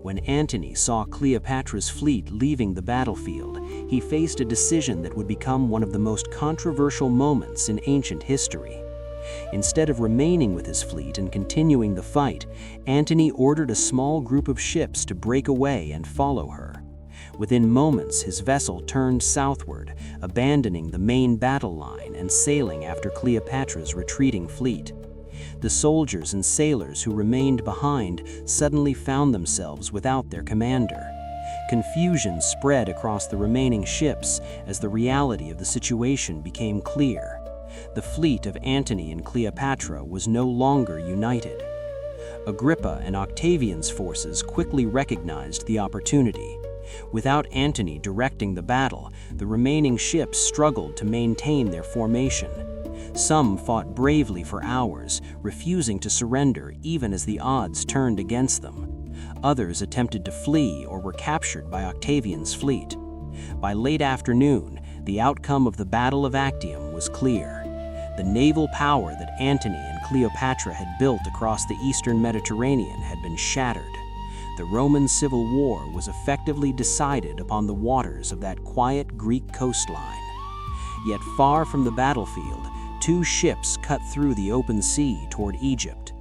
When Antony saw Cleopatra's fleet leaving the battlefield, he faced a decision that would become one of the most controversial moments in ancient history. Instead of remaining with his fleet and continuing the fight, Antony ordered a small group of ships to break away and follow her. Within moments, his vessel turned southward, abandoning the main battle line and sailing after Cleopatra's retreating fleet. The soldiers and sailors who remained behind suddenly found themselves without their commander. Confusion spread across the remaining ships as the reality of the situation became clear. The fleet of Antony and Cleopatra was no longer united. Agrippa and Octavian's forces quickly recognized the opportunity. Without Antony directing the battle, the remaining ships struggled to maintain their formation. Some fought bravely for hours, refusing to surrender even as the odds turned against them. Others attempted to flee or were captured by Octavian's fleet. By late afternoon, the outcome of the Battle of Actium was clear. The naval power that Antony and Cleopatra had built across the eastern Mediterranean had been shattered. The Roman Civil War was effectively decided upon the waters of that quiet Greek coastline. Yet far from the battlefield, two ships cut through the open sea toward Egypt.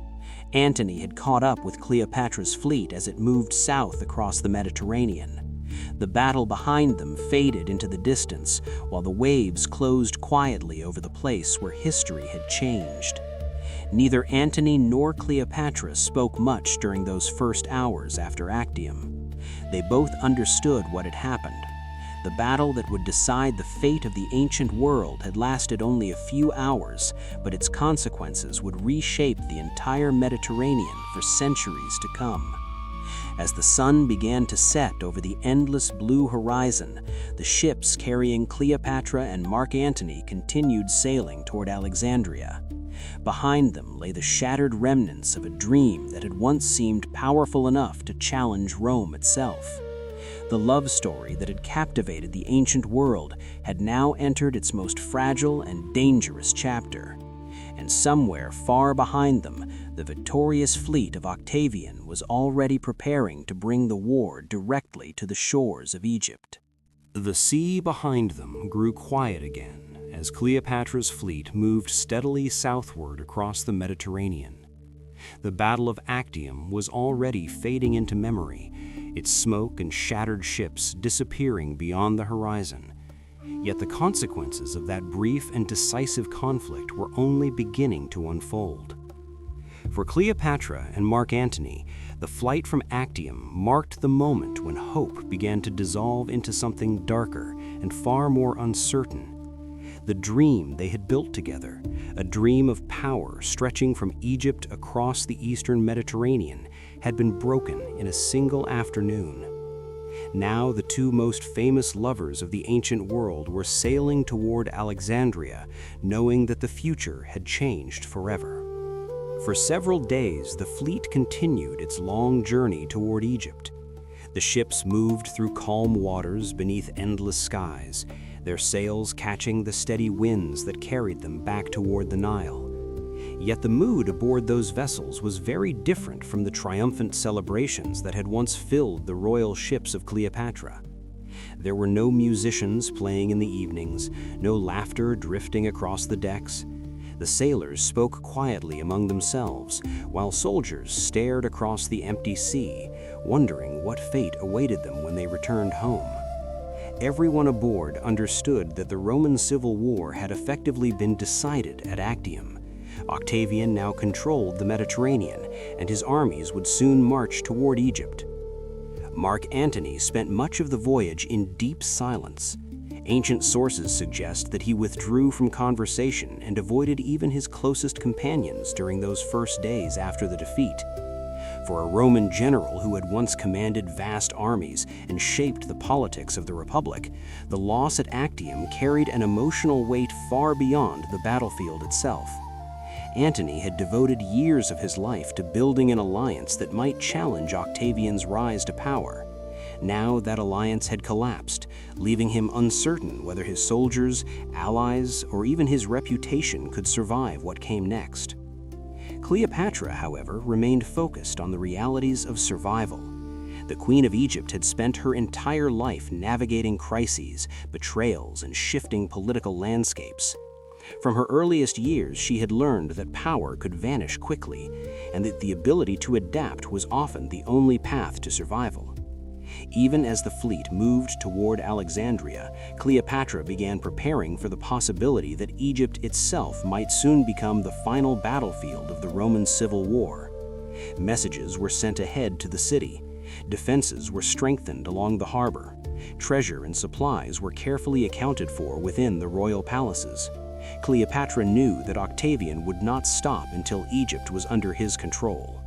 Antony had caught up with Cleopatra's fleet as it moved south across the Mediterranean. The battle behind them faded into the distance, while the waves closed quietly over the place where history had changed. Neither Antony nor Cleopatra spoke much during those first hours after Actium. They both understood what had happened. The battle that would decide the fate of the ancient world had lasted only a few hours, but its consequences would reshape the entire Mediterranean for centuries to come. As the sun began to set over the endless blue horizon, the ships carrying Cleopatra and Mark Antony continued sailing toward Alexandria. Behind them lay the shattered remnants of a dream that had once seemed powerful enough to challenge Rome itself. The love story that had captivated the ancient world had now entered its most fragile and dangerous chapter. And somewhere far behind them, the victorious fleet of Octavian was already preparing to bring the war directly to the shores of Egypt. The sea behind them grew quiet again as Cleopatra's fleet moved steadily southward across the Mediterranean. The Battle of Actium was already fading into memory, its smoke and shattered ships disappearing beyond the horizon. Yet the consequences of that brief and decisive conflict were only beginning to unfold. For Cleopatra and Mark Antony, the flight from Actium marked the moment when hope began to dissolve into something darker and far more uncertain. The dream they had built together, a dream of power stretching from Egypt across the eastern Mediterranean, had been broken in a single afternoon. Now the two most famous lovers of the ancient world were sailing toward Alexandria, knowing that the future had changed forever. For several days, the fleet continued its long journey toward Egypt. The ships moved through calm waters beneath endless skies, their sails catching the steady winds that carried them back toward the Nile. Yet the mood aboard those vessels was very different from the triumphant celebrations that had once filled the royal ships of Cleopatra. There were no musicians playing in the evenings, no laughter drifting across the decks. The sailors spoke quietly among themselves, while soldiers stared across the empty sea, wondering what fate awaited them when they returned home. Everyone aboard understood that the Roman Civil War had effectively been decided at Actium. Octavian now controlled the Mediterranean, and his armies would soon march toward Egypt. Mark Antony spent much of the voyage in deep silence. Ancient sources suggest that he withdrew from conversation and avoided even his closest companions during those first days after the defeat. For a Roman general who had once commanded vast armies and shaped the politics of the Republic, the loss at Actium carried an emotional weight far beyond the battlefield itself. Antony had devoted years of his life to building an alliance that might challenge Octavian's rise to power. Now that alliance had collapsed, leaving him uncertain whether his soldiers, allies, or even his reputation could survive what came next. Cleopatra, however, remained focused on the realities of survival. The Queen of Egypt had spent her entire life navigating crises, betrayals, and shifting political landscapes. From her earliest years, she had learned that power could vanish quickly, and that the ability to adapt was often the only path to survival. Even as the fleet moved toward Alexandria, Cleopatra began preparing for the possibility that Egypt itself might soon become the final battlefield of the Roman Civil War. Messages were sent ahead to the city. Defenses were strengthened along the harbor. Treasure and supplies were carefully accounted for within the royal palaces. Cleopatra knew that Octavian would not stop until Egypt was under his control.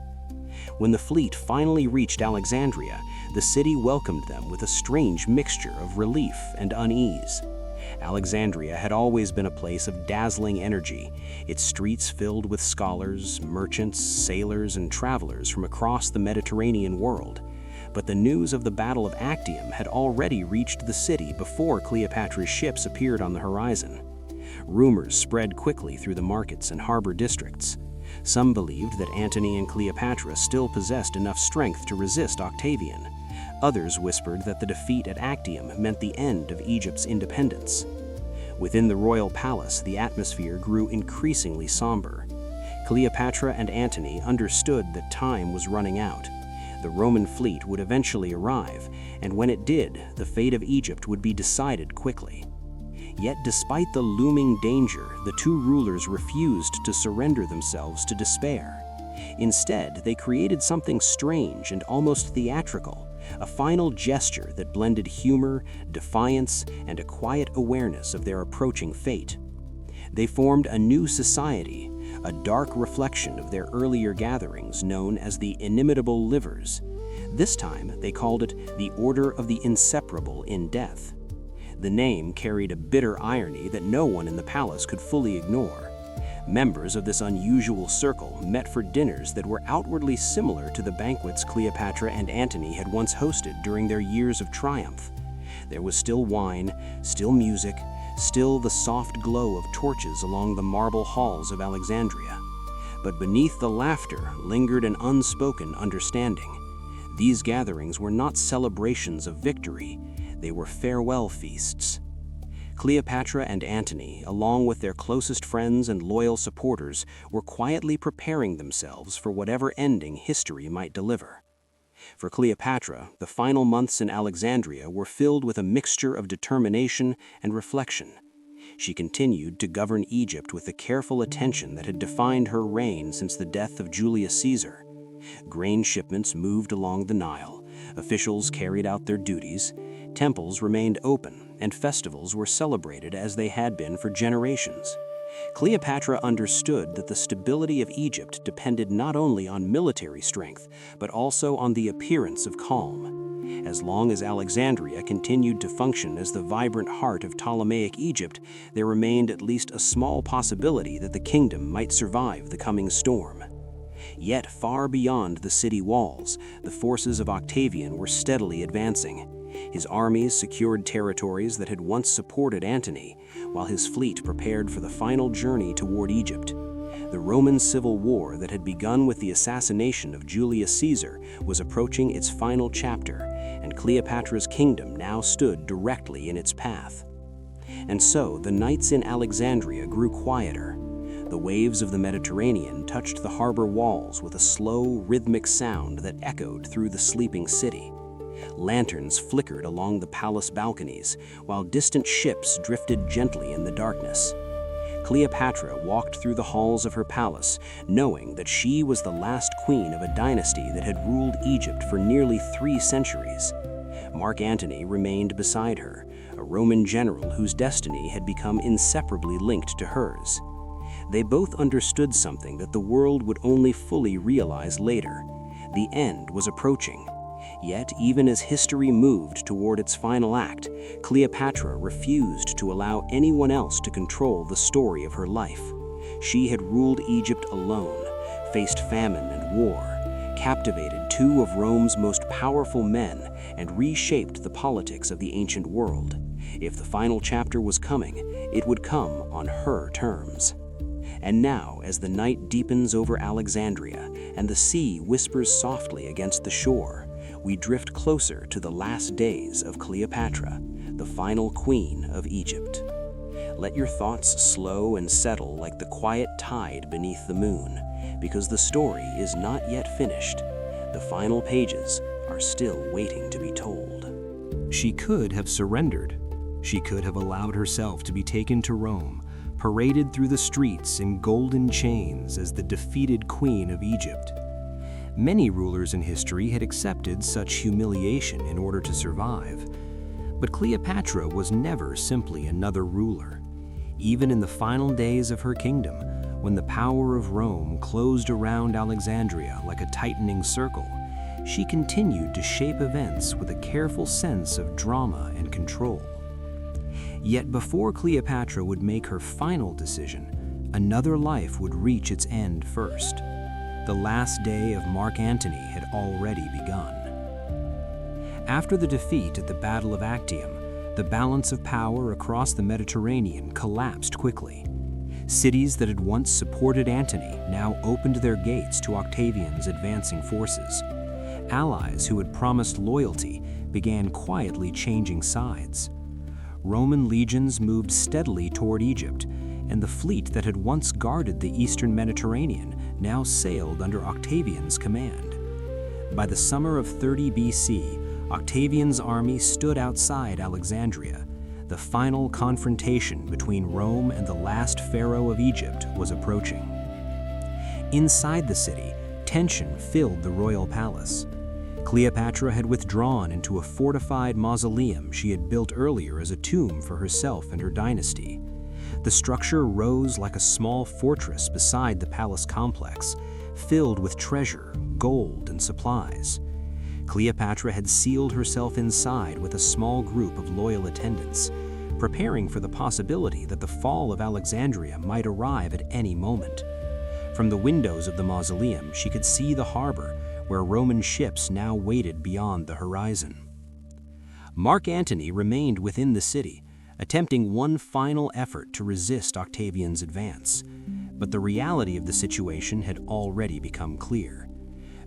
When the fleet finally reached Alexandria, the city welcomed them with a strange mixture of relief and unease. Alexandria had always been a place of dazzling energy, its streets filled with scholars, merchants, sailors, and travelers from across the Mediterranean world. But the news of the Battle of Actium had already reached the city before Cleopatra's ships appeared on the horizon. Rumors spread quickly through the markets and harbor districts. Some believed that Antony and Cleopatra still possessed enough strength to resist Octavian. Others whispered that the defeat at Actium meant the end of Egypt's independence. Within the royal palace, the atmosphere grew increasingly somber. Cleopatra and Antony understood that time was running out. The Roman fleet would eventually arrive, and when it did, the fate of Egypt would be decided quickly. Yet despite the looming danger, the two rulers refused to surrender themselves to despair. Instead, they created something strange and almost theatrical, a final gesture that blended humor, defiance, and a quiet awareness of their approaching fate. They formed a new society, a dark reflection of their earlier gatherings known as the Inimitable Livers. This time, they called it the Order of the Inseparable in Death. The name carried a bitter irony that no one in the palace could fully ignore. Members of this unusual circle met for dinners that were outwardly similar to the banquets Cleopatra and Antony had once hosted during their years of triumph. There was still wine, still music, still the soft glow of torches along the marble halls of Alexandria. But beneath the laughter lingered an unspoken understanding. These gatherings were not celebrations of victory. They were farewell feasts. Cleopatra and Antony, along with their closest friends and loyal supporters, were quietly preparing themselves for whatever ending history might deliver. For Cleopatra, the final months in Alexandria were filled with a mixture of determination and reflection. She continued to govern Egypt with the careful attention that had defined her reign since the death of Julius Caesar. Grain shipments moved along the Nile, officials carried out their duties, temples remained open, and festivals were celebrated as they had been for generations. Cleopatra understood that the stability of Egypt depended not only on military strength, but also on the appearance of calm. As long as Alexandria continued to function as the vibrant heart of Ptolemaic Egypt, there remained at least a small possibility that the kingdom might survive the coming storm. Yet far beyond the city walls, the forces of Octavian were steadily advancing. His armies secured territories that had once supported Antony, while his fleet prepared for the final journey toward Egypt. The Roman Civil War that had begun with the assassination of Julius Caesar was approaching its final chapter, and Cleopatra's kingdom now stood directly in its path. And so the nights in Alexandria grew quieter. The waves of the Mediterranean touched the harbor walls with a slow, rhythmic sound that echoed through the sleeping city. Lanterns flickered along the palace balconies, while distant ships drifted gently in the darkness. Cleopatra walked through the halls of her palace, knowing that she was the last queen of a dynasty that had ruled Egypt for nearly 3 centuries. Mark Antony remained beside her, a Roman general whose destiny had become inseparably linked to hers. They both understood something that the world would only fully realize later. The end was approaching. Yet, even as history moved toward its final act, Cleopatra refused to allow anyone else to control the story of her life. She had ruled Egypt alone, faced famine and war, captivated two of Rome's most powerful men, and reshaped the politics of the ancient world. If the final chapter was coming, it would come on her terms. And now, as the night deepens over Alexandria and the sea whispers softly against the shore, we drift closer to the last days of Cleopatra, the final queen of Egypt. Let your thoughts slow and settle like the quiet tide beneath the moon, because the story is not yet finished. The final pages are still waiting to be told. She could have surrendered. She could have allowed herself to be taken to Rome, paraded through the streets in golden chains as the defeated queen of Egypt. Many rulers in history had accepted such humiliation in order to survive. But Cleopatra was never simply another ruler. Even in the final days of her kingdom, when the power of Rome closed around Alexandria like a tightening circle, she continued to shape events with a careful sense of drama and control. Yet before Cleopatra would make her final decision, another life would reach its end first. The last day of Mark Antony had already begun. After the defeat at the Battle of Actium, the balance of power across the Mediterranean collapsed quickly. Cities that had once supported Antony now opened their gates to Octavian's advancing forces. Allies who had promised loyalty began quietly changing sides. Roman legions moved steadily toward Egypt, and the fleet that had once guarded the eastern Mediterranean now sailed under Octavian's command. By the summer of 30 BC, Octavian's army stood outside Alexandria. The final confrontation between Rome and the last pharaoh of Egypt was approaching. Inside the city, tension filled the royal palace. Cleopatra had withdrawn into a fortified mausoleum she had built earlier as a tomb for herself and her dynasty. The structure rose like a small fortress beside the palace complex, filled with treasure, gold, and supplies. Cleopatra had sealed herself inside with a small group of loyal attendants, preparing for the possibility that the fall of Alexandria might arrive at any moment. From the windows of the mausoleum, she could see the harbor, where Roman ships now waited beyond the horizon. Mark Antony remained within the city, attempting one final effort to resist Octavian's advance. But the reality of the situation had already become clear.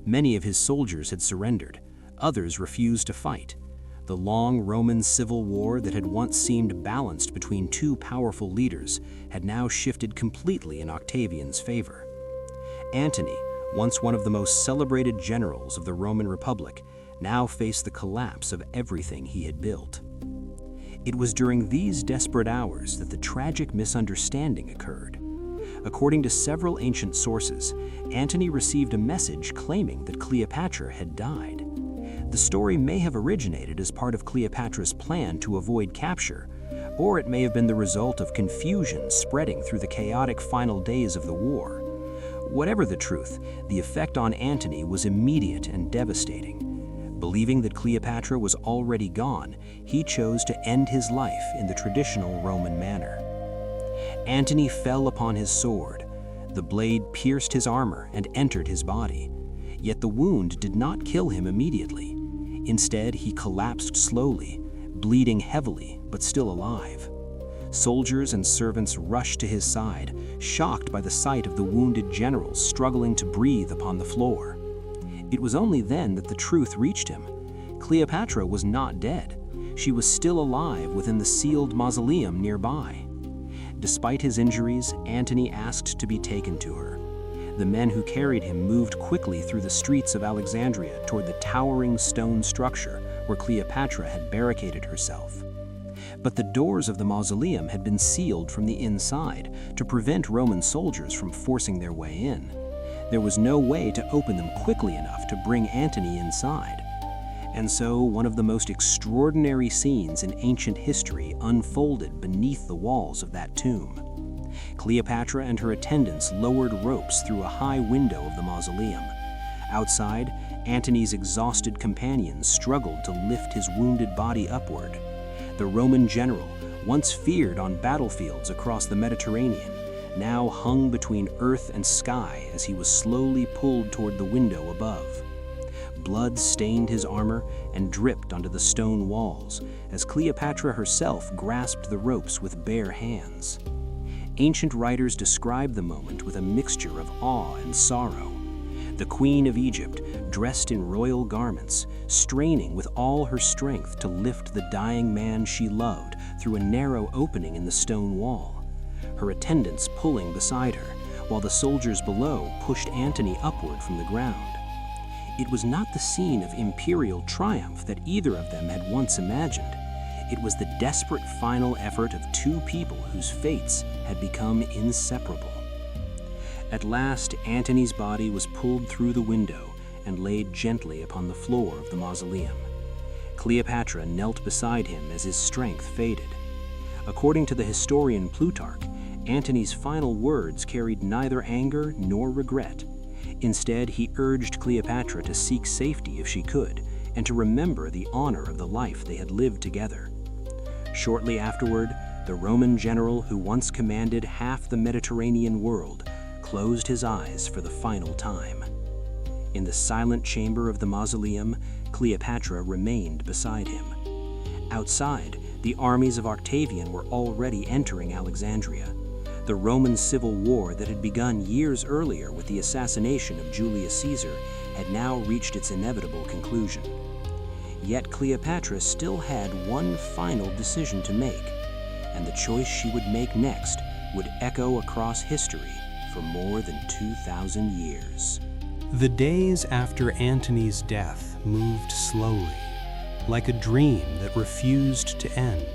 Many of his soldiers had surrendered, others refused to fight. The long Roman civil war that had once seemed balanced between two powerful leaders had now shifted completely in Octavian's favor. Antony, once one of the most celebrated generals of the Roman Republic, now faced the collapse of everything he had built. It was during these desperate hours that the tragic misunderstanding occurred. According to several ancient sources, Antony received a message claiming that Cleopatra had died. The story may have originated as part of Cleopatra's plan to avoid capture, or it may have been the result of confusion spreading through the chaotic final days of the war. Whatever the truth, the effect on Antony was immediate and devastating. Believing that Cleopatra was already gone, he chose to end his life in the traditional Roman manner. Antony fell upon his sword. The blade pierced his armor and entered his body. Yet the wound did not kill him immediately. Instead, he collapsed slowly, bleeding heavily but still alive. Soldiers and servants rushed to his side, shocked by the sight of the wounded general struggling to breathe upon the floor. It was only then that the truth reached him. Cleopatra was not dead. She was still alive within the sealed mausoleum nearby. Despite his injuries, Antony asked to be taken to her. The men who carried him moved quickly through the streets of Alexandria toward the towering stone structure where Cleopatra had barricaded herself. But the doors of the mausoleum had been sealed from the inside to prevent Roman soldiers from forcing their way in. There was no way to open them quickly enough to bring Antony inside. And so one of the most extraordinary scenes in ancient history unfolded beneath the walls of that tomb. Cleopatra and her attendants lowered ropes through a high window of the mausoleum. Outside, Antony's exhausted companions struggled to lift his wounded body upward. The Roman general, once feared on battlefields across the Mediterranean, now hung between earth and sky as he was slowly pulled toward the window above. Blood stained his armor and dripped onto the stone walls as Cleopatra herself grasped the ropes with bare hands. Ancient writers describe the moment with a mixture of awe and sorrow. The Queen of Egypt, dressed in royal garments, straining with all her strength to lift the dying man she loved through a narrow opening in the stone wall, her attendants pulling beside her, while the soldiers below pushed Antony upward from the ground. It was not the scene of imperial triumph that either of them had once imagined. It was the desperate final effort of two people whose fates had become inseparable. At last, Antony's body was pulled through the window and laid gently upon the floor of the mausoleum. Cleopatra knelt beside him as his strength faded. According to the historian Plutarch, Antony's final words carried neither anger nor regret. Instead, he urged Cleopatra to seek safety if she could, and to remember the honor of the life they had lived together. Shortly afterward, the Roman general who once commanded half the Mediterranean world closed his eyes for the final time. In the silent chamber of the mausoleum, Cleopatra remained beside him. Outside, the armies of Octavian were already entering Alexandria. The Roman civil war that had begun years earlier with the assassination of Julius Caesar had now reached its inevitable conclusion. Yet Cleopatra still had one final decision to make, and the choice she would make next would echo across history for more than 2,000 years. The days after Antony's death moved slowly, like a dream that refused to end.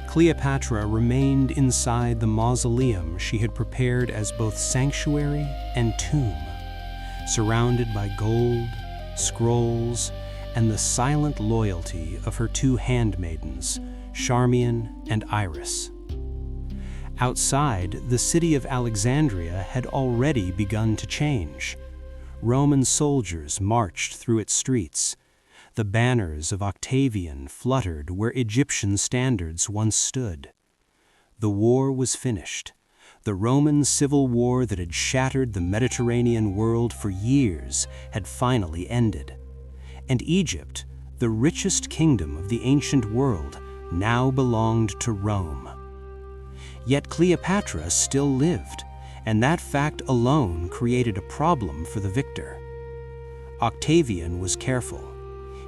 Cleopatra remained inside the mausoleum she had prepared as both sanctuary and tomb, surrounded by gold, scrolls, and the silent loyalty of her two handmaidens, Charmian and Iris. Outside, the city of Alexandria had already begun to change. Roman soldiers marched through its streets. The banners of Octavian fluttered where Egyptian standards once stood. The war was finished. The Roman civil war that had shattered the Mediterranean world for years had finally ended. And Egypt, the richest kingdom of the ancient world, now belonged to Rome. Yet Cleopatra still lived, and that fact alone created a problem for the victor. Octavian was careful.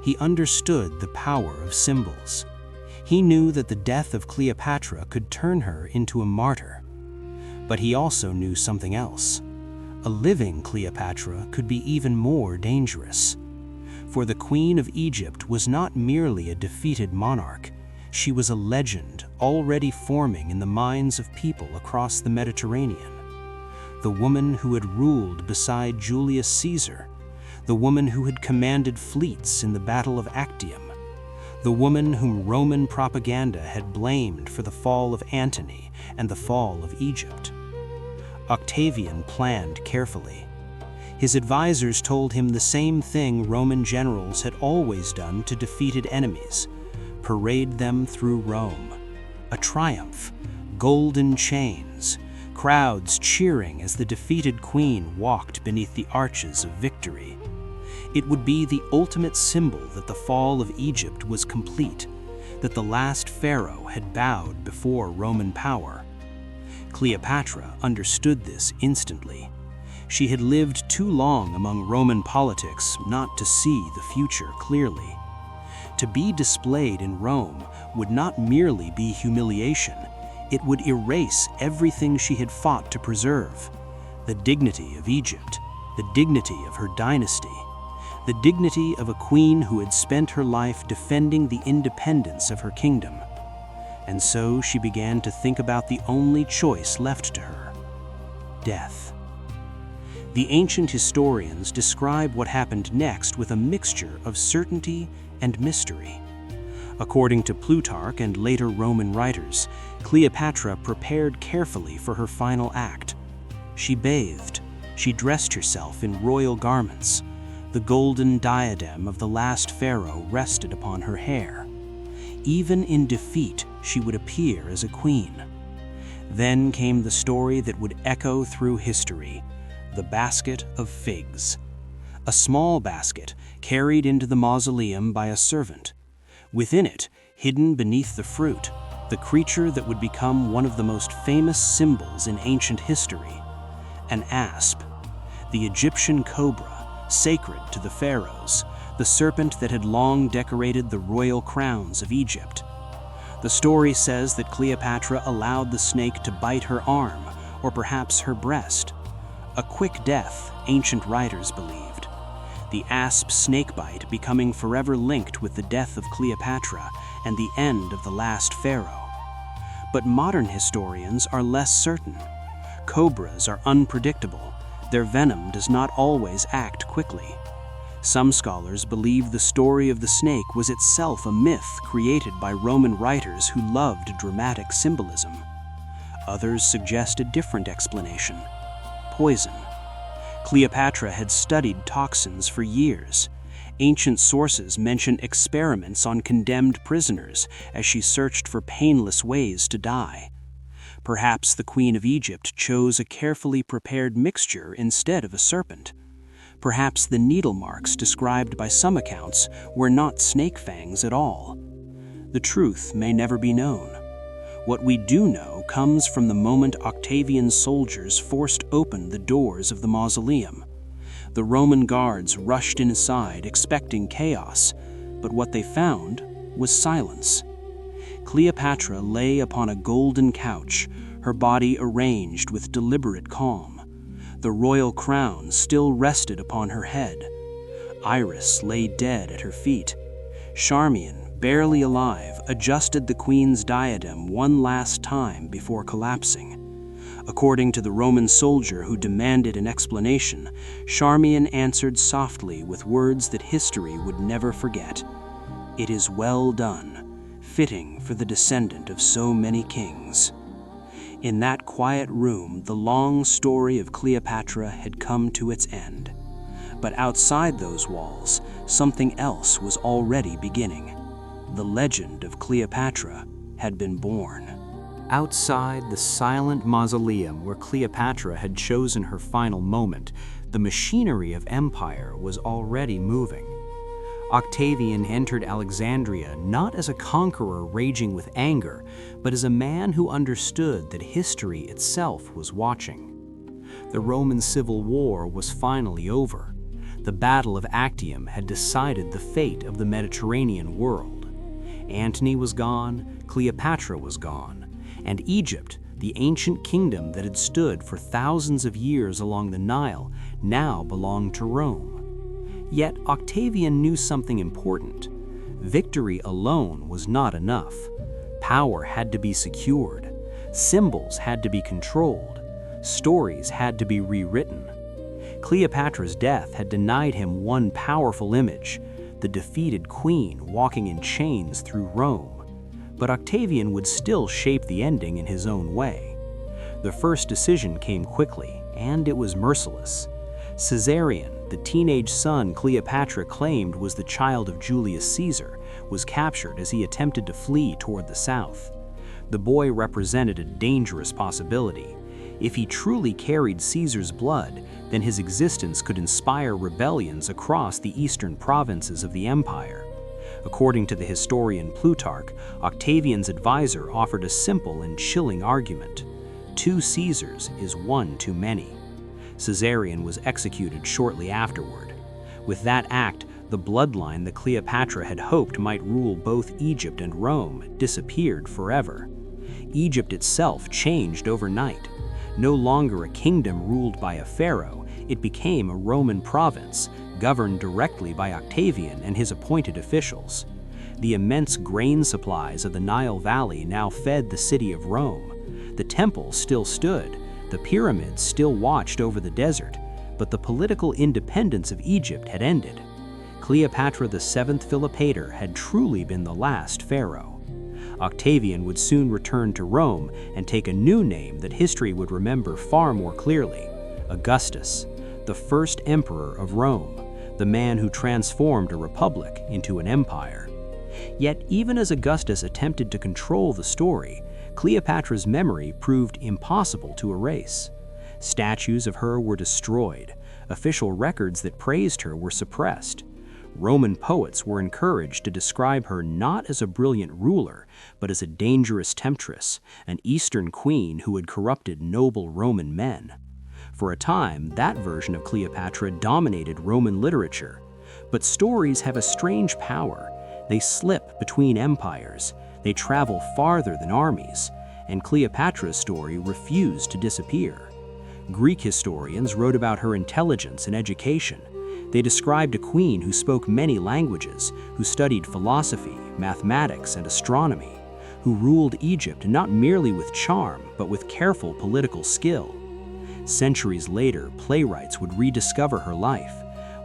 He understood the power of symbols. He knew that the death of Cleopatra could turn her into a martyr. But he also knew something else. A living Cleopatra could be even more dangerous. For the Queen of Egypt was not merely a defeated monarch. She was a legend already forming in the minds of people across the Mediterranean. The woman who had ruled beside Julius Caesar, the woman who had commanded fleets in the Battle of Actium, the woman whom Roman propaganda had blamed for the fall of Antony and the fall of Egypt. Octavian planned carefully. His advisors told him the same thing Roman generals had always done to defeated enemies: parade them through Rome. A triumph, golden chains, crowds cheering as the defeated queen walked beneath the arches of victory. It would be the ultimate symbol that the fall of Egypt was complete, that the last pharaoh had bowed before Roman power. Cleopatra understood this instantly. She had lived too long among Roman politics not to see the future clearly. To be displayed in Rome would not merely be humiliation, it would erase everything she had fought to preserve: the dignity of Egypt, the dignity of her dynasty, the dignity of a queen who had spent her life defending the independence of her kingdom. And so she began to think about the only choice left to her: death. The ancient historians describe what happened next with a mixture of certainty and mystery. According to Plutarch and later Roman writers, Cleopatra prepared carefully for her final act. She bathed. She dressed herself in royal garments. The golden diadem of the last pharaoh rested upon her hair. Even in defeat, she would appear as a queen. Then came the story that would echo through history, the basket of figs. A small basket carried into the mausoleum by a servant. Within it, hidden beneath the fruit, the creature that would become one of the most famous symbols in ancient history, an asp, the Egyptian cobra, sacred to the pharaohs, the serpent that had long decorated the royal crowns of Egypt. The story says that Cleopatra allowed the snake to bite her arm, or perhaps her breast. A quick death, ancient writers believed. The asp snakebite becoming forever linked with the death of Cleopatra and the end of the last pharaoh. But modern historians are less certain. Cobras are unpredictable. Their venom does not always act quickly. Some scholars believe the story of the snake was itself a myth created by Roman writers who loved dramatic symbolism. Others suggest a different explanation: poison. Cleopatra had studied toxins for years. Ancient sources mention experiments on condemned prisoners as she searched for painless ways to die. Perhaps the Queen of Egypt chose a carefully prepared mixture instead of a serpent. Perhaps the needle marks described by some accounts were not snake fangs at all. The truth may never be known. What we do know comes from the moment Octavian's soldiers forced open the doors of the mausoleum. The Roman guards rushed inside expecting chaos, but what they found was silence. Cleopatra lay upon a golden couch, her body arranged with deliberate calm. The royal crown still rested upon her head. Iris lay dead at her feet. Charmian, barely alive, adjusted the queen's diadem one last time before collapsing. According to the Roman soldier who demanded an explanation, Charmian answered softly with words that history would never forget. "It is well done, fitting for the descendant of so many kings." In that quiet room, the long story of Cleopatra had come to its end. But outside those walls, something else was already beginning. The legend of Cleopatra had been born. Outside the silent mausoleum where Cleopatra had chosen her final moment, the machinery of empire was already moving. Octavian entered Alexandria not as a conqueror raging with anger, but as a man who understood that history itself was watching. The Roman Civil War was finally over. The Battle of Actium had decided the fate of the Mediterranean world. Antony was gone, Cleopatra was gone, and Egypt, the ancient kingdom that had stood for thousands of years along the Nile, now belonged to Rome. Yet Octavian knew something important. Victory alone was not enough. Power had to be secured. Symbols had to be controlled. Stories had to be rewritten. Cleopatra's death had denied him one powerful image, the defeated queen walking in chains through Rome. But Octavian would still shape the ending in his own way. The first decision came quickly, and it was merciless. Caesarion, the teenage son Cleopatra claimed was the child of Julius Caesar, was captured as he attempted to flee toward the south. The boy represented a dangerous possibility. If he truly carried Caesar's blood, then his existence could inspire rebellions across the eastern provinces of the empire. According to the historian Plutarch, Octavian's advisor offered a simple and chilling argument: 2 Caesars is 1 too many. Caesarion was executed shortly afterward. With that act, the bloodline that Cleopatra had hoped might rule both Egypt and Rome disappeared forever. Egypt itself changed overnight. No longer a kingdom ruled by a pharaoh, it became a Roman province, governed directly by Octavian and his appointed officials. The immense grain supplies of the Nile Valley now fed the city of Rome. The temple still stood. The pyramids still watched over the desert, but the political independence of Egypt had ended. Cleopatra VII Philopator had truly been the last pharaoh. Octavian would soon return to Rome and take a new name that history would remember far more clearly: Augustus, the first emperor of Rome, the man who transformed a republic into an empire. Yet even as Augustus attempted to control the story, Cleopatra's memory proved impossible to erase. Statues of her were destroyed. Official records that praised her were suppressed. Roman poets were encouraged to describe her not as a brilliant ruler, but as a dangerous temptress, an Eastern queen who had corrupted noble Roman men. For a time, that version of Cleopatra dominated Roman literature. But stories have a strange power. They slip between empires. They travel farther than armies. And Cleopatra's story refused to disappear. Greek historians wrote about her intelligence and education. They described a queen who spoke many languages, who studied philosophy, mathematics, and astronomy, who ruled Egypt not merely with charm, but with careful political skill. Centuries later, playwrights would rediscover her life.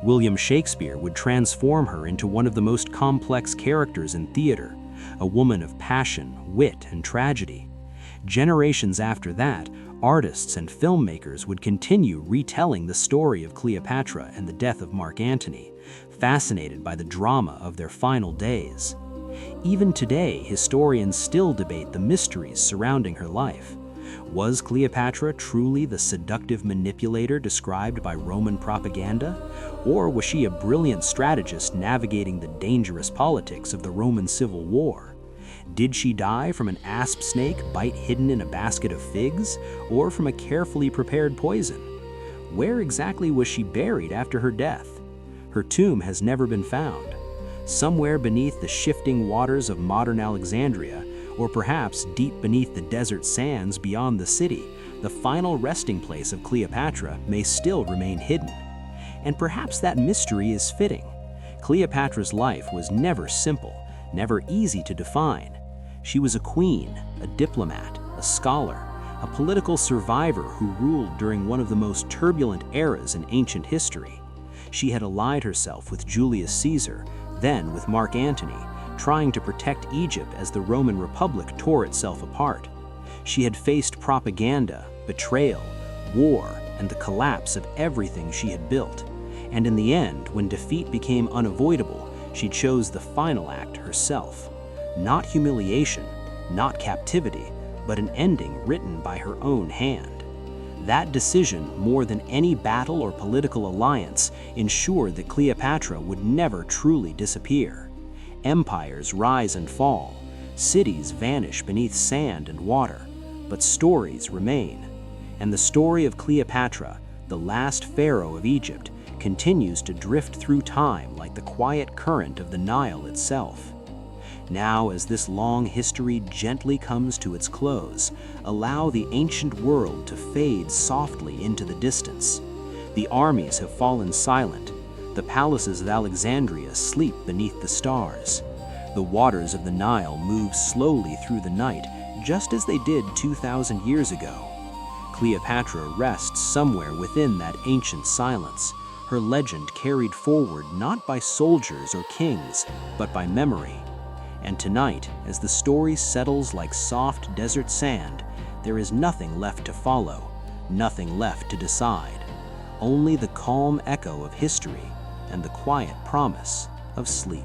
William Shakespeare would transform her into one of the most complex characters in theater, a woman of passion, wit, and tragedy. Generations after that, artists and filmmakers would continue retelling the story of Cleopatra and the death of Mark Antony, fascinated by the drama of their final days. Even today, historians still debate the mysteries surrounding her life. Was Cleopatra truly the seductive manipulator described by Roman propaganda? Or was she a brilliant strategist navigating the dangerous politics of the Roman Civil War? Did she die from an asp snake bite hidden in a basket of figs, or from a carefully prepared poison? Where exactly was she buried after her death? Her tomb has never been found. Somewhere beneath the shifting waters of modern Alexandria, or perhaps deep beneath the desert sands beyond the city, the final resting place of Cleopatra may still remain hidden. And perhaps that mystery is fitting. Cleopatra's life was never simple, never easy to define. She was a queen, a diplomat, a scholar, a political survivor who ruled during one of the most turbulent eras in ancient history. She had allied herself with Julius Caesar, then with Mark Antony, trying to protect Egypt as the Roman Republic tore itself apart. She had faced propaganda, betrayal, war, and the collapse of everything she had built. And in the end, when defeat became unavoidable, she chose the final act herself. Not humiliation, not captivity, but an ending written by her own hand. That decision, more than any battle or political alliance, ensured that Cleopatra would never truly disappear. Empires rise and fall, cities vanish beneath sand and water, but stories remain. And the story of Cleopatra, the last pharaoh of Egypt, continues to drift through time like the quiet current of the Nile itself. Now, as this long history gently comes to its close, allow the ancient world to fade softly into the distance. The armies have fallen silent. The palaces of Alexandria sleep beneath the stars. The waters of the Nile move slowly through the night, just as they did 2,000 years ago. Cleopatra rests somewhere within that ancient silence, her legend carried forward not by soldiers or kings, but by memory. And tonight, as the story settles like soft desert sand, there is nothing left to follow, nothing left to decide. Only the calm echo of history and the quiet promise of sleep.